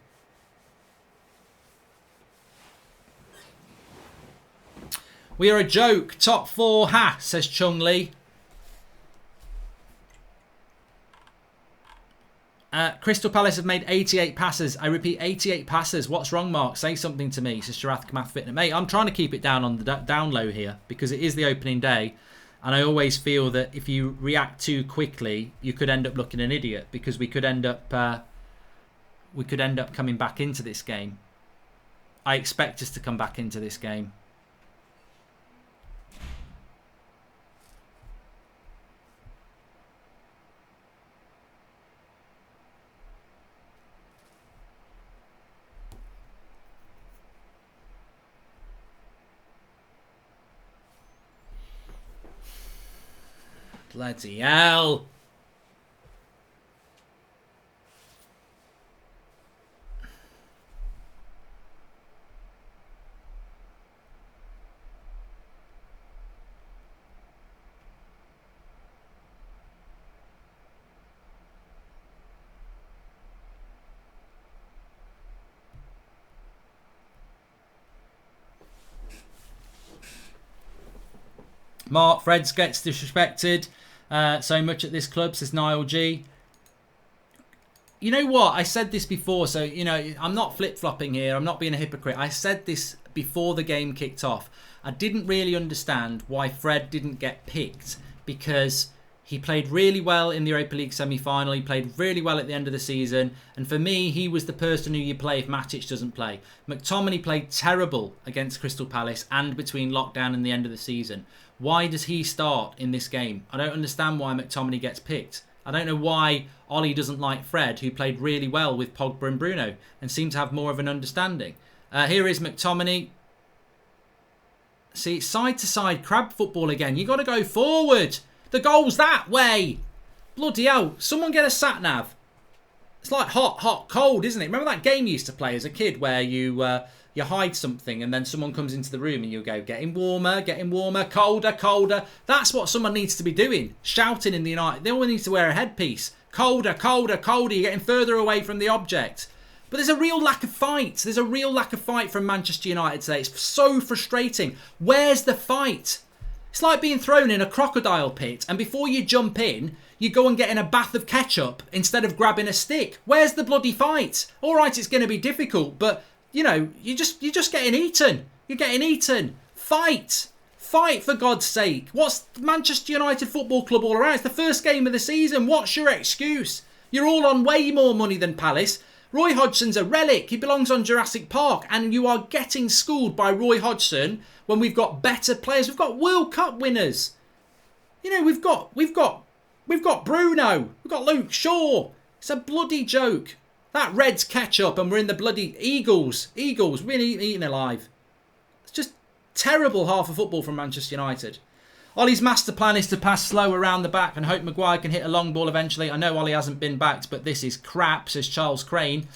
We are a joke. Top 4. Ha, says Chung Lee. Crystal Palace have made 88 passes. I repeat, 88 passes. What's wrong, Mark? Say something to me, says Sharath Kamath Fitness. Mate, I'm trying to keep it down on the down low here because it is the opening day. And I always feel that if you react too quickly, you could end up looking an idiot because we could end up coming back into this game. I expect us to come back into this game. Bloody hell. Mark, Freds gets disrespected so much at this club, says Niall G. You know what? I said this before, so, you know, I'm not flip-flopping here. I'm not being a hypocrite. I said this before the game kicked off. I didn't really understand why Fred didn't get picked, because he played really well in the Europa League semi-final. He played really well at the end of the season. And for me, he was the person who you play if Matic doesn't play. McTominay played terrible against Crystal Palace and between lockdown and the end of the season. Why does he start in this game? I don't understand why McTominay gets picked. I don't know why Ollie doesn't like Fred, who played really well with Pogba and Bruno and seemed to have more of an understanding. Here is McTominay. See, side-to-side crab football again. You got to go forward. The goal's that way. Bloody hell. Someone get a sat-nav. It's like hot, hot, cold, isn't it? Remember that game you used to play as a kid where you hide something and then someone comes into the room and you go, getting warmer, colder, colder. That's what someone needs to be doing. Shouting in the United. They all need to wear a headpiece. Colder, colder, colder. You're getting further away from the object. But there's a real lack of fight. There's a real lack of fight from Manchester United today. It's so frustrating. Where's the fight? It's like being thrown in a crocodile pit and before you jump in, you go and get in a bath of ketchup instead of grabbing a stick. Where's the bloody fight? All right, it's going to be difficult, but, you know, you're just getting eaten. You're getting eaten. Fight. Fight, for God's sake. What's Manchester United Football Club all around? It's the first game of the season. What's your excuse? You're all on way more money than Palace. Roy Hodgson's a relic. He belongs on Jurassic Park. And you are getting schooled by Roy Hodgson when we've got better players. We've got World Cup winners. You know, we've got Bruno. We've got Luke Shaw. It's a bloody joke. That Reds ketchup and we're in the bloody Eagles. Eagles, we're eaten alive. It's just terrible half of football from Manchester United. Ollie's master plan is to pass slow around the back and hope Maguire can hit a long ball eventually. I know Ollie hasn't been backed, but this is crap, says Charles Crane.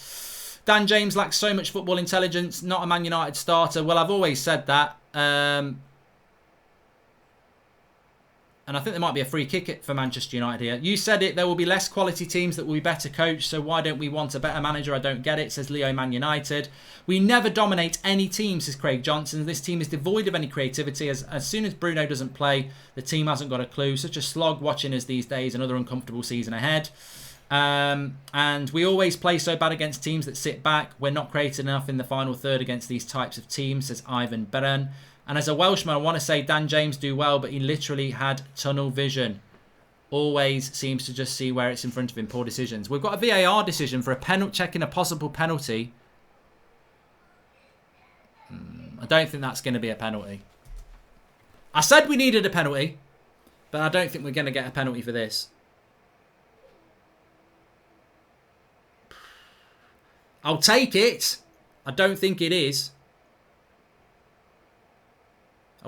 Dan James lacks so much football intelligence, not a Man United starter. Well, I've always said that. And I think there might be a free kick for Manchester United here. You said it, there will be less quality teams that will be better coached, so why don't we want a better manager? I don't get it, says Leo Man United. We never dominate any team, says Craig Johnson. This team is devoid of any creativity. As soon as Bruno doesn't play, the team hasn't got a clue. Such a slog watching us these days. Another uncomfortable season ahead. And we always play so bad against teams that sit back. We're not creative enough in the final third against these types of teams, says Ivan Beren. And as a Welshman, I want to say Dan James do well, but he literally had tunnel vision. Always seems to just see where it's in front of him. Poor decisions. We've got a VAR decision for a penalty, checking a possible penalty. I don't think that's going to be a penalty. I said we needed a penalty, but I don't think we're going to get a penalty for this. I'll take it. I don't think it is.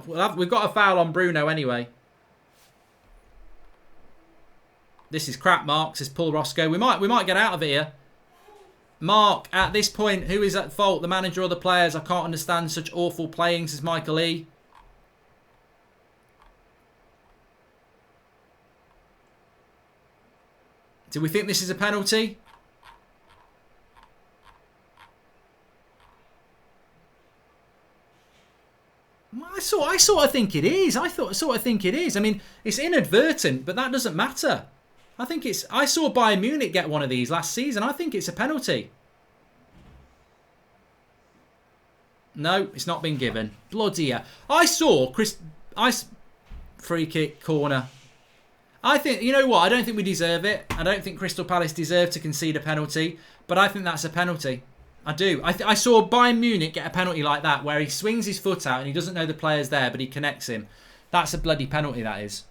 We've got a foul on Bruno anyway. This is crap, Mark, says Paul Roscoe. We might get out of here. Mark, at this point, who is at fault? The manager or the players? I can't understand such awful playing, says Michael E. Do we think this is a penalty? I sort of think it is. I think it is. I mean, it's inadvertent, but that doesn't matter. I saw Bayern Munich get one of these last season. I think it's a penalty. No, it's not been given. Bloody hell. I saw free kick, corner. I think, you know what? I don't think we deserve it. I don't think Crystal Palace deserve to concede a penalty, but I think that's a penalty. I do. I saw Bayern Munich get a penalty like that where he swings his foot out and he doesn't know the player's there, but he connects him. That's a bloody penalty, that is.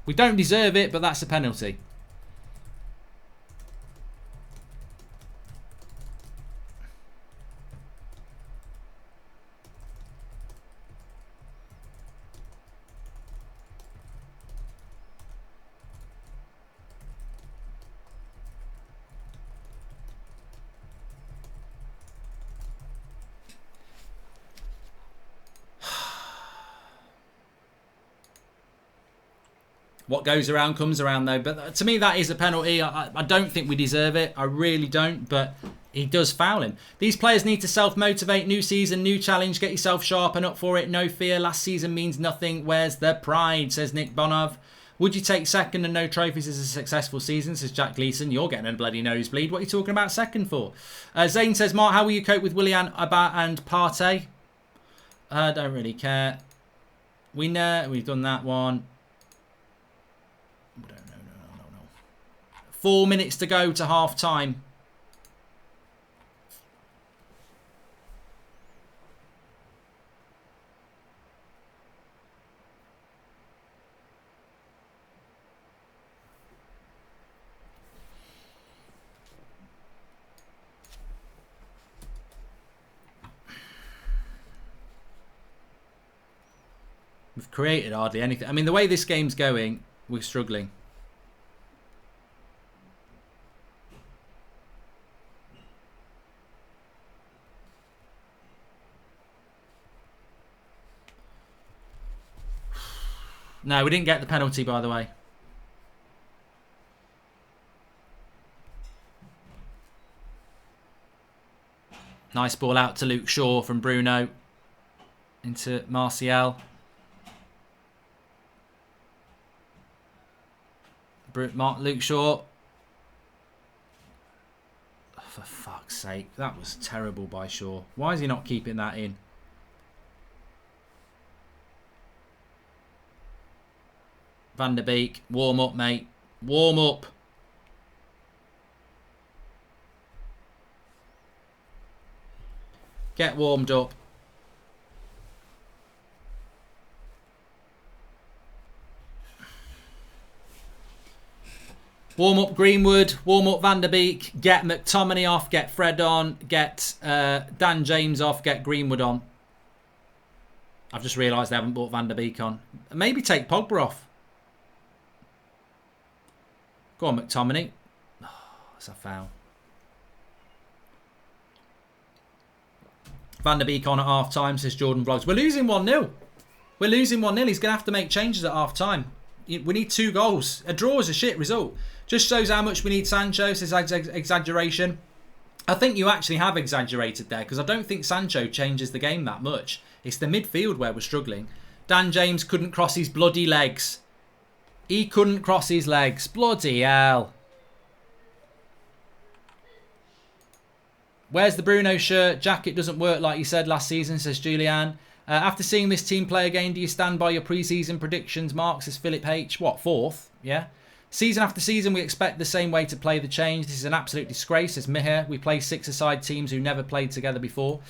We don't deserve it, but that's a penalty. What goes around comes around, though. But to me, that is a penalty. I don't think we deserve it. I really don't. But He does foul him. These players need to self-motivate. New season, new challenge. Get yourself sharp and up for it. No fear. Last season means nothing. Where's the pride? Says Nick Bonov. Would you take second and no trophies as a successful season? Says Jack Gleason. You're getting a bloody nosebleed. What are you talking about second for? Zane says, Mark, how will you cope with Willian, Abba and Partey? I don't really care. We know. We've done that one. No. 4 minutes to go to half time. We've created hardly anything. I mean, the way this game's going, we're struggling. No, we didn't get the penalty, by the way. Nice ball out to Luke Shaw from Bruno into Martial. Luke Shaw. Oh, for fuck's sake. That was terrible by Shaw. Why is he not keeping that in? Van der Beek. Warm up, mate. Warm up. Get warmed up. Warm up Greenwood, warm up Van der Beek, get McTominay off, get Fred on, get Dan James off, get Greenwood on. I've just realised they haven't brought Van der Beek on. Maybe take Pogba off. Go on, McTominay. Oh, that's a foul. Van der Beek on at half time, says Jordan Vlogs. We're losing 1-0. We're losing 1-0. He's going to have to make changes at half time. We need 2 goals. A draw is a shit result. Just shows how much we need Sancho, says exaggeration. I think you actually have exaggerated there, because I don't think Sancho changes the game that much. It's the midfield where we're struggling. Dan James couldn't cross his bloody legs. He couldn't cross his legs. Bloody hell. Where's the Bruno shirt? Jacket doesn't work like you said last season, says Julianne. After seeing this team play again, do you stand by your pre-season predictions? Mark, says Philip H. What, 4th? Yeah. Season after season, we expect the same way to play the change. This is an absolute disgrace, says Mihir. We play 6-a-side teams who never played together before.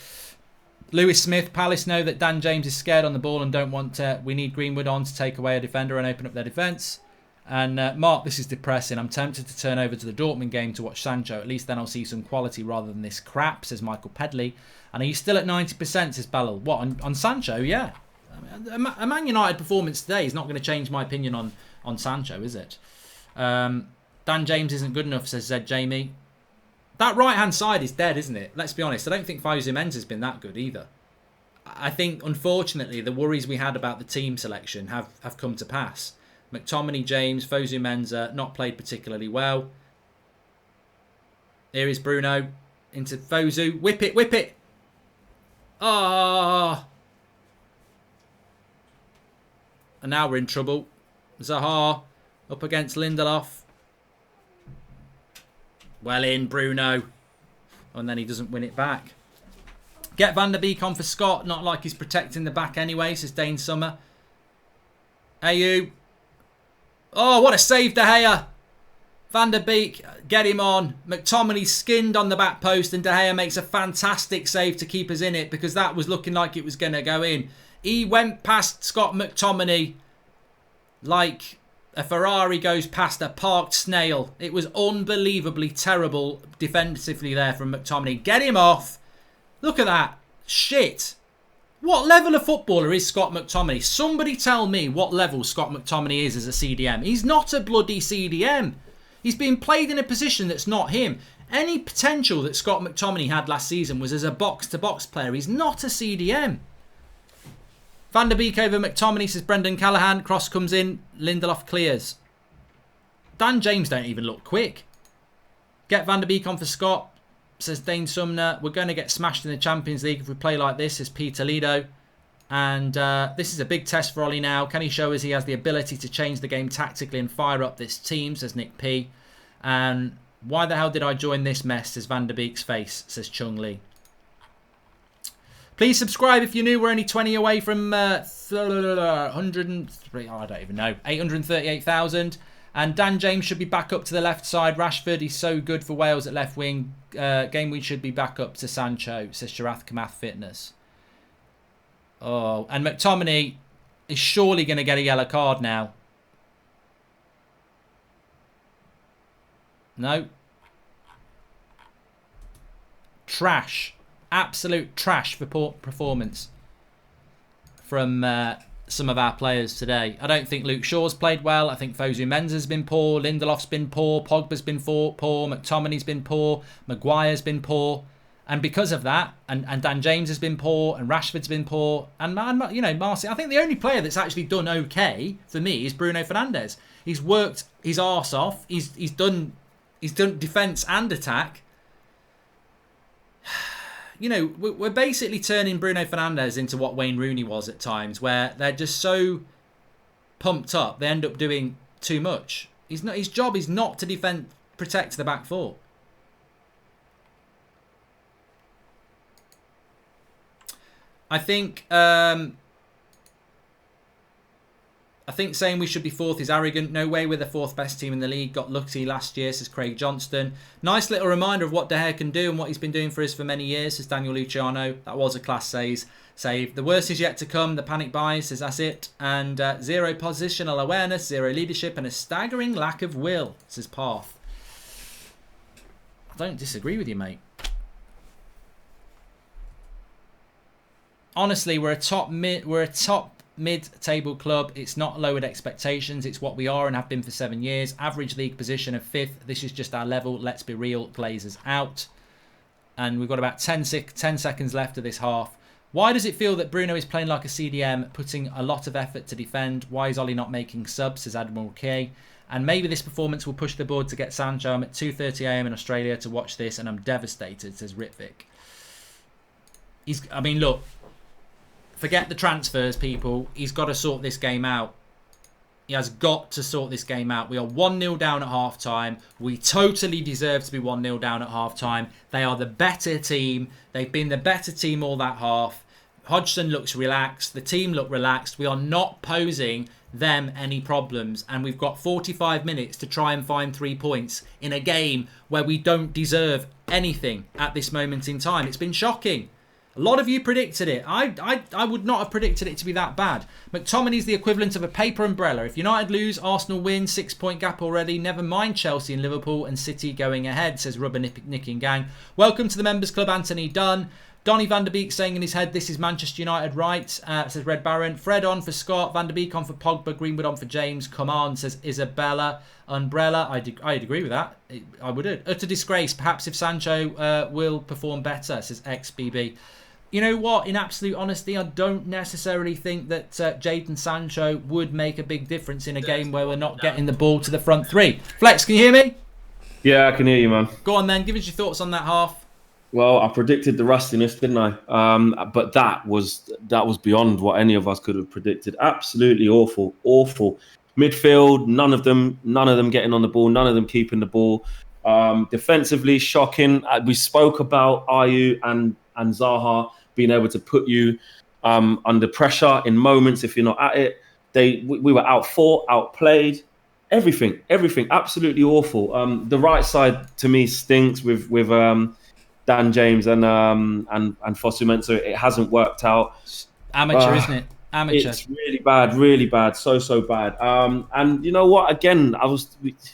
Lewis Smith, Palace know that Dan James is scared on the ball and don't want to. We need Greenwood on to take away a defender and open up their defence. And Mark, this is depressing. I'm tempted to turn over to the Dortmund game to watch Sancho. At least then I'll see some quality rather than this crap, says Michael Pedley. And are you still at 90%, says Ballal? What, on Sancho? Yeah. I mean, a Man United performance today is not going to change my opinion on Sancho, is it? Dan James isn't good enough, says Zed Jamie. That right-hand side is dead, isn't it? Let's be honest. I don't think Fosu Menz has been that good either. I think, unfortunately, the worries we had about the team selection have come to pass. McTominay, James, Fosu Mensah not played particularly well. Here is Bruno into Fosu. Whip it, whip it. Ah. And now we're in trouble. Zaha up against Lindelof. Well in, Bruno. And then he doesn't win it back. Get Van der Beek on for Scott. Not like he's protecting the back anyway, says Dane Summer. Ayew. Oh, what a save, De Gea. Van der Beek, get him on. McTominay skinned on the back post and De Gea makes a fantastic save to keep us in it because that was looking like it was going to go in. He went past Scott McTominay like a Ferrari goes past a parked snail. It was unbelievably terrible defensively there from McTominay. Get him off. Look at that. Shit. What level of footballer is Scott McTominay? Somebody tell me what level Scott McTominay is as a CDM. He's not a bloody CDM. He's being played in a position that's not him. Any potential that Scott McTominay had last season was as a box-to-box player. He's not a CDM. Van der Beek over McTominay, says Brendan Callahan. Cross comes in. Lindelof clears. Dan James don't even look quick. Get Van der Beek on for Scott. says Dane Sumner. We're going to get smashed in the Champions League if we play like this, says Peter Lido. And this is a big test for Ollie now. Can he show us he has the ability to change the game tactically and fire up this team, says Nick P. And why the hell did I join this mess, says Van der Beek's face, says Chung Lee. Please subscribe if you're new. We're only 20 away from 103, I don't even know, 838,000. And Dan James should be back up to the left side. Rashford, he's so good for Wales at left wing. Game we should be back up to Sancho, says Sharath Kamath Fitness. Oh, and McTominay is surely going to get a yellow card now. No. Trash. Absolute trash for performance from some of our players today. I don't think Luke Shaw's played well. I think Fosu Mensah's been poor. Lindelof's been poor. Pogba's been poor. McTominay's been poor. Maguire's been poor. And because of that, and Dan James has been poor, and Rashford's been poor, and you know, Marcy, I think the only player that's actually done okay for me is Bruno Fernandes. He's worked his arse off. He's done defence and attack. You know, we're basically turning Bruno Fernandes into what Wayne Rooney was at times, where they're just so pumped up they end up doing too much. His job is not to protect the back four. I think saying we should be fourth is arrogant. No way we're the fourth best team in the league. Got lucky last year, says Craig Johnston. Nice little reminder of what De Gea can do and what he's been doing for us for many years, says Daniel Luciano. That was a class save. The worst is yet to come. The panic buys, says that's it. And zero positional awareness, zero leadership, and a staggering lack of will, says Parth. I don't disagree with you, mate. Honestly, we're a top mid-table club. It's not lowered expectations. It's what we are and have been for 7 years. Average league position of 5th. This is just our level. Let's be real. Glazers out. And we've got about 10 seconds left of this half. Why does it feel that Bruno is playing like a CDM, putting a lot of effort to defend? Why is Ollie not making subs, says Admiral K? And maybe this performance will push the board to get Sancho. I'm at 2:30 AM in Australia to watch this, and I'm devastated, says Ritvik. I mean, look. Forget the transfers, people. He's got to sort this game out. He has got to sort this game out. We are 1-0 down at half-time. We totally deserve to be 1-0 down at half-time. They are the better team. They've been the better team all that half. Hodgson looks relaxed. The team look relaxed. We are not posing them any problems. And we've got 45 minutes to try and find 3 points in a game where we don't deserve anything at this moment in time. It's been shocking. A lot of you predicted it. I would not have predicted it to be that bad. McTominay's the equivalent of a paper umbrella. If United lose, Arsenal win, 6-point gap already. Never mind Chelsea and Liverpool and City going ahead, says Rubber Nicking Gang. Welcome to the Members Club, Anthony Dunn. Donny van der Beek saying in his head, this is Manchester United, right? Says Red Baron. Fred on for Scott. Van der Beek on for Pogba. Greenwood on for James. Come on, says Isabella. Umbrella. I'd agree with that. I would. Utter disgrace. Perhaps if Sancho will perform better, says XBB. You know what? In absolute honesty, I don't necessarily think that Jadon Sancho would make a big difference in a game where we're not getting the ball to the front three. Flex, can you hear me? Yeah, I can hear you, man. Go on then. Give us your thoughts on that half. Well, I predicted the rustiness, didn't I? But that was beyond what any of us could have predicted. Absolutely awful. Midfield, none of them getting on the ball, none of them keeping the ball. Defensively, shocking. We spoke about Ayew and Zaha being able to put you under pressure in moments if you're not at it. We were outfought, outplayed, everything, absolutely awful. The right side to me stinks with Dan James and Fosu Mensah. It hasn't worked out. Amateur, isn't it? Amateur. It's really bad, so bad. And you know what? Again,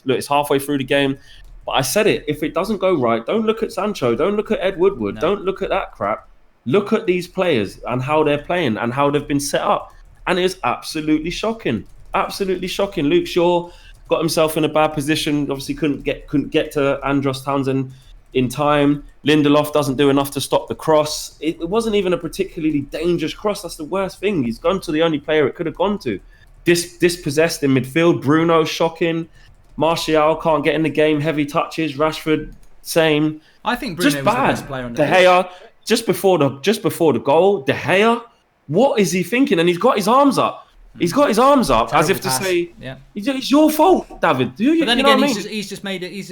it's halfway through the game. But I said it, if it doesn't go right, don't look at Sancho, don't look at Ed Woodward, don't look at that crap. Look at these players and how they're playing and how they've been set up. And it's absolutely shocking. Luke Shaw got himself in a bad position, obviously couldn't get to Andros Townsend in time. Lindelof doesn't do enough to stop the cross. It wasn't even a particularly dangerous cross. That's the worst thing. He's gone to the only player it could have gone to. Dispossessed in midfield. Bruno, shocking. Martial can't get in the game, heavy touches. Rashford same. I think Bruno was the best player on the pitch. De Gea, just before the goal, De Gea, what is he thinking? And he's got his arms up. He's got his arms up as if to say, it's your fault, David. But then again, he's just made it. He's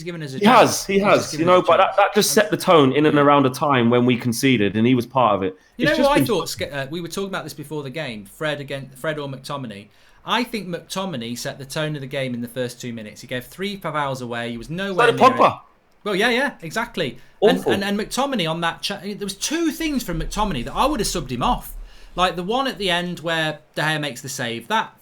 given us a chance. He has. But that just set the tone in and around a time when we conceded, and he was part of it. You know what I thought? We were talking about this before the game. Fred or McTominay. I think McTominay set the tone of the game in the first 2 minutes. He gave 3 fouls away. He was nowhere near Pogba. it. Well, yeah, exactly. Awful. And McTominay on that there was 2 things from McTominay that I would have subbed him off. Like the one at the end where De Gea makes the save. That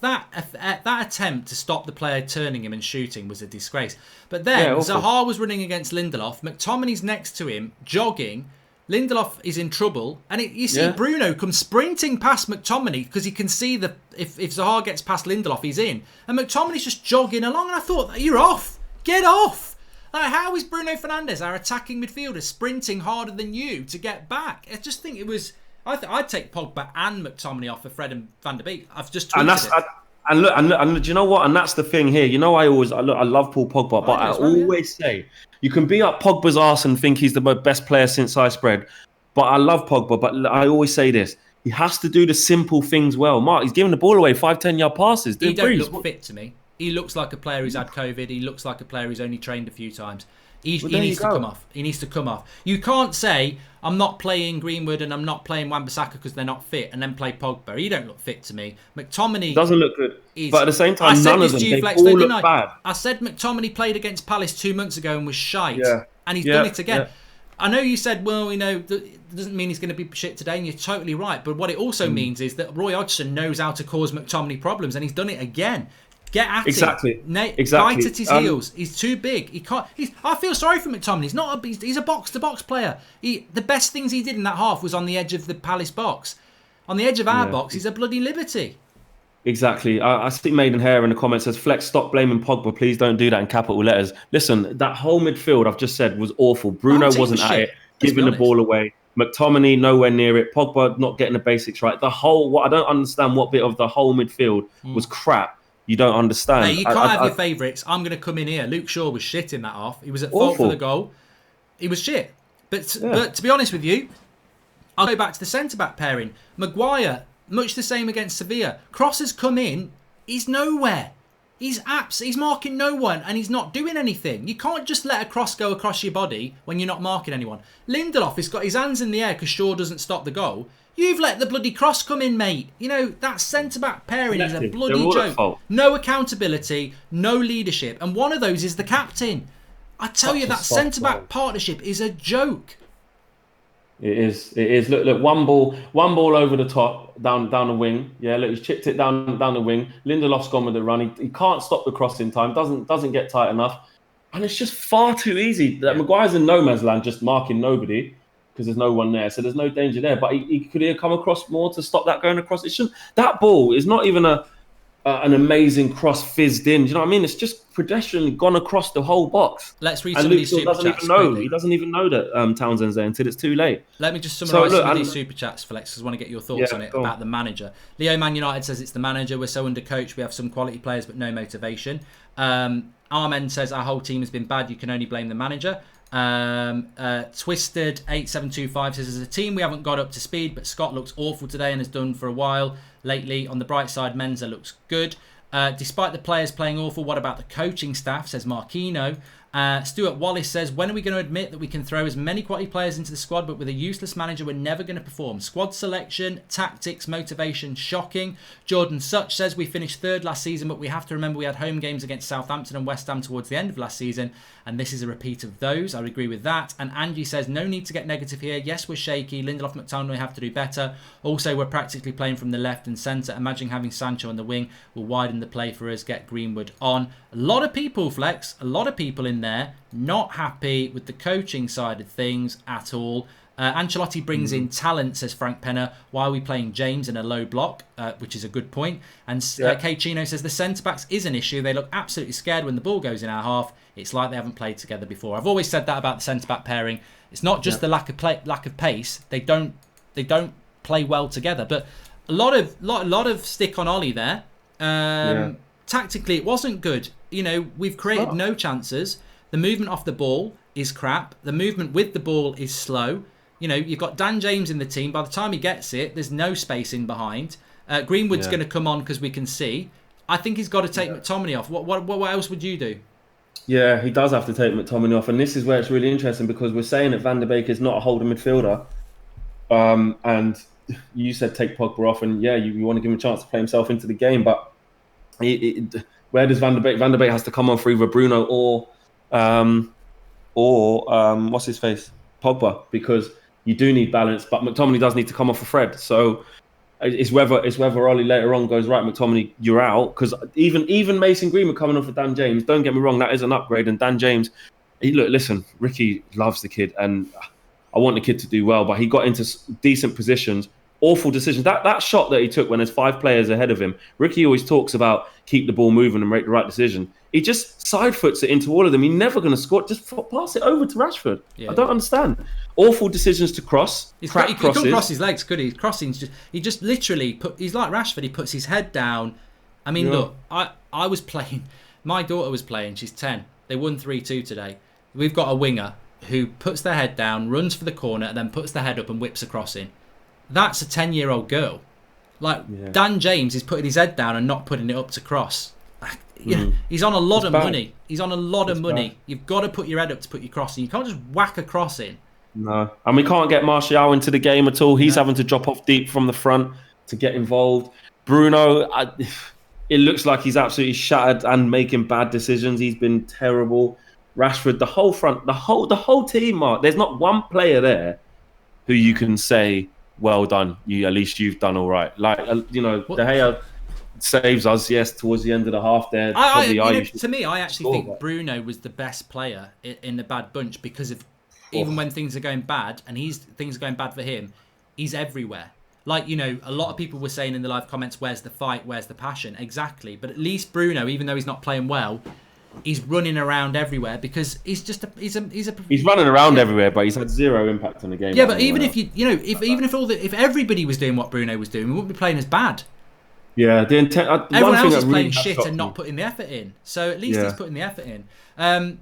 attempt to stop the player turning him and shooting was a disgrace. But then Zaha was running against Lindelof. McTominay's next to him, jogging. Lindelof is in trouble, and you see Bruno come sprinting past McTominay because he can see if Zaha gets past Lindelof, he's in. And McTominay's just jogging along, and I thought, you're off. Get off. Like, how is Bruno Fernandes, our attacking midfielder, sprinting harder than you to get back? I just think it was... I'd take Pogba and McTominay off for Fred and Van der Beek. I've just tweeted it. And do you know what? And that's the thing here. You know, I love Paul Pogba, but I always say you can be up Pogba's arse and think he's the best player since sliced bread. But I love Pogba. But I always say this: he has to do the simple things well. Mark, he's giving the ball away 5-10 yard passes. He don't look fit to me. He looks like a player who's had COVID. He looks like a player who's only trained a few times. He needs to come off. He needs to come off. You can't say, I'm not playing Greenwood and I'm not playing Wan-Bissaka because they're not fit, and then play Pogba. He don't look fit to me. McTominay doesn't look good. But at the same time, none of them, they all look bad. I said McTominay played against Palace 2 months ago and was shite. Yeah. And he's done it again. Yeah. I know you said, well, it doesn't mean he's going to be shit today, and you're totally right. But what it also means is that Roy Hodgson knows how to cause McTominay problems, and he's done it again. Get at exactly. him. Bite at his heels. He's too big. He can't. I feel sorry for McTominay. He's a box-to-box player. The best things he did in that half was on the edge of the Palace box. On the edge of our box, he's a bloody liberty. Exactly. I see Maidenhair in the comments says, Flex, stop blaming Pogba. Please don't do that in capital letters. Listen, that whole midfield I've just said was awful. Bruno wasn't at it, giving the ball away. McTominay nowhere near it. Pogba not getting the basics right. I don't understand what bit of the whole midfield was crap. You don't understand. Hey, you can't have your favourites. I'm going to come in here. Luke Shaw was shit in that half. He was at fault for the goal. He was shit. But to be honest with you, I'll go back to the centre-back pairing. Maguire, much the same against Sevilla. Cross has come in. He's nowhere. He's marking no one, and he's not doing anything. You can't just let a cross go across your body when you're not marking anyone. Lindelof has got his hands in the air because Shaw doesn't stop the goal. You've let the bloody cross come in, mate. That centre-back pairing is a bloody joke. No accountability, no leadership. And one of those is the captain. I tell you, that centre-back partnership is a joke. It is. Look, one ball over the top, down the wing. Yeah, look, he's chipped it down the wing. Lindelof's gone with the run. He can't stop the cross in time. Doesn't get tight enough. And it's just far too easy. Maguire's in no man's land, just marking nobody, because there's no one there, so there's no danger there. But he could have come across more to stop that going across. It shouldn't. That ball is not even an amazing cross fizzed in. Do you know what I mean? It's just pedestrian gone across the whole box. Let's read some of these super chats. He doesn't even know that Townsend's there until it's too late. Let me just summarise some of these super chats, Flex, because I want to get your thoughts on it about the manager. Leo Man United says it's the manager. We're so undercoached. We have some quality players but no motivation. Armen says our whole team has been bad. You can only blame the manager. Twisted 8725 says as a team we haven't got up to speed, but Scott looks awful today and has done for a while lately. On the bright side, Menza looks good. Despite the players playing awful, what about the coaching staff, says Marquino. Stuart Wallace says, when are we going to admit that we can throw as many quality players into the squad, but with a useless manager we're never going to perform? Squad selection, tactics, motivation, shocking. Jordan Such says, we finished third last season, but we have to remember we had home games against Southampton and West Ham towards the end of last season, and this is a repeat of those. I would agree with that. And Angie says, no need to get negative here. Yes, we're shaky. Lindelof, McTominay have to do better. Also, we're practically playing from the left and centre. Imagine having Sancho on the wing will widen the play for us, get Greenwood on. A lot of people, Flex, a lot of people in there not happy with the coaching side of things at all. Ancelotti brings in talent, says Frank Penner. Why are we playing James in a low block? Which is a good point. And Kay Chino says the centre-backs is an issue. They look absolutely scared when the ball goes in our half. It's like they haven't played together before. I've always said that about the centre-back pairing. It's not just the lack of pace. They don't play well together. But a lot of stick on Ollie there. Tactically, it wasn't good. We've created no chances. The movement off the ball is crap. The movement with the ball is slow. You know, you've got Dan James in the team. By the time he gets it, there's no space in behind. Greenwood's going to come on because we can see. I think he's got to take McTominay off. What else would you do? Yeah, he does have to take McTominay off. And this is where it's really interesting because we're saying that Van der Beek is not a holding midfielder. And you said take Pogba off. And yeah, you want to give him a chance to play himself into the game. But where does Van der Beek? Van der Beek has to come on for either Bruno or what's his face? Pogba, because you do need balance. But McTominay does need to come off for Fred. So it's whether Ollie later on goes, right, McTominay, you're out. Because even Mason Greenwood coming off for Dan James, don't get me wrong, that is an upgrade. And Dan James, listen, Ricky loves the kid, and I want the kid to do well. But he got into decent positions, awful decisions. That shot that he took when there's 5 players ahead of him, Ricky always talks about keep the ball moving and make the right decision. He just side foots it into all of them. He's never going to score. Just pass it over to Rashford. Yeah. I don't understand. Awful decisions to cross. He couldn't cross his legs, could he? He just literally he's like Rashford. He puts his head down. I mean, look, I was playing. My daughter was playing. She's 10. They won 3-2 today. We've got a winger who puts their head down, runs for the corner, and then puts their head up and whips a cross in. That's a 10-year-old girl. Dan James is putting his head down and not putting it up to cross. He's on a lot of money. He's on a lot of money. Bad. You've got to put your head up to put your cross in. You can't just whack a cross in. No. And we can't get Martial into the game at all. He's having to drop off deep from the front to get involved. Bruno, it looks like he's absolutely shattered and making bad decisions. He's been terrible. Rashford, the whole front, the whole team, Mark. There's not one player there who you can say, well done. At least you've done all right. De Gea saves us, yes, towards the end of the half there. To me, I actually think Bruno was the best player in the bad bunch because of even when things are going bad and things are going bad for him, he's everywhere. A lot of people were saying in the live comments, where's the fight, where's the passion? Exactly. But at least Bruno, even though he's not playing well, he's running around everywhere because he's running around everywhere, but he's had zero impact on the game. Yeah, but even if everybody was doing what Bruno was doing, we wouldn't be playing as bad. Yeah, the intent. Everyone else is playing shit and not putting the effort in. So at least he's putting the effort in.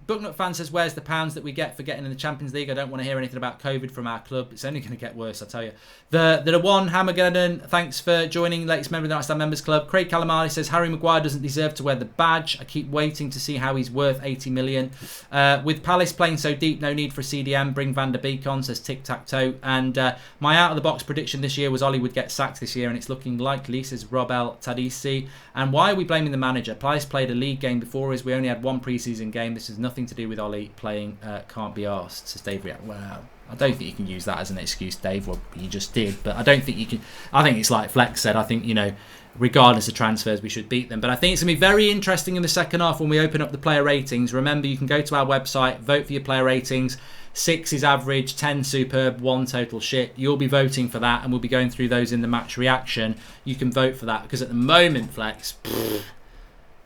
Booknut fan says, "Where's the pounds that we get for getting in the Champions League? I don't want to hear anything about COVID from our club. It's only going to get worse, I tell you." The one Hammergaden, thanks for joining. Latest member of the Nightstar Members Club. Craig Calamari says Harry Maguire doesn't deserve to wear the badge. I keep waiting to see how he's worth 80 million. With Palace playing so deep, no need for CDM. Bring Van der Beek on, says Tic Tac Toe. And my out of the box prediction this year was Ollie would get sacked this year, and it's looking likely, says Rob El Tadisi. And why are we blaming the manager? Palace played a league game before us. We only had one pre-season game. This has nothing to do with Ollie playing. Can't be arsed, says Dave React. Well, I don't think you can use that as an excuse, Dave. Well, you just did, but I don't think you can. I think it's like Flex said. I think, regardless of transfers, we should beat them. But I think it's going to be very interesting in the second half when we open up the player ratings. Remember, you can go to our website, vote for your player ratings. 6 is average, 10 superb, 1 total shit. You'll be voting for that, and we'll be going through those in the match reaction. You can vote for that because at the moment, Flex,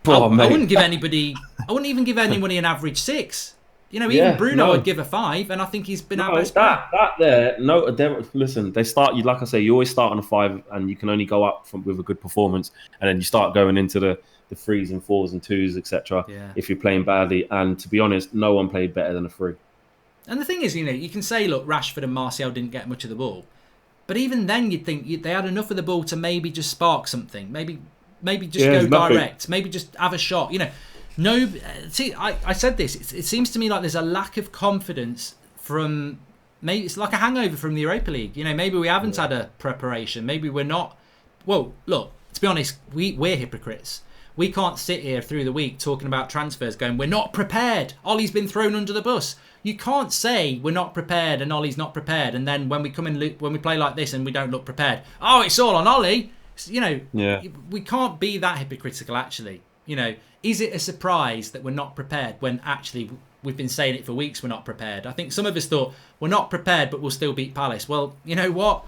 I wouldn't give anybody. I wouldn't even give anybody an average 6. Even Bruno, I'd give a 5, and I think he's been our best player. Listen, they start you like I say. You always start on a 5, and you can only go up with a good performance, and then you start going into the 3s and 4s and 2s, etc. If you're playing badly, and to be honest, no one played better than a 3. And the thing is, you can say, look, Rashford and Martial didn't get much of the ball. But even then, you'd think they had enough of the ball to maybe just spark something. Maybe just go direct. Maybe just have a shot. See, I said this. It seems to me like there's a lack of confidence from... Maybe it's like a hangover from the Europa League. Maybe we haven't had a preparation. Maybe we're not... Well, look, to be honest, we're hypocrites. We can't sit here through the week talking about transfers going, we're not prepared. Ollie's been thrown under the bus. You can't say we're not prepared and Ollie's not prepared, and then when we play like this and we don't look prepared, oh, it's all on Ollie. We can't be that hypocritical, actually. Is it a surprise that we're not prepared when actually we've been saying it for weeks we're not prepared? I think some of us thought we're not prepared but we'll still beat Palace. Well, you know what?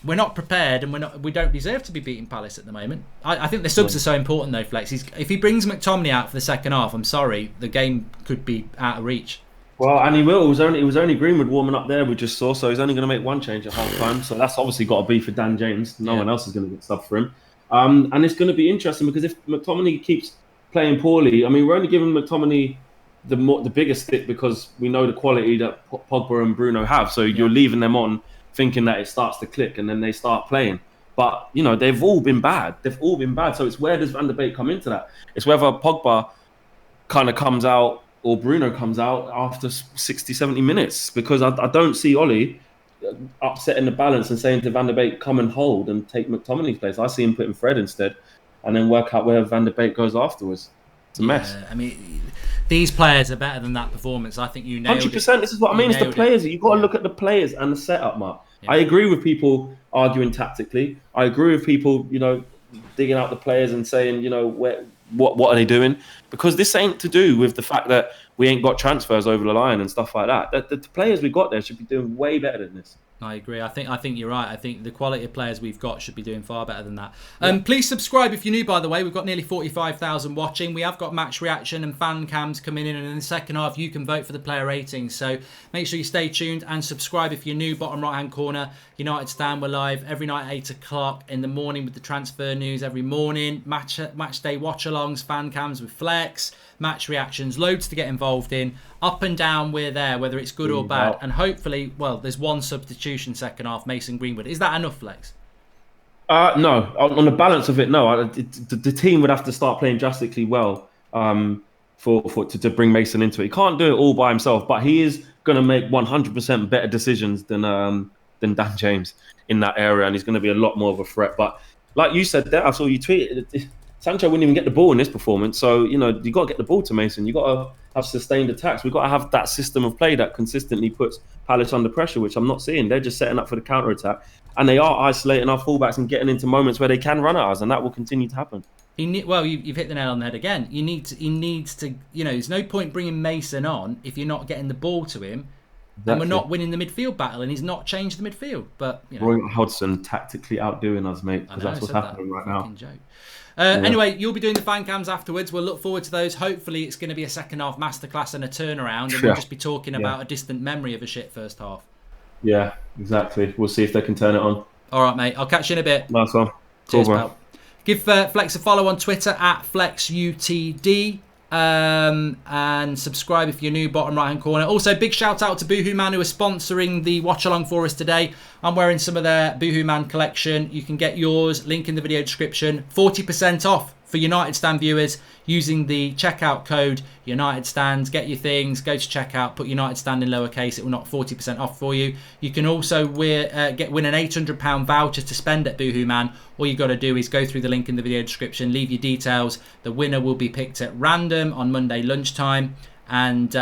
We're not prepared and we don't deserve to be beating Palace at the moment. I think the subs are so important though, Flex. If he brings McTominay out for the second half, I'm sorry, the game could be out of reach. Well, and he will. It was only Greenwood warming up there, we just saw, so he's only going to make one change at half time. So that's obviously got to be for Dan James. No one else is going to get stuff for him. And it's going to be interesting because if McTominay keeps playing poorly, I mean, we're only giving McTominay the bigger stick because we know the quality that Pogba and Bruno have. So you're leaving them on thinking that it starts to click and then they start playing. But, you know, they've all been bad. They've all been bad. So it's where does Van der Beek come into that? It's whether Pogba kind of comes out or Bruno comes out after 60, 70 minutes. Because I don't see Ollie upsetting the balance and saying to Van der Beek, come and hold and take McTominay's place. I see him putting Fred instead and then work out where Van der Beek goes afterwards. It's a mess. I mean, these players are better than that performance. I think you nailed 100%. This is what I mean. It's the players. You've got to look at the players and the setup, Mark. Yeah. I agree with people arguing tactically. I agree with people, you know, digging out the players and saying, you know, what are they doing? Because this ain't to do with the fact that we ain't got transfers over the line and stuff like that. The players we got there should be doing way better than this. I agree. I think you're right. I think the quality of players we've got should be doing far better than that. Please subscribe if you're new, by the way. We've got nearly 45,000 watching. We have got match reaction and fan cams coming in. And in the second half, you can vote for the player ratings. So make sure you stay tuned and subscribe if you're new. Bottom right-hand corner, United Stand. We're live every night at 8 o'clock in the morning with the transfer news every morning. Match day watch-alongs, fan cams with Flex, match reactions, loads to get involved in. Up and down, we're there, whether it's good or bad. And hopefully, well, there's one substitution second half, Mason Greenwood. Is that enough, Flex? No. On the balance of it, no. The team would have to start playing drastically well to bring Mason into it. He can't do it all by himself, but he is going to make 100% better decisions than Dan James in that area, and he's going to be a lot more of a threat. But like you said there, I saw you tweet, Sancho wouldn't even get the ball in this performance. So, you know, you got to get the ball to Mason. You got to have sustained attacks. We've got to have that system of play that consistently puts Palace under pressure, which I'm not seeing. They're just setting up for the counter-attack. And they are isolating our fullbacks and getting into moments where they can run at us, and that will continue to happen. You've hit the nail on the head again. He needs to, you know, there's no point bringing Mason on if you're not getting the ball to him. Exactly. And we're not winning the midfield battle, and he's not changed the midfield. But, you know. Roy Hodgson tactically outdoing us, mate, because that's what's happening right now. Joke. Anyway, you'll be doing the fan cams afterwards. We'll look forward to those. Hopefully, it's going to be a second half masterclass and a turnaround, and we'll just be talking about a distant memory of a shit first half. Yeah, exactly. We'll see if they can turn it on. All right, mate. I'll catch you in a bit. Nice one. Cheers, pal. Give Flex a follow on Twitter at FlexUTD. And subscribe if you're new, bottom right hand corner. Also, big shout out to Boohoo Man, who are sponsoring the watch along for us today. I'm wearing some of their Boohoo Man collection. You can get yours, link in the video description. 40% off for United Stand viewers using the checkout code United Stand. Get your things, go to checkout, put United Stand in lowercase. It will knock 40% off for you. You can also win an £800 voucher to spend at Boohoo Man. All you got to do is go through the link in the video description, leave your details. The winner will be picked at random on Monday lunchtime, and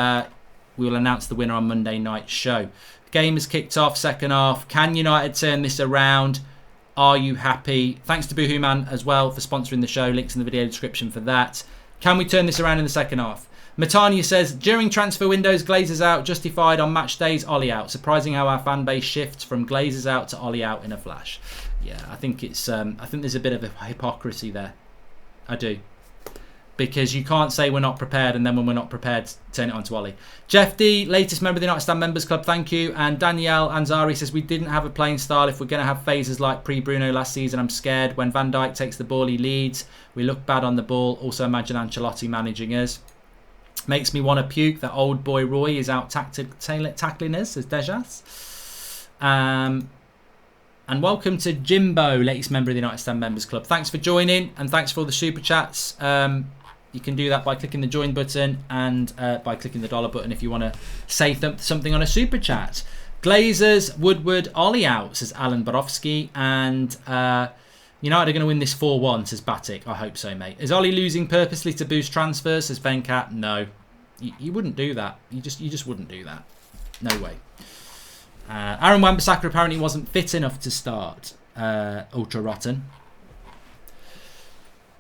we will announce the winner on Monday night show. The game has kicked off, second half. Can United turn this around? Are you happy? Thanks to Boohoo Man as well for sponsoring the show. Links in the video description for that. Can we turn this around in the second half? Matania says, during transfer windows, Glazers out, justified on match days, Ollie out. Surprising how our fan base shifts from Glazers out to Ollie out in a flash. Yeah, I think it's. I think there's a bit of a hypocrisy there. I do. Because you can't say we're not prepared and then when we're not prepared, turn it on to Ollie. Jeff D, latest member of the United Stand Members Club, thank you. And Danielle Anzari says, we didn't have a playing style. If we're going to have phases like pre-Bruno last season, I'm scared. When Van Dijk takes the ball, he leads. We look bad on the ball. Also imagine Ancelotti managing us. Makes me want to puke that old boy Roy is out tackling us, says Dejas. And welcome to Jimbo, latest member of the United Stand Members Club. Thanks for joining and thanks for all the super chats. You can do that by clicking the join button and by clicking the dollar button if you want to say something on a super chat. Glazers, Woodward, Ollie out, says Alan Borowski. And United are going to win this 4-1, says Batik. I hope so, mate. Is Ollie losing purposely to boost transfers, says Venkat? No. You wouldn't do that. You just wouldn't do that. No way. Aaron Wan-Bissaka apparently wasn't fit enough to start. Ultra rotten.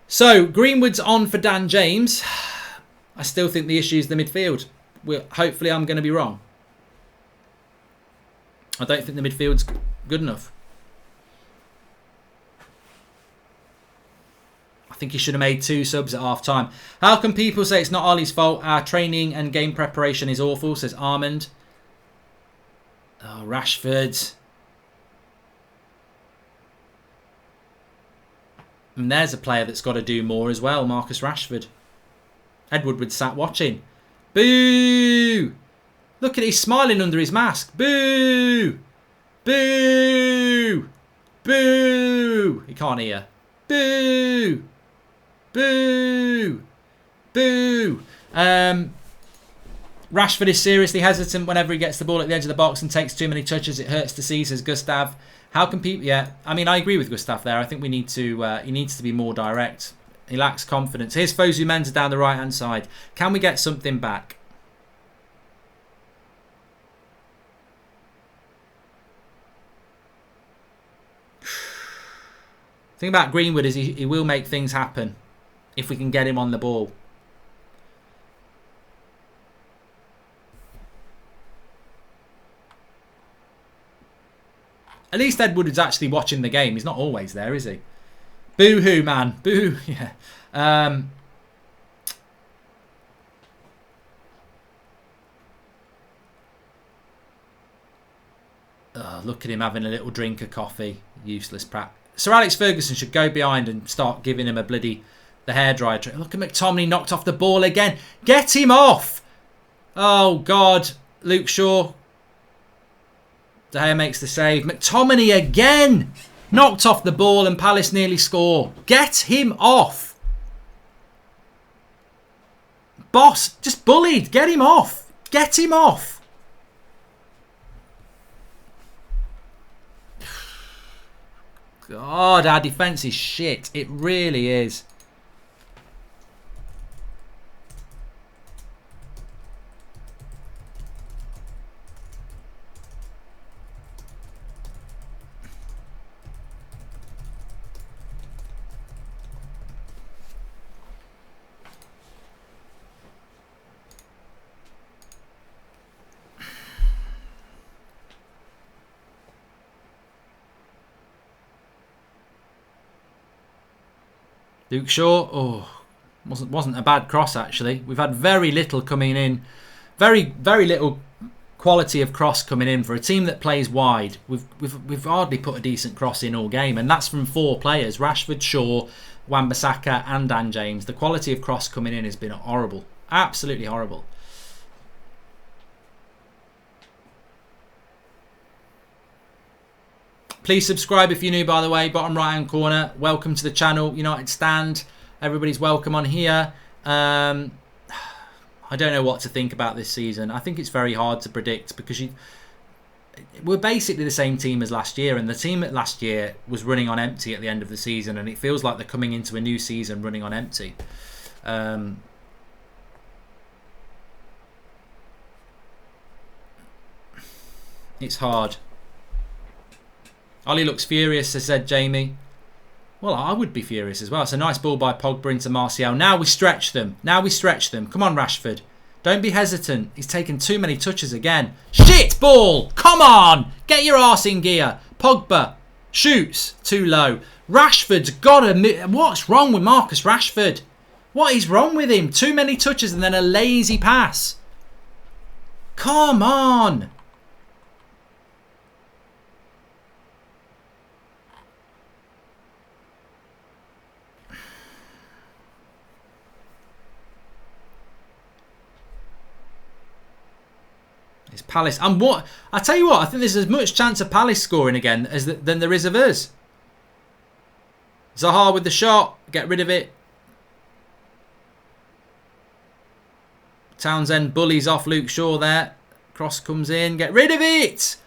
So, Greenwood's on for Dan James. I still think the issue is the midfield. Hopefully I'm going to be wrong. I don't think the midfield's good enough. I think he should have made 2 subs at half-time. How can people say it's not Ollie's fault? Our training and game preparation is awful, says Armand. Oh, Rashford. And there's a player that's got to do more as well, Marcus Rashford. Ed Woodward sat watching. Boo! Look at it, he's smiling under his mask. Boo! Boo! Boo! He can't hear. Boo! Boo! Boo! Rashford is seriously hesitant whenever he gets the ball at the edge of the box and takes too many touches. It hurts to see, says Gustav. How can people... Yeah, I mean, I agree with Gustav there. I think we need to... he needs to be more direct. He lacks confidence. Here's Fosu Mensah down the right-hand side. Can we get something back? The thing about Greenwood is he will make things happen if we can get him on the ball. At least Ed Woodward's actually watching the game. He's not always there, is he? Boo-hoo, man. Boo. Yeah. Look at him having a little drink of coffee. Useless prat. Sir Alex Ferguson should go behind and start giving him a bloody... the hairdryer trick. Look at McTominay knocked off the ball again. Get him off! Oh, God. Luke Shaw. De Gea makes the save. McTominay again! Knocked off the ball and Palace nearly score. Get him off! Boss, just bullied. Get him off. Get him off. God, our defence is shit. It really is. Luke Shaw, oh, wasn't a bad cross actually. We've had very little coming in, very little quality of cross coming in for a team that plays wide. We've hardly put a decent cross in all game, and that's from 4 players: Rashford, Shaw, Wan-Bissaka, and Dan James. The quality of cross coming in has been horrible, absolutely horrible. Please subscribe if you're new, by the way. Bottom right hand corner. Welcome to the channel. United Stand. Everybody's welcome on here. I don't know what to think about this season. I think it's very hard to predict because we're basically the same team as last year, and the team that last year was running on empty at the end of the season, and it feels like they're coming into a new season running on empty. It's hard. Ollie looks furious, said Jamie. Well, I would be furious as well. It's a nice ball by Pogba into Martial. Now we stretch them. Now we stretch them. Come on, Rashford. Don't be hesitant. He's taken too many touches again. Shit ball! Come on! Get your arse in gear. Pogba shoots too low. Rashford's got to... What's wrong with Marcus Rashford? What is wrong with him? Too many touches and then a lazy pass. Come on! It's Palace. And what I tell you what, I think there's as much chance of Palace scoring again than there is of us. Zaha with the shot. Get rid of it. Townsend bullies off Luke Shaw there. Cross comes in. Get rid of it.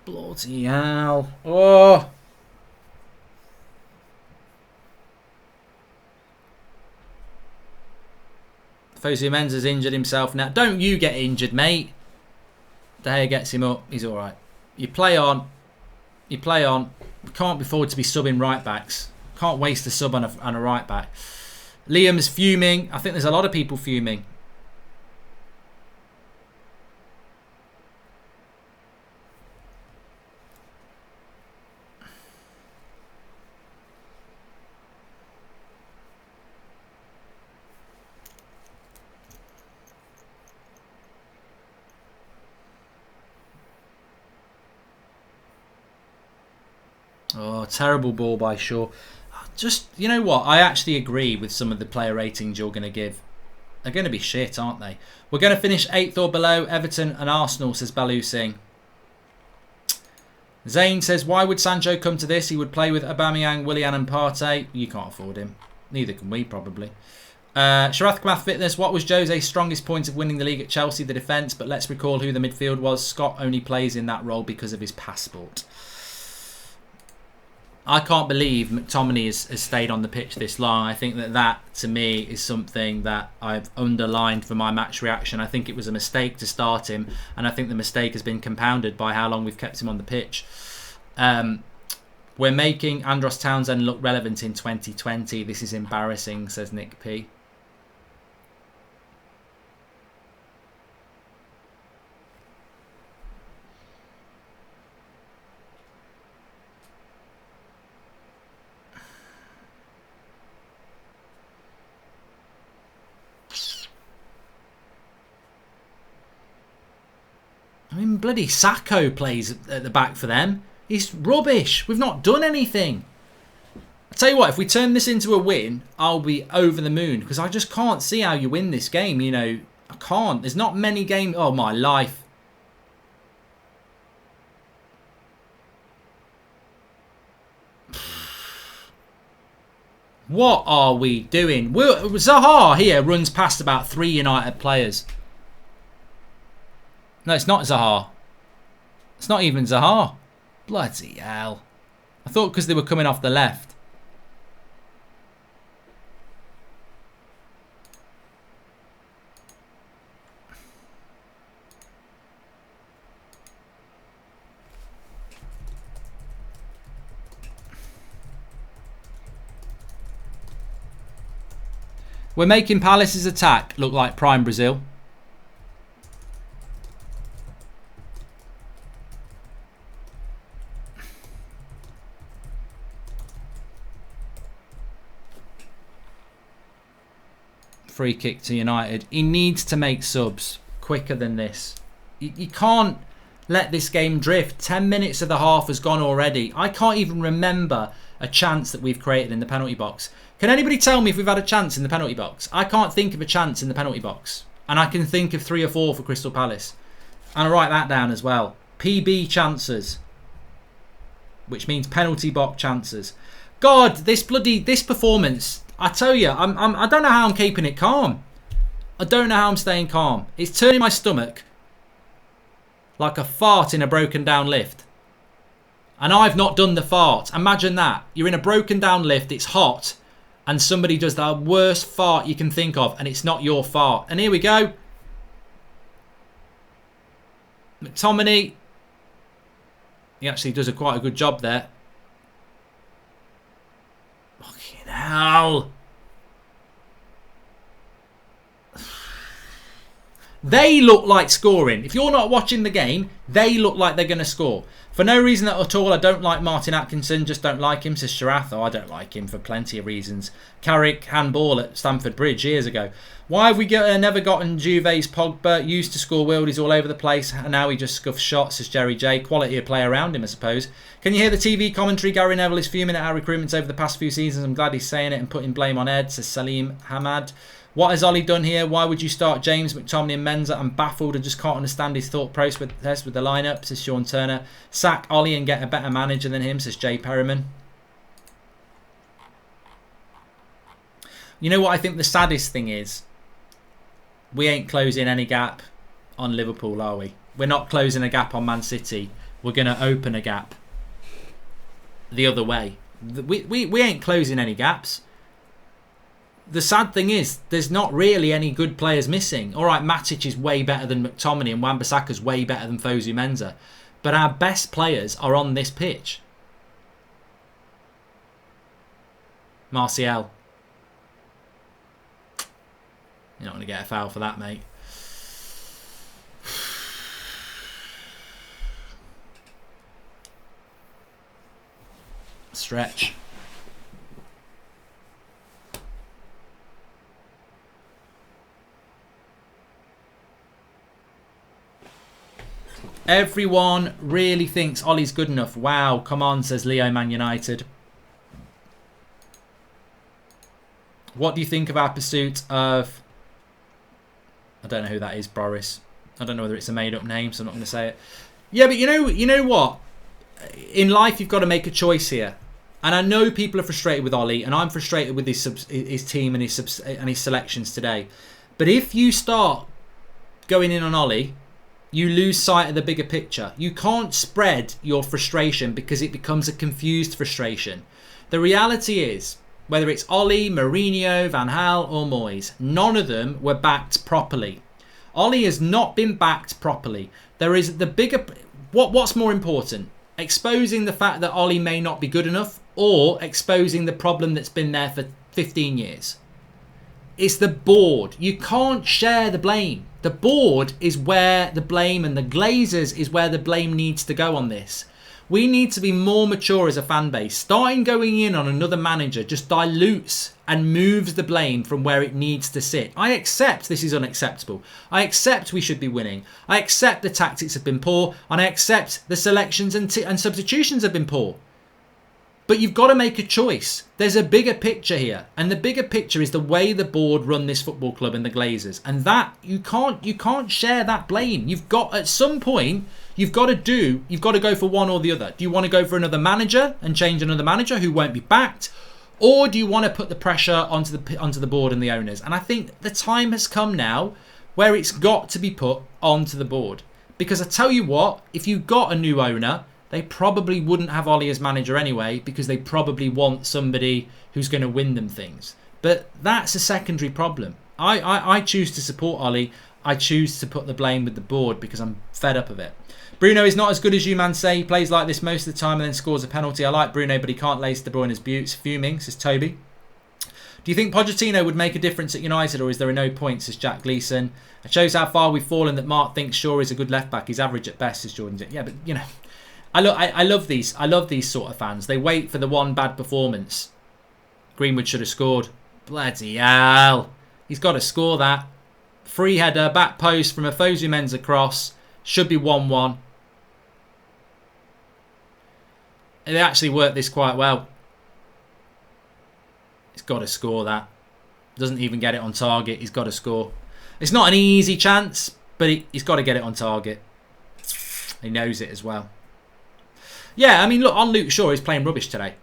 Bloody hell. Oh. Fosu Mensah's injured himself now. Don't you get injured, mate. De Gea gets him up. He's all right. You play on. You play on. We can't afford to be subbing right backs. Can't waste a sub on a right back. Liam's fuming. I think there's a lot of people fuming. Oh, terrible ball by Shaw. Just, you know what? I actually agree with some of the player ratings you're going to give. They're going to be shit, aren't they? We're going to finish 8th or below. Everton and Arsenal, says Balu Singh. Zane says, why would Sancho come to this? He would play with Aubameyang, Willian and Partey. You can't afford him. Neither can we, probably. Sharath Kamath Fitness, what was Jose's strongest point of winning the league at Chelsea? The defence, but let's recall who the midfield was. Scott only plays in that role because of his passport. I can't believe McTominay has stayed on the pitch this long. I think that, to me, is something that I've underlined for my match reaction. I think it was a mistake to start him, and I think the mistake has been compounded by how long we've kept him on the pitch. We're making Andros Townsend look relevant in 2020. This is embarrassing, says Nick P. I mean, bloody Sacco plays at the back for them. He's rubbish. We've not done anything. I tell you what, if we turn this into a win, I'll be over the moon. Because I just can't see how you win this game. You know, I can't. There's not many games. Oh, my life. What are we doing? Zaha here runs past about 3 United players. No, it's not Zaha. It's not even Zaha. Bloody hell. I thought because they were coming off the left. We're making Palace's attack look like prime Brazil. Free kick to United. He needs to make subs quicker than this. You can't let this game drift. 10 minutes of the half has gone already. I can't even remember a chance that we've created in the penalty box. Can anybody tell me if we've had a chance in the penalty box? I can't think of a chance in the penalty box. And I can think of 3 or 4 for Crystal Palace. And I'll write that down as well. PB chances. Which means penalty box chances. God, this performance... I tell you, I don't know how I'm keeping it calm. I don't know how I'm staying calm. It's turning my stomach like a fart in a broken down lift. And I've not done the fart. Imagine that. You're in a broken down lift, it's hot, and somebody does the worst fart you can think of, and it's not your fart. And here we go. McTominay. He actually does quite a good job there. Fucking hell. They look like scoring. If you're not watching the game, they look like they're going to score. For no reason at all, I don't like Martin Atkinson. Just don't like him, says Sharath. Oh, I don't like him for plenty of reasons. Carrick handball at Stamford Bridge years ago. Why have we never gotten Juve's Pogba? Used to score worldies all over the place, and now he just scuffs shots, says Jerry J. Quality of play around him, I suppose. Can you hear the TV commentary? Gary Neville is fuming at our recruitments over the past few seasons. I'm glad he's saying it and putting blame on Ed, says Salim Hamad. What has Ollie done here? Why would you start James, McTominay and Menza? I'm baffled and just can't understand his thought process with the lineup, says Sean Turner. Sack Ollie and get a better manager than him, says Jay Perryman. You know what I think the saddest thing is? We ain't closing any gap on Liverpool, are we? We're not closing a gap on Man City. We're going to open a gap the other way. We ain't closing any gaps. The sad thing is, there's not really any good players missing. All right, Matic is way better than McTominay and Wan-Bissaka's way better than Fosu Mensah. But our best players are on this pitch. Martial. You're not going to get a foul for that, mate. Stretch. Everyone really thinks Ollie's good enough. Wow, come on, says Leo Man United. What do you think of our pursuit of I don't know who that is, Boris. I don't know whether it's a made-up name, so I'm not going to say it. Yeah, but you know what? In life, you've got to make a choice here. And I know people are frustrated with Ollie, and I'm frustrated with his team and his selections today. But if you start going in on Ollie, you lose sight of the bigger picture. You can't spread your frustration because it becomes a confused frustration. The reality is, whether it's Ollie, Mourinho, Van Gaal or Moyes, none of them were backed properly. Ollie has not been backed properly. There is the bigger... What's more important? Exposing the fact that Ollie may not be good enough, or exposing the problem that's been there for 15 years? It's the board. You can't share the blame. The board is where the blame, and the Glazers is where the blame needs to go on this. We need to be more mature as a fan base. Starting going in on another manager just dilutes and moves the blame from where it needs to sit. I accept this is unacceptable. I accept we should be winning. I accept the tactics have been poor, and I accept the selections and substitutions have been poor. But you've got to make a choice. There's a bigger picture here, and the bigger picture is the way the board run this football club and the Glazers, and that you can't share that blame. You've got, at some point, you've got to go for one or the other. Do you want to go for another manager and change another manager who won't be backed, or do you want to put the pressure onto the board and the owners? And I think the time has come now where it's got to be put onto the board, because I tell you what, if you got a new owner, they probably wouldn't have Ollie as manager anyway, because they probably want somebody who's going to win them things. But that's a secondary problem. I choose to support Ollie. I choose to put the blame with the board because I'm fed up of it. Bruno is not as good as you man say. He plays like this most of the time and then scores a penalty. I like Bruno, but he can't lace De Bruyne's boots. Fuming, says Toby. Do you think Pochettino would make a difference at United, or is there no point, says Jack Gleeson? It shows how far we've fallen that Mark thinks Shaw is a good left back. He's average at best, says Jordan. Yeah, but you know, I love these sort of fans. They wait for the one bad performance. Greenwood should have scored. Bloody hell. He's got to score that. Free header, back post from a Fosu Mensah cross. Should be 1-1. They actually worked this quite well. He's got to score that. Doesn't even get it on target. He's got to score. It's not an easy chance, but he's got to get it on target. He knows it as well. Yeah, I mean, look, on Luke Shaw, he's playing rubbish today.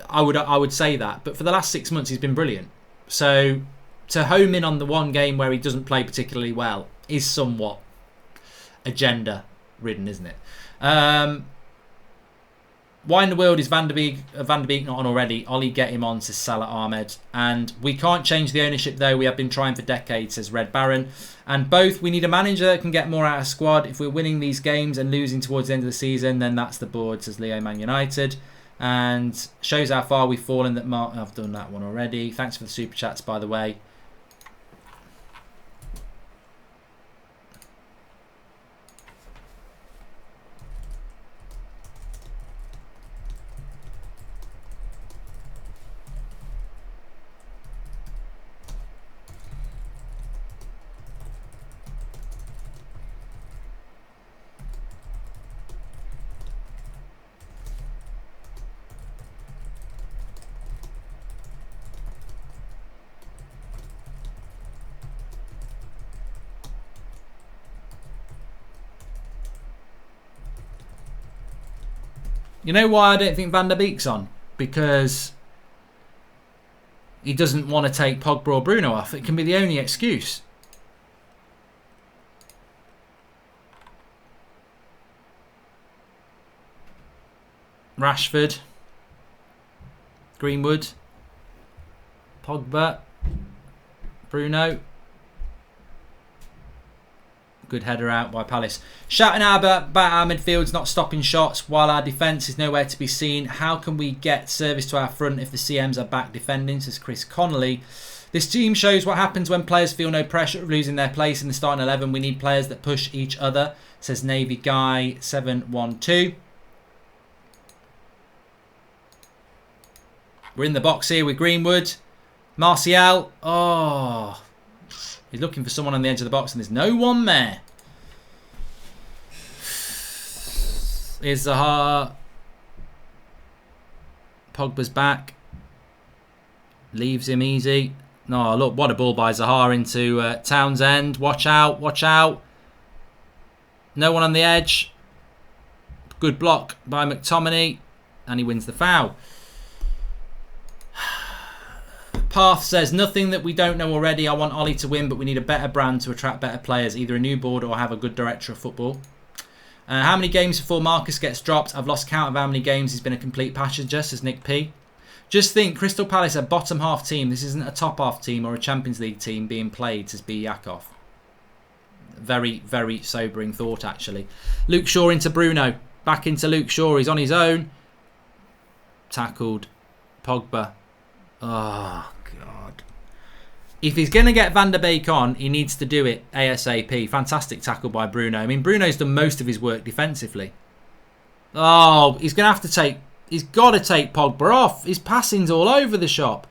I would say that. But for the last 6 months, he's been brilliant. So to home in on the one game where he doesn't play particularly well is somewhat agenda-ridden, isn't it? Why in the world is Van der Beek not on already? Ollie, get him on, says Salah Ahmed. And we can't change the ownership, though. We have been trying for decades, says Red Baron. And both, we need a manager that can get more out of squad. If we're winning these games and losing towards the end of the season, then that's the board, says Leo Man United. And shows how far we've fallen that Mark... I've done that one already. Thanks for the super chats, by the way. You know why I don't think Van der Beek's on? Because he doesn't want to take Pogba or Bruno off. It can be the only excuse. Rashford. Greenwood. Pogba. Bruno. Good header out by Palace. Shouting out about our midfield's not stopping shots while our defence is nowhere to be seen. How can we get service to our front if the CMs are back defending, says Chris Connolly. This team shows what happens when players feel no pressure of losing their place in the starting 11. We need players that push each other, says Navy Guy 712. We're in the box here with Greenwood. Martial. Oh... He's looking for someone on the edge of the box and there's no one there. Here's Zaha. Pogba's back. Leaves him easy. No, look, what a ball by Zaha into Townsend. Watch out, watch out. No one on the edge. Good block by McTominay. And he wins the foul. Path says, nothing that we don't know already. I want Ollie to win, but we need a better brand to attract better players. Either a new board or have a good director of football. How many games before Marcus gets dropped? I've lost count of how many games he's been a complete passenger, says Nick P. Just think, Crystal Palace are a bottom half team. This isn't a top half team or a Champions League team being played, says B. Yakov. Very, very sobering thought, actually. Luke Shaw into Bruno. Back into Luke Shaw. He's on his own. Tackled. Pogba. Oh, God. If he's going to get Van der Beek on, he needs to do it ASAP. Fantastic tackle by Bruno. I mean, Bruno's done most of his work defensively. Oh, he's going to have to take... He's got to take Pogba off. His passing's all over the shop.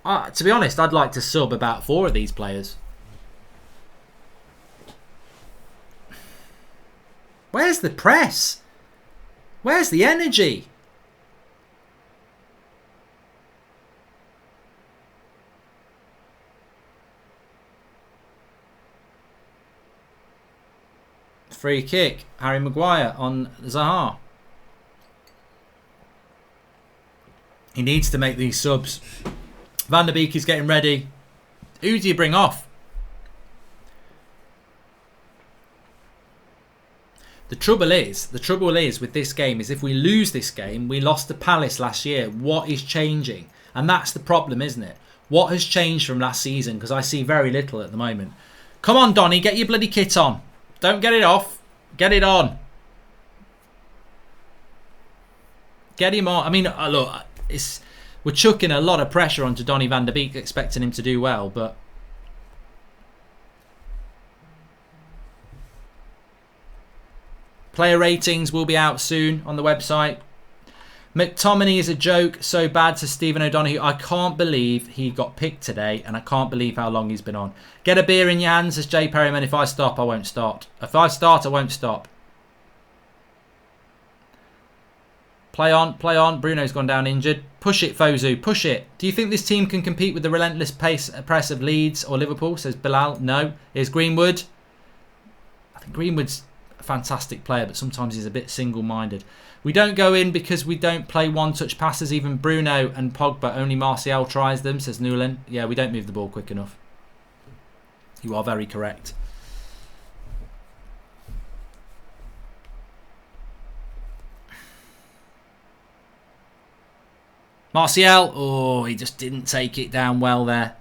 To be honest, I'd like to sub about 4 of these players. Where's the press? Where's the energy? Free kick. Harry Maguire on Zaha. He needs to make these subs. Van der Beek is getting ready. Who do you bring off? The trouble is with this game is if we lose this game, we lost to Palace last year. What is changing? And that's the problem, isn't it? What has changed from last season? Because I see very little at the moment. Come on, Donny, get your bloody kit on. Don't get it off. Get it on. Get him on. I mean, look, we're chucking a lot of pressure onto Donny van der Beek, expecting him to do well, but... Player ratings will be out soon on the website. McTominay is a joke. So bad, to Stephen O'Donoghue. I can't believe he got picked today, and I can't believe how long he's been on. Get a beer in your hands, says Jay Perryman. If I stop, I won't start. If I start, I won't stop. Play on, play on. Bruno's gone down injured. Push it, Fozu. Push it. Do you think this team can compete with the relentless press of Leeds or Liverpool, says Bilal? No. Here's Greenwood. I think Greenwood's a fantastic player, but sometimes he's a bit single-minded. We don't go in because we don't play one-touch passes. Even Bruno and Pogba, only Martial tries them, says Newland. Yeah, we don't move the ball quick enough. You are very correct. Martial, oh, he just didn't take it down well there.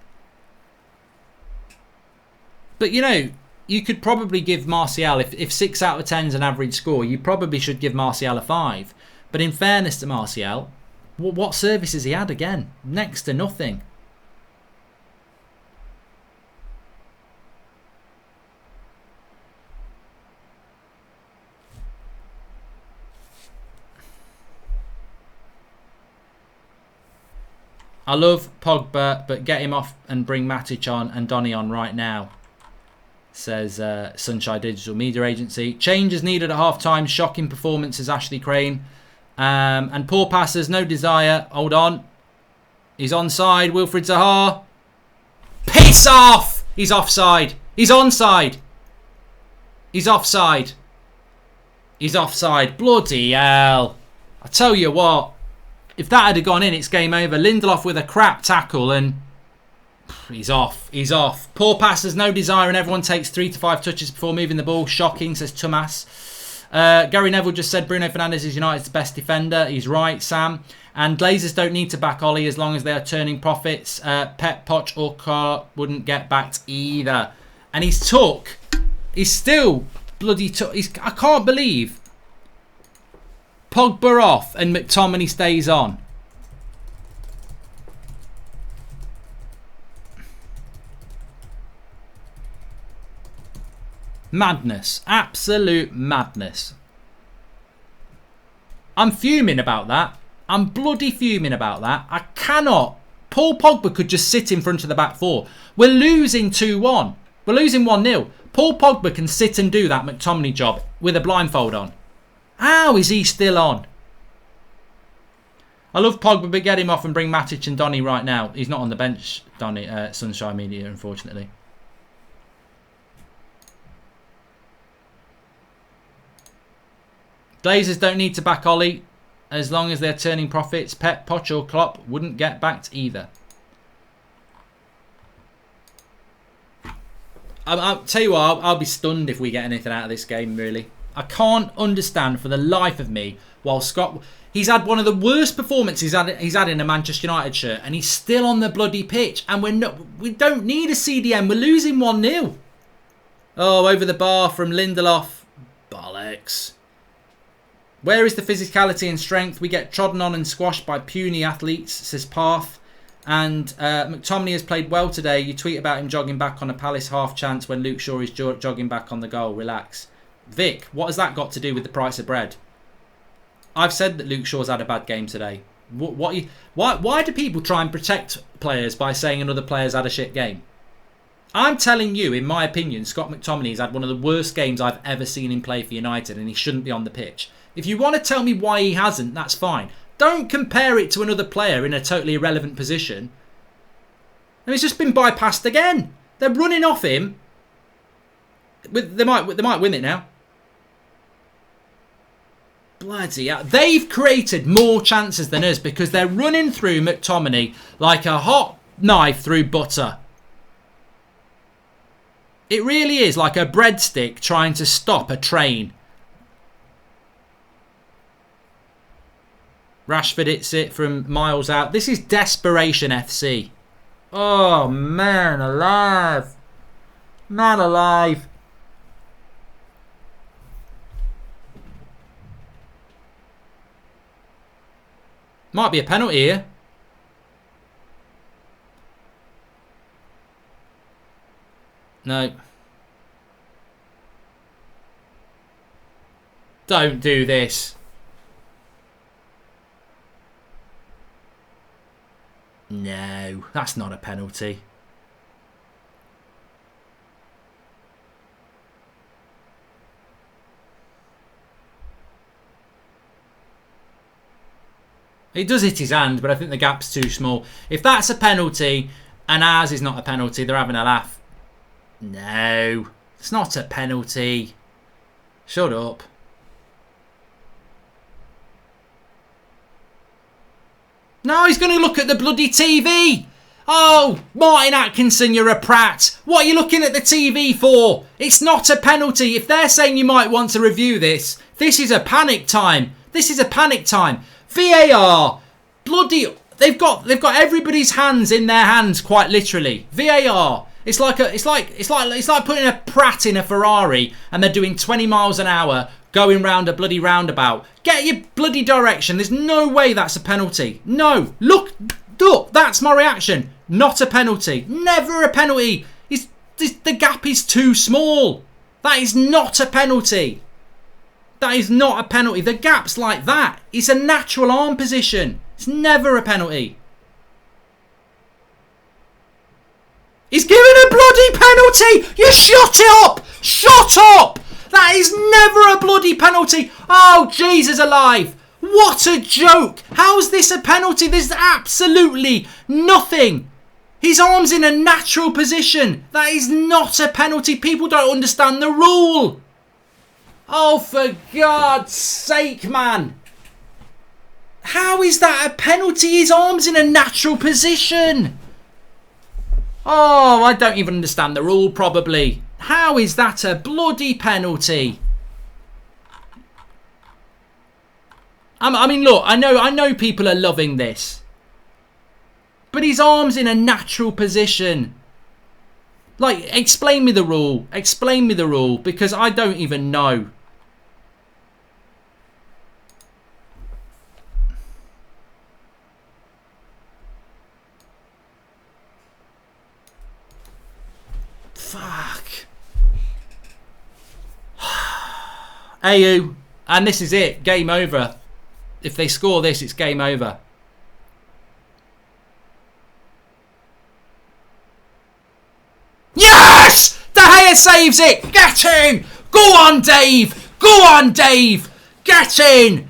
But, you know, you could probably give Martial, if 6 out of 10 is an average score, you probably should give Martial a 5. But in fairness to Martial, what service has he had again? Next to nothing. I love Pogba, but get him off and bring Matic on and Donny on right now, says Sunshine Digital Media Agency. Change is needed at half-time. Shocking performances, Ashley Crane. And poor passes, no desire. Hold on. He's onside. Wilfried Zaha. Piss off! He's offside. He's onside. He's offside. He's offside. Bloody hell. I tell you what. If that had gone in, it's game over. Lindelof with a crap tackle and... He's off. He's off. Poor passes, no desire, and everyone takes 3 to 5 touches before moving the ball. Shocking, says Tomas. Gary Neville just said Bruno Fernandes is United's best defender. He's right, Sam. And Glazers don't need to back Ollie as long as they are turning profits. Pep, Poch or Carr wouldn't get backed either. And he's still bloody took. I can't believe Pogba off and McTominay stays on. Madness. Absolute madness. I'm fuming about that. I'm bloody fuming about that. I cannot. Paul Pogba could just sit in front of the back four. We're losing 2-1. We're losing 1-0. Paul Pogba can sit and do that McTominay job with a blindfold on. How is he still on? I love Pogba, but get him off and bring Matic and Donny right now. He's not on the bench, Donny, Sunshine Media, unfortunately. Glazers don't need to back Ollie. As long as they're turning profits, Pep, Poch or Klopp wouldn't get backed either. I'll tell you what, I'll be stunned if we get anything out of this game, really. I can't understand for the life of me, while Scott... He's had one of the worst performances he's had in a Manchester United shirt, and he's still on the bloody pitch. And we don't need a CDM. We're losing 1-0. Oh, over the bar from Lindelof. Bollocks. Where is the physicality and strength? We get trodden on and squashed by puny athletes, says Parth. And McTominay has played well today. You tweet about him jogging back on a Palace half chance when Luke Shaw is jogging back on the goal. Relax. Vic, what has that got to do with the price of bread? I've said that Luke Shaw's had a bad game today. Why do people try and protect players by saying another player's had a shit game? I'm telling you, in my opinion, Scott McTominay's had one of the worst games I've ever seen him play for United, and he shouldn't be on the pitch. If you want to tell me why he hasn't, that's fine. Don't compare it to another player in a totally irrelevant position. And he's just been bypassed again. They're running off him. They might win it now. Bloody hell. They've created more chances than us because they're running through McTominay like a hot knife through butter. It really is like a breadstick trying to stop a train. Rashford hits it from miles out. This is desperation FC. Oh, man alive. Man alive. Might be a penalty here. No. Don't do this. No, that's not a penalty. He does hit his hand, but I think the gap's too small. If that's a penalty and ours is not a penalty, they're having a laugh. No, it's not a penalty. Shut up. No, he's going to look at the bloody TV. Oh, Martin Atkinson, you're a prat. What are you looking at the TV for? It's not a penalty. If they're saying you might want to review this, this is a panic time. This is a panic time. VAR. Bloody... They've got everybody's hands in their hands, quite literally. VAR. It's like putting a prat in a Ferrari and they're doing 20 miles an hour going round a bloody roundabout. Get your bloody direction. There's no way that's a penalty. No. Look, that's my reaction. Not a penalty. Never a penalty. The gap is too small. That is not a penalty. That is not a penalty. The gap's like that. It's a natural arm position. It's never a penalty. He's given a bloody penalty. You shut it up. Shut up. That is never a bloody penalty. Oh, Jesus alive. What a joke. How's this a penalty? There's absolutely nothing. His arm's in a natural position. That is not a penalty. People don't understand the rule. Oh, for God's sake, man. How is that a penalty? His arm's in a natural position. Oh, I don't even understand the rule, probably. How is that a bloody penalty? I mean, look, I know people are loving this. But his arm's in a natural position. Like, explain me the rule. Explain me the rule, because I don't even know. Fuck. AU. And this is it. Game over. If they score this, it's game over. Yes! De Gea saves it. Get in. Go on, Dave. Go on, Dave. Get in.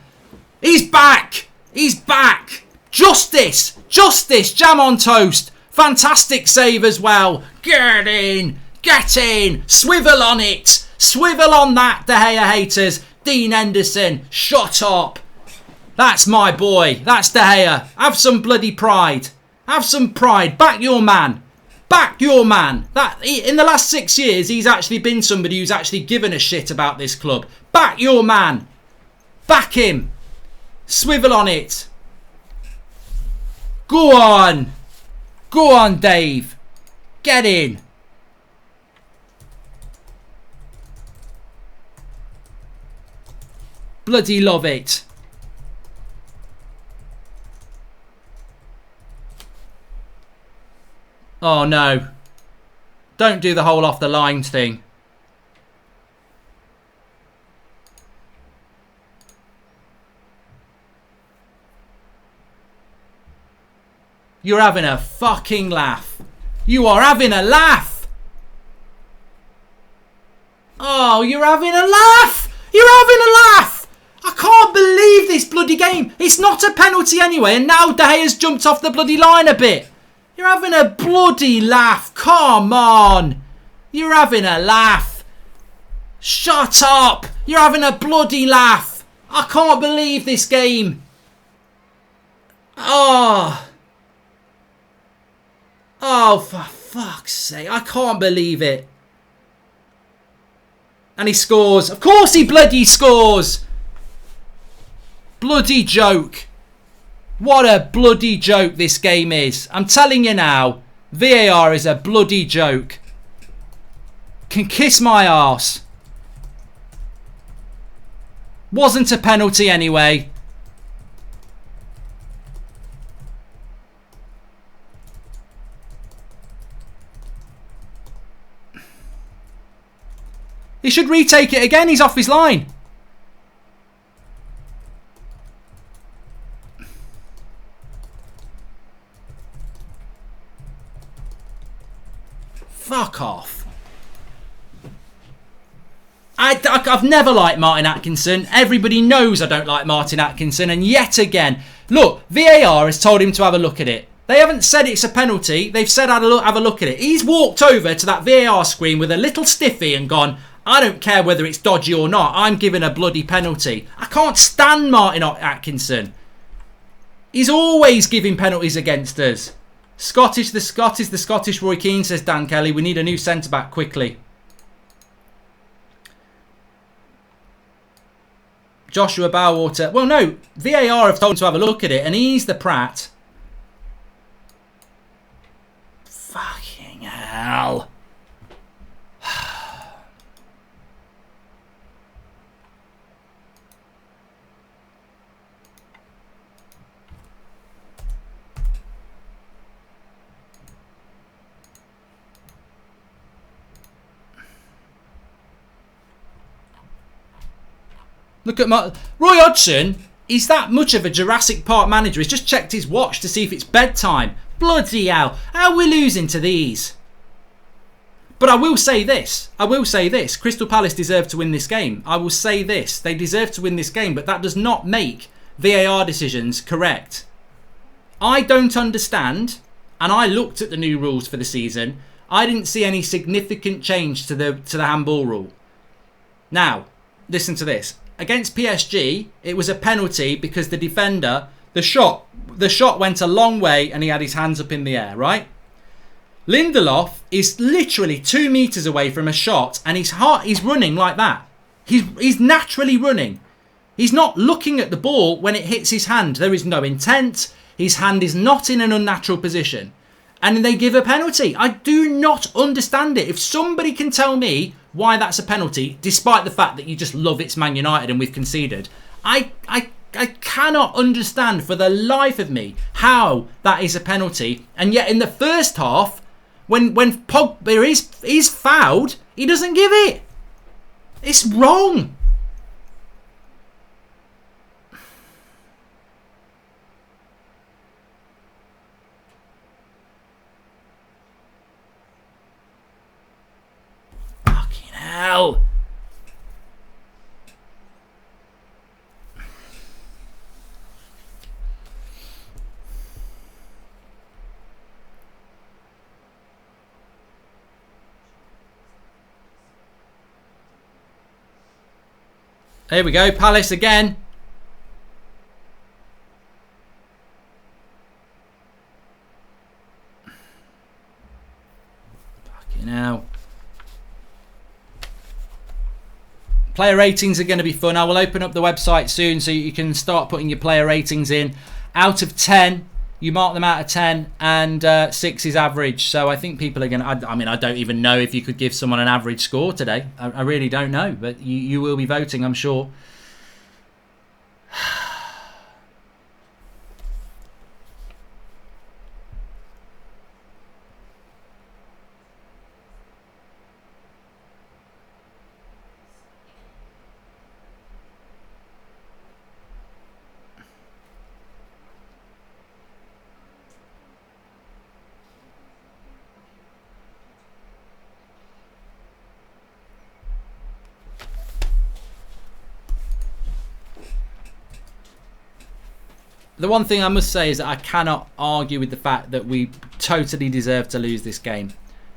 He's back. He's back. Justice! Justice! Jam on toast! Fantastic save as well. Get in! Get in! Swivel on it! Swivel on that, De Gea haters. Dean Henderson, shut up. That's my boy. That's De Gea. Have some bloody pride. Have some pride. Back your man. Back your man. In the last 6 years, he's actually been somebody who's actually given a shit about this club. Back your man. Back him. Swivel on it. Go on. Go on, Dave. Get in. Bloody love it. Oh no. Don't do the whole off the line thing. You're having a fucking laugh. You are having a laugh. Oh, you're having a laugh. You're having a laugh. I can't believe this bloody game. It's not a penalty anyway, and now De Gea's jumped off the bloody line a bit. You're having a bloody laugh. Come on. You're having a laugh. Shut up. You're having a bloody laugh. I can't believe this game. Oh. Oh, for fuck's sake. I can't believe it. And he scores. Of course he bloody scores. Bloody joke. What a bloody joke this game is. I'm telling you now. VAR is a bloody joke. Can kiss my arse. Wasn't a penalty anyway. He should retake it again. He's off his line. Fuck off. I've never liked Martin Atkinson. Everybody knows I don't like Martin Atkinson. And yet again, look, VAR has told him to have a look at it. They haven't said it's a penalty. They've said have a look at it. He's walked over to that VAR screen with a little stiffy and gone, I don't care whether it's dodgy or not. I'm giving a bloody penalty. I can't stand Martin Atkinson. He's always giving penalties against us. The Scottish Roy Keane, says Dan Kelly. We need a new centre-back quickly. Joshua Bowater. Well, no. VAR have told him to have a look at it, and he's the prat. Fucking hell. Look at Roy Hodgson. He's that much of a Jurassic Park manager. He's just checked his watch to see if it's bedtime. Bloody hell. How are we losing to these? But I will say this. Crystal Palace deserve to win this game. I will say this. They deserve to win this game, but that does not make VAR decisions correct. I don't understand, and I looked at the new rules for the season. I didn't see any significant change to the handball rule. Now, listen to this. Against PSG, it was a penalty because the defender, the shot went a long way and he had his hands up in the air, right? Lindelof is literally 2 meters away from a shot and he's running like that. He's naturally running. He's not looking at the ball when it hits his hand. There is no intent. His hand is not in an unnatural position. And they give a penalty. I do not understand it. If somebody can tell me why that's a penalty, despite the fact that you just love it's Man United and we've conceded, I cannot understand for the life of me how that is a penalty. And yet in the first half, when Pogba is fouled, he doesn't give it. It's wrong. Hell. Here we go. Palace again. Fucking hell. Player ratings are going to be fun. I will open up the website soon so you can start putting your player ratings in. Out of 10, you mark them out of 10, and 6 is average. So I think people are going to... I mean, I don't even know if you could give someone an average score today. I really don't know, but you will be voting, I'm sure. The one thing I must say is that I cannot argue with the fact that we totally deserve to lose this game.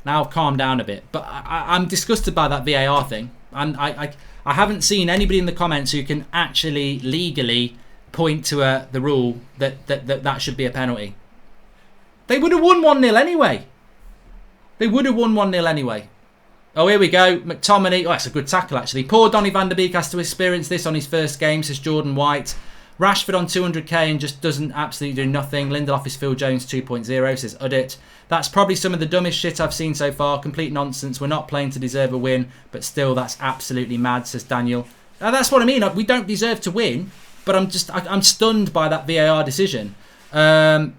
Now I've calmed down a bit, but I'm disgusted by that VAR thing. I haven't seen anybody in the comments who can actually legally point to the rule that should be a penalty. They would have won 1-0 anyway. They would have won 1-0 anyway. Oh, here we go. McTominay. Oh, that's a good tackle, actually. Poor Donny van der Beek has to experience this on his first game, says Jordan White. Rashford on 200k and just doesn't absolutely do nothing. Lindelof is Phil Jones 2.0, says Udit. That's probably some of the dumbest shit I've seen so far. Complete nonsense. We're not playing to deserve a win, but still, that's absolutely mad, says Daniel. Now, that's what I mean. We don't deserve to win, but I'm stunned by that VAR decision. Ollie's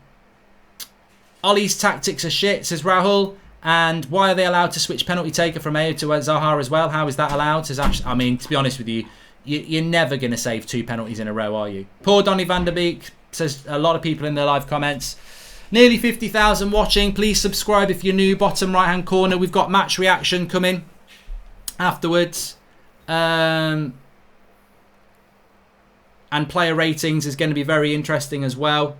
tactics are shit, says Rahul. And why are they allowed to switch penalty taker from Ayo to Zaha as well? How is that allowed? Says Ash. I mean, to be honest with you, you're never going to save 2 penalties in a row, are you? Poor Donny van der Beek, says a lot of people in their live comments. Nearly 50,000 watching. Please subscribe if you're new. Bottom right-hand corner, we've got match reaction coming afterwards. And player ratings is going to be very interesting as well.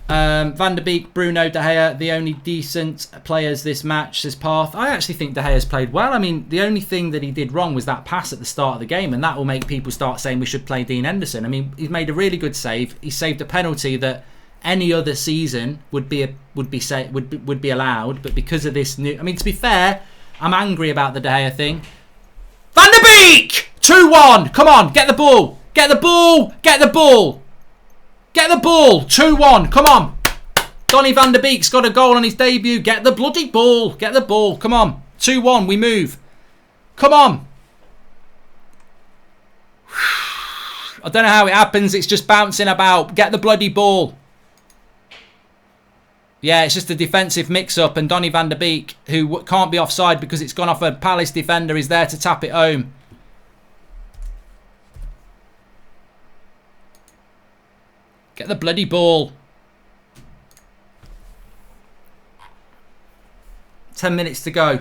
Van der Beek, Bruno, De Gea, the only decent players this match, says Parth. I actually think De Gea's played well. I mean, the only thing that he did wrong was that pass at the start of the game, and that will make people start saying we should play Dean Henderson. I mean, he's made a really good save. He saved a penalty that any other season would be allowed, but because of this new... I mean, to be fair, I'm angry about the De Gea thing. Van der Beek! 2-1! Come on, get the ball! Get the ball! Get the ball! Get the ball! 2-1. Come on. Donny van der Beek's got a goal on his debut. Get the bloody ball. Get the ball. Come on. 2-1. We move. Come on. I don't know how it happens. It's just bouncing about. Get the bloody ball. Yeah, it's just a defensive mix-up. And Donny van der Beek, who can't be offside because it's gone off a Palace defender, is there to tap it home. Get the bloody ball. 10 minutes to go.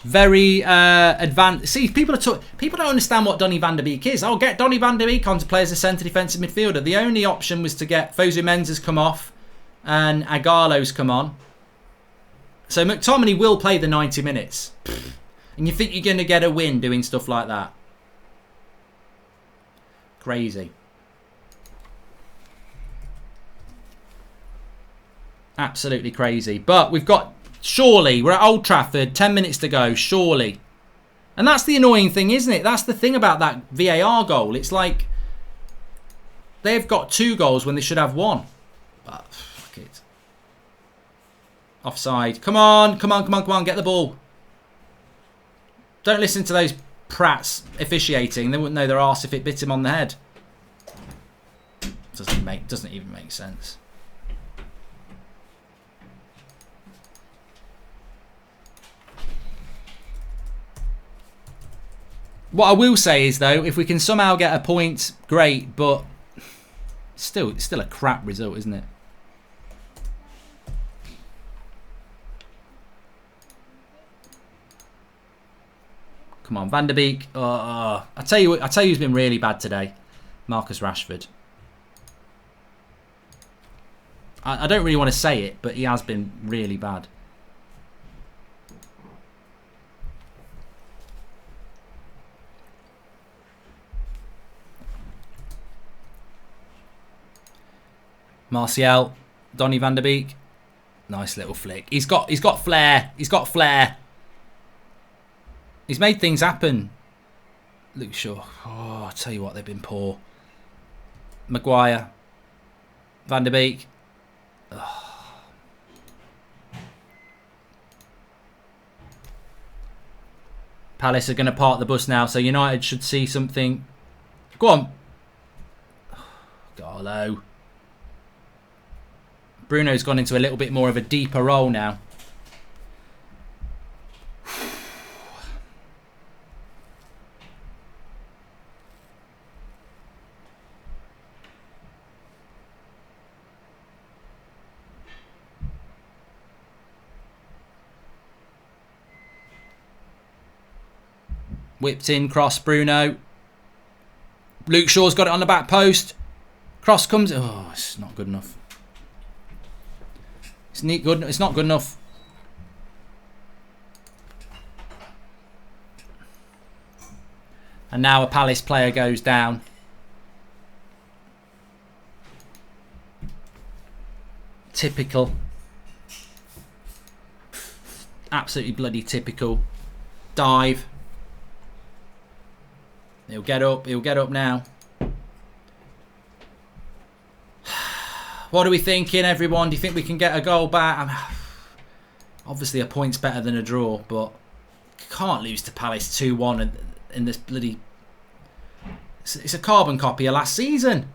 Very advanced. See, people don't understand what Donny van der Beek is. I'll get Donny van der Beek on to play as a centre defensive midfielder. The only option was to get Fosu Mensah's come off and Agallo's come on. So McTominay will play the 90 minutes. And you think you're going to get a win doing stuff like that? Crazy. Absolutely crazy. But we've got... Surely, we're at Old Trafford. 10 minutes to go. Surely. And that's the annoying thing, isn't it? That's the thing about that VAR goal. It's like... They've got 2 goals when they should have 1. But, fuck it. Offside. Come on, come on, come on, come on. Get the ball. Don't listen to those prats officiating. They wouldn't know their arse if it bit him on the head. Doesn't even make sense. What I will say is, though, if we can somehow get a point, great. But it's still a crap result, isn't it? Come on, Van der Beek. I tell you who's been really bad today. Marcus Rashford. I don't really want to say it, but he has been really bad. Martial, Donny van der Beek. Nice little flick. He's got flair. He's got flair. He's made things happen. Luke Shaw. Oh, I tell you what, they've been poor. Maguire. Van der Beek. Oh. Palace are going to park the bus now, so United should see something. Go on. Garlo. Bruno's gone into a little bit more of a deeper role now. Whipped in, cross, Bruno. Luke Shaw's got it on the back post. Cross comes. Oh, it's not good enough. It's not good enough. And now a Palace player goes down. Typical. Absolutely bloody typical. Dive. He'll get up. He'll get up now. What are we thinking, everyone? Do you think we can get a goal back? Obviously, a point's better than a draw, but can't lose to Palace 2-1 in this bloody... It's a carbon copy of last season.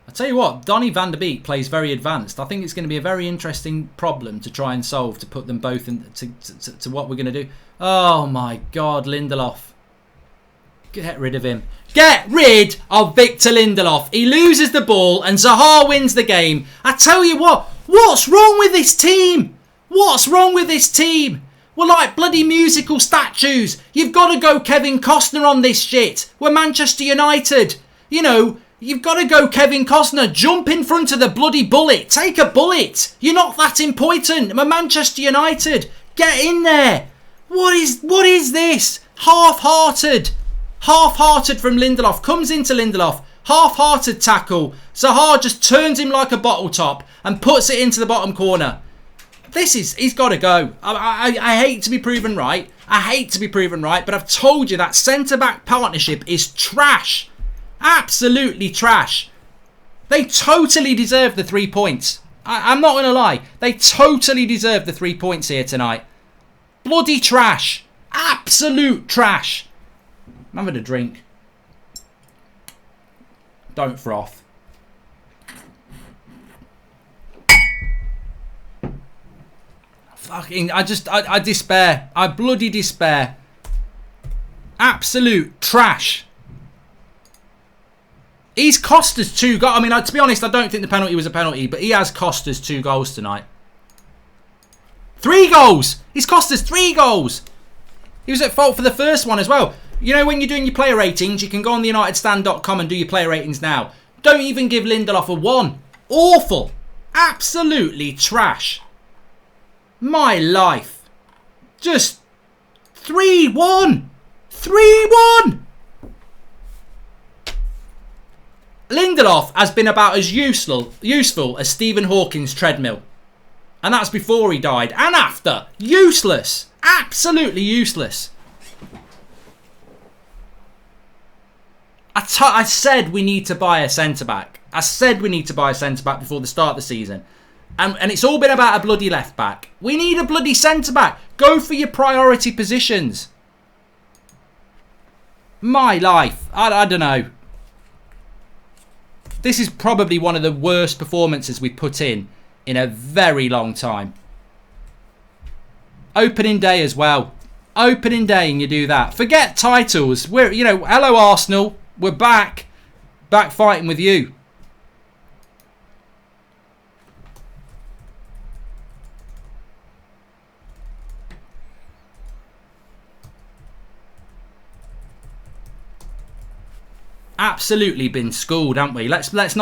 I tell you what, Donny van der Beek plays very advanced. I think it's going to be a very interesting problem to try and solve to put them both to what we're going to do. Oh my God, Lindelof. Get rid of him. Get rid of Victor Lindelof. He loses the ball and Zaha wins the game. I tell you what, what's wrong with this team? What's wrong with this team? We're like bloody musical statues. You've got to go Kevin Costner on this shit. We're Manchester United. You know... You've got to go Kevin Costner. Jump in front of the bloody bullet. Take a bullet. You're not that important. We're Manchester United. Get in there. What is this? Half-hearted. Half-hearted from Lindelof. Comes into Lindelof. Half-hearted tackle. Zaha just turns him like a bottle top and puts it into the bottom corner. He's got to go. I hate to be proven right. I hate to be proven right, but I've told you that centre-back partnership is trash. Absolutely trash. They totally deserve the 3 points. I'm not going to lie. They totally deserve the 3 points here tonight. Bloody trash. Absolute trash. I'm having a drink. Don't froth. Fucking, I despair. I bloody despair. Absolute trash. He's cost us 2 goals. I mean, to be honest, I don't think the penalty was a penalty, but he has cost us 2 goals tonight. 3 goals! He's cost us 3 goals! He was at fault for the first one as well. You know, when you're doing your player ratings, you can go on the UnitedStand.com and do your player ratings now. Don't even give Lindelof a 1. Awful. Absolutely trash. My life. Just 3-1. 3-1. Lindelof has been about as useful as Stephen Hawking's treadmill. And that's before he died. And after. Useless. Absolutely useless. I said we need to buy a centre-back. I said we need to buy a centre-back before the start of the season. And it's all been about a bloody left-back. We need a bloody centre-back. Go for your priority positions. My life. I don't know. This is probably one of the worst performances we've put in a very long time. Opening day as well. Opening day and you do that. Forget titles. Hello Arsenal. We're back. Back fighting with you. absolutely been schooled, haven't we? Let's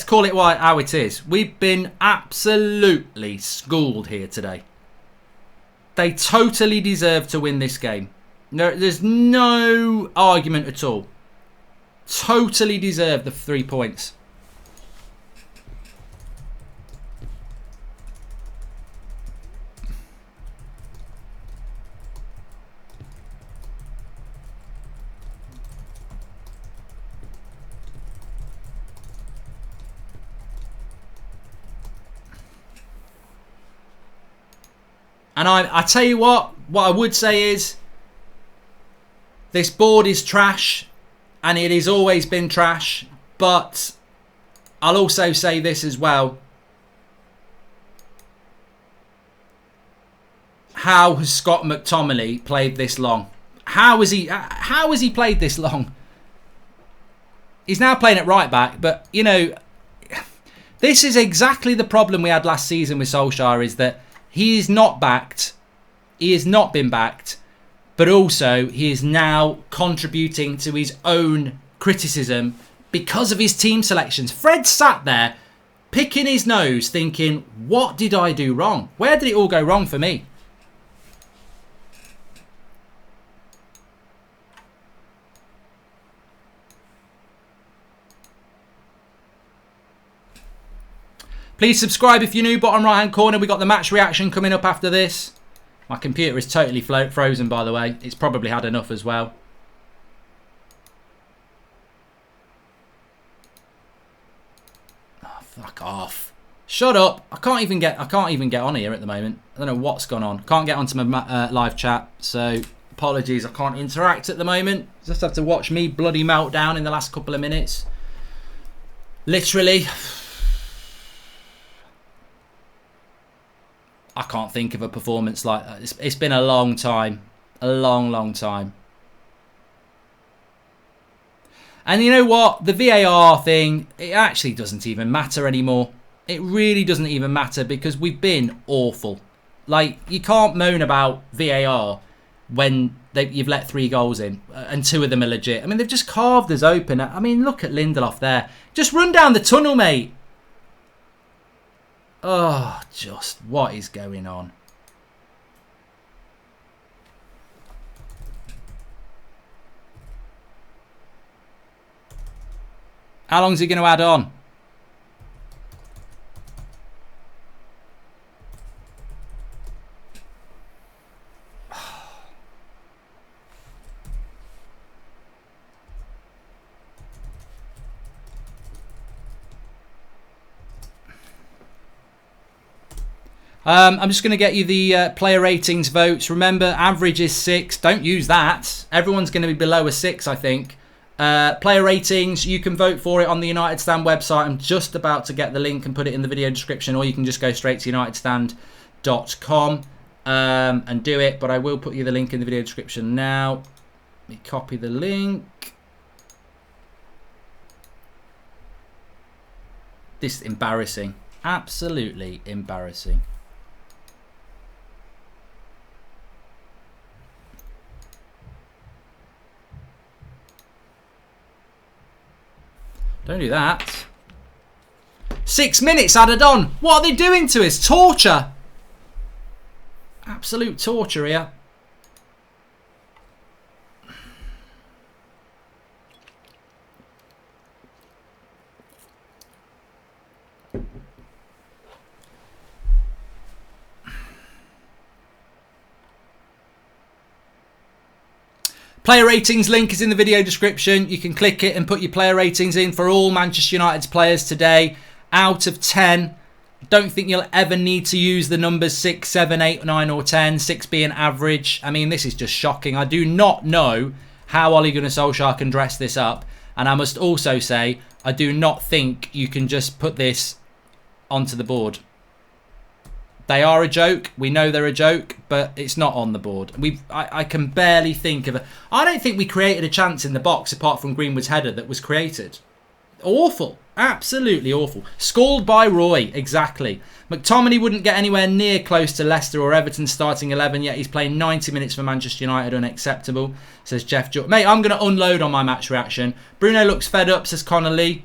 call it how it is. We've been absolutely schooled here today. They totally deserve to win this game. There's no argument at all. Totally deserve the 3 points. And I tell you what I would say is, this board is trash, and it has always been trash, but I'll also say this as well. How has Scott McTominay played this long? How has he played this long? He's now playing at right back, but, you know, this is exactly the problem we had last season with Solskjaer, is that he is not backed. He has not been backed. But also, he is now contributing to his own criticism because of his team selections. Fred sat there, picking his nose, thinking, what did I do wrong? Where did it all go wrong for me? Please subscribe if you're new. Bottom right hand corner, we got the match reaction coming up after this. My computer is totally frozen, by the way. It's probably had enough as well. Oh, fuck off. Shut up. I can't even get on here at the moment. I don't know what's gone on. Can't get onto my live chat, so apologies. I can't interact at the moment. Just have to watch me bloody meltdown in the last couple of minutes. Literally. I can't think of a performance like that. It's been a long time. A long, long time. And you know what? The VAR thing, it actually doesn't even matter anymore. It really doesn't even matter because we've been awful. Like, you can't moan about VAR when you've let 3 goals in and 2 of them are legit. I mean, they've just carved us open. I mean, look at Lindelof there. Just run down the tunnel, mate. Oh, just what is going on? How long is he going to add on? I'm just going to get you the player ratings votes. Remember, average is 6. Don't use that. Everyone's going to be below a 6, I think. Player ratings, you can vote for it on the United Stand website. I'm just about to get the link and put it in the video description, or you can just go straight to unitedstand.com and do it. But I will put you the link in the video description now. Let me copy the link. This is embarrassing. Absolutely embarrassing. Don't do that. 6 minutes added on. What are they doing to us? Torture. Absolute torture here. Player ratings link is in the video description. You can click it and put your player ratings in for all Manchester United's players today. Out of 10, don't think you'll ever need to use the numbers 6, 7, 8, 9 or 10. 6 being average. I mean, this is just shocking. I do not know how Ole Gunnar Solskjaer can dress this up. And I must also say, I do not think you can just put this onto the board. They are a joke. We know they're a joke, but it's not on the board. I can barely think of I don't think we created a chance in the box apart from Greenwood's header that was created. Awful. Absolutely awful. Scolded by Roy, exactly. McTominay wouldn't get anywhere near close to Leicester or Everton's starting 11, yet he's playing 90 minutes for Manchester United. Unacceptable, says Jeff George. Mate, I'm going to unload on my match reaction. Bruno looks fed up, says Connor Lee.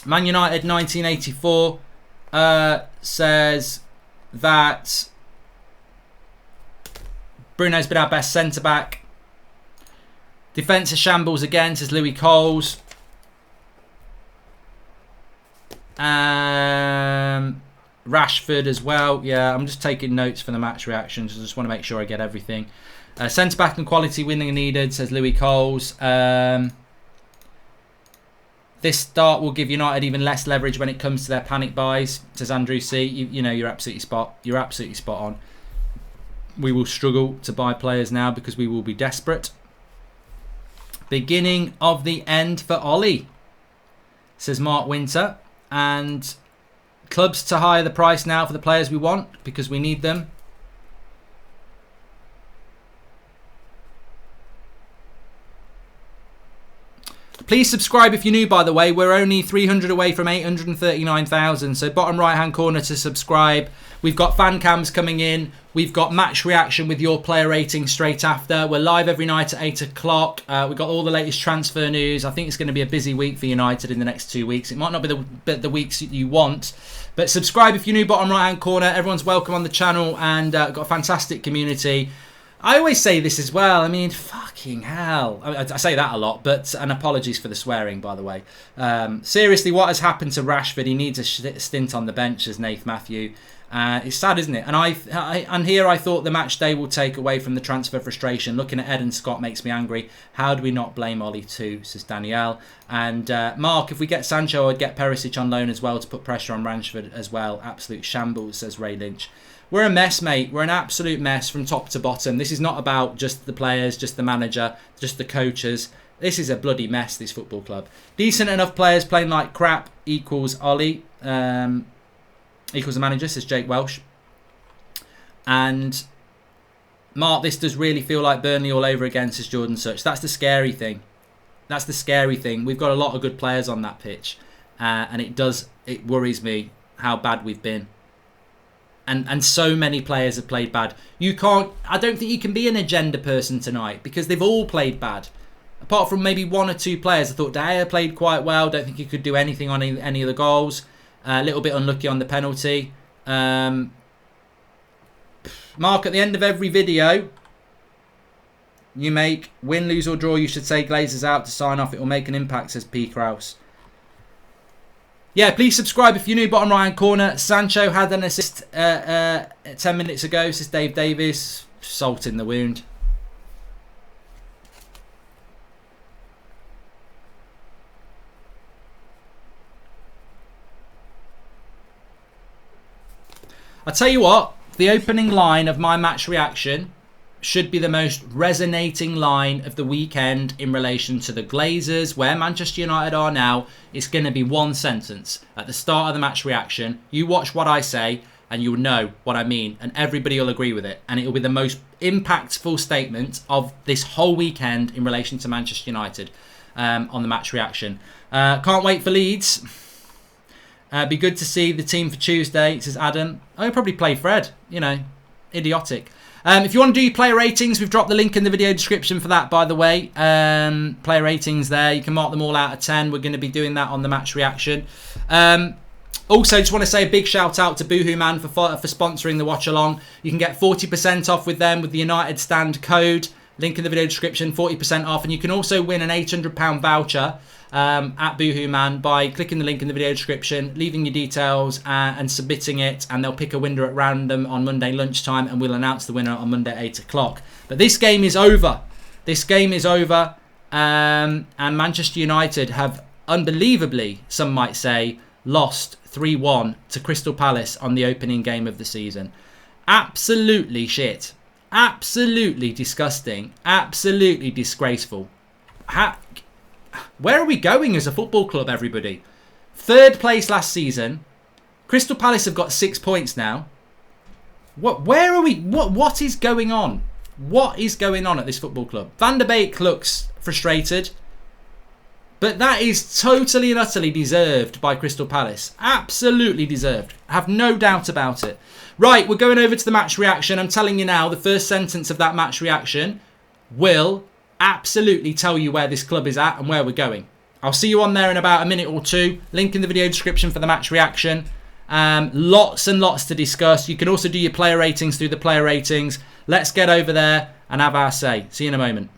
Man United 1984 says that Bruno's been our best centre-back. Defence is shambles again, says Louis Coles. Rashford as well. Yeah, I'm just taking notes for the match reactions. I just want to make sure I get everything. Centre-back and quality winning needed, says Louis Coles. This start will give United even less leverage when it comes to their panic buys, says Andrew C. You know, you're absolutely spot on. We will struggle to buy players now because we will be desperate. Beginning of the end for Ollie, says Mark Winter. And clubs to hire the price now for the players we want because we need them. Please subscribe if you're new, by the way. We're only 300 away from 839,000. So bottom right hand corner to subscribe. We've got fan cams coming in. We've got match reaction with your player rating straight after. We're live every night at 8 o'clock. We've got all the latest transfer news. I think it's going to be a busy week for United in the next 2 weeks. It might not be the weeks you want. But subscribe if you're new, bottom right hand corner. Everyone's welcome on the channel and got a fantastic community. I always say this as well. I mean, fucking hell. I say that a lot, but and apologies for the swearing, by the way. Seriously, what has happened to Rashford? He needs a stint on the bench, as Nath Matthew. It's sad, isn't it? And here I thought the match day will take away from the transfer frustration. Looking at Ed and Scott makes me angry. How do we not blame Ollie too, says Danielle. And Mark, if we get Sancho, I'd get Perisic on loan as well to put pressure on Rashford as well. Absolute shambles, says Ray Lynch. We're a mess, mate. We're an absolute mess from top to bottom. This is not about just the players, just the manager, just the coaches. This is a bloody mess, this football club. Decent enough players playing like crap equals Ollie. Equals the manager, says Jake Welsh. And Mark, this does really feel like Burnley all over again, says Jordan Such. That's the scary thing. That's the scary thing. We've got a lot of good players on that pitch. And it worries me how bad we've been. And so many players have played bad. I don't think you can be an agenda person tonight because they've all played bad. Apart from maybe one or two players. I thought De Gea played quite well. Don't think he could do anything on any of the goals. A little bit unlucky on the penalty. Mark, at the end of every video you make, win, lose or draw, you should say Glazers out to sign off. It will make an impact, says P. Krause. Yeah, please subscribe if you're new, bottom right hand corner. Sancho had an assist 10 minutes ago, says Dave Davis. Salt in the wound. I'll tell you what, the opening line of my match reaction should be the most resonating line of the weekend in relation to the Glazers, where Manchester United are now. It's going to be one sentence at the start of the match reaction. You watch what I say and you'll know what I mean, and everybody will agree with it. And it will be the most impactful statement of this whole weekend in relation to Manchester United on the match reaction. Can't wait for Leeds. Be good to see the team for Tuesday, says Adam. I'll probably play Fred, you know, idiotic. If you want to do your player ratings, we've dropped the link in the video description for that, by the way. Player ratings there. You can mark them all out of 10. We're going to be doing that on the match reaction. Also, just want to say a big shout out to Boohoo Man for sponsoring the watch along. You can get 40% off with them with the United Stand code. Link in the video description, 40% off. And you can also win an £800 voucher at Boohoo Man by clicking the link in the video description, leaving your details and submitting it, and they'll pick a winner at random on Monday lunchtime, and we'll announce the winner on Monday at 8 o'clock. But this game is over. This game is over, and Manchester United have unbelievably, some might say, lost 3-1 to Crystal Palace on the opening game of the season. Absolutely shit. Absolutely disgusting. Absolutely disgraceful. Where are we going as a football club, everybody? 3rd place last season. Crystal Palace have got 6 points now. Where are we? What is going on? What is going on at this football club? Van der Beek looks frustrated. But that is totally and utterly deserved by Crystal Palace. Absolutely deserved. I have no doubt about it. Right, we're going over to the match reaction. I'm telling you now, the first sentence of that match reaction will absolutely tell you where this club is at and where we're going. I'll see you on there in about a minute or two. Link in the video description for the match reaction. Lots and lots to discuss. You can also do your player ratings through the player ratings. Let's get over there and have our say. See you in a moment.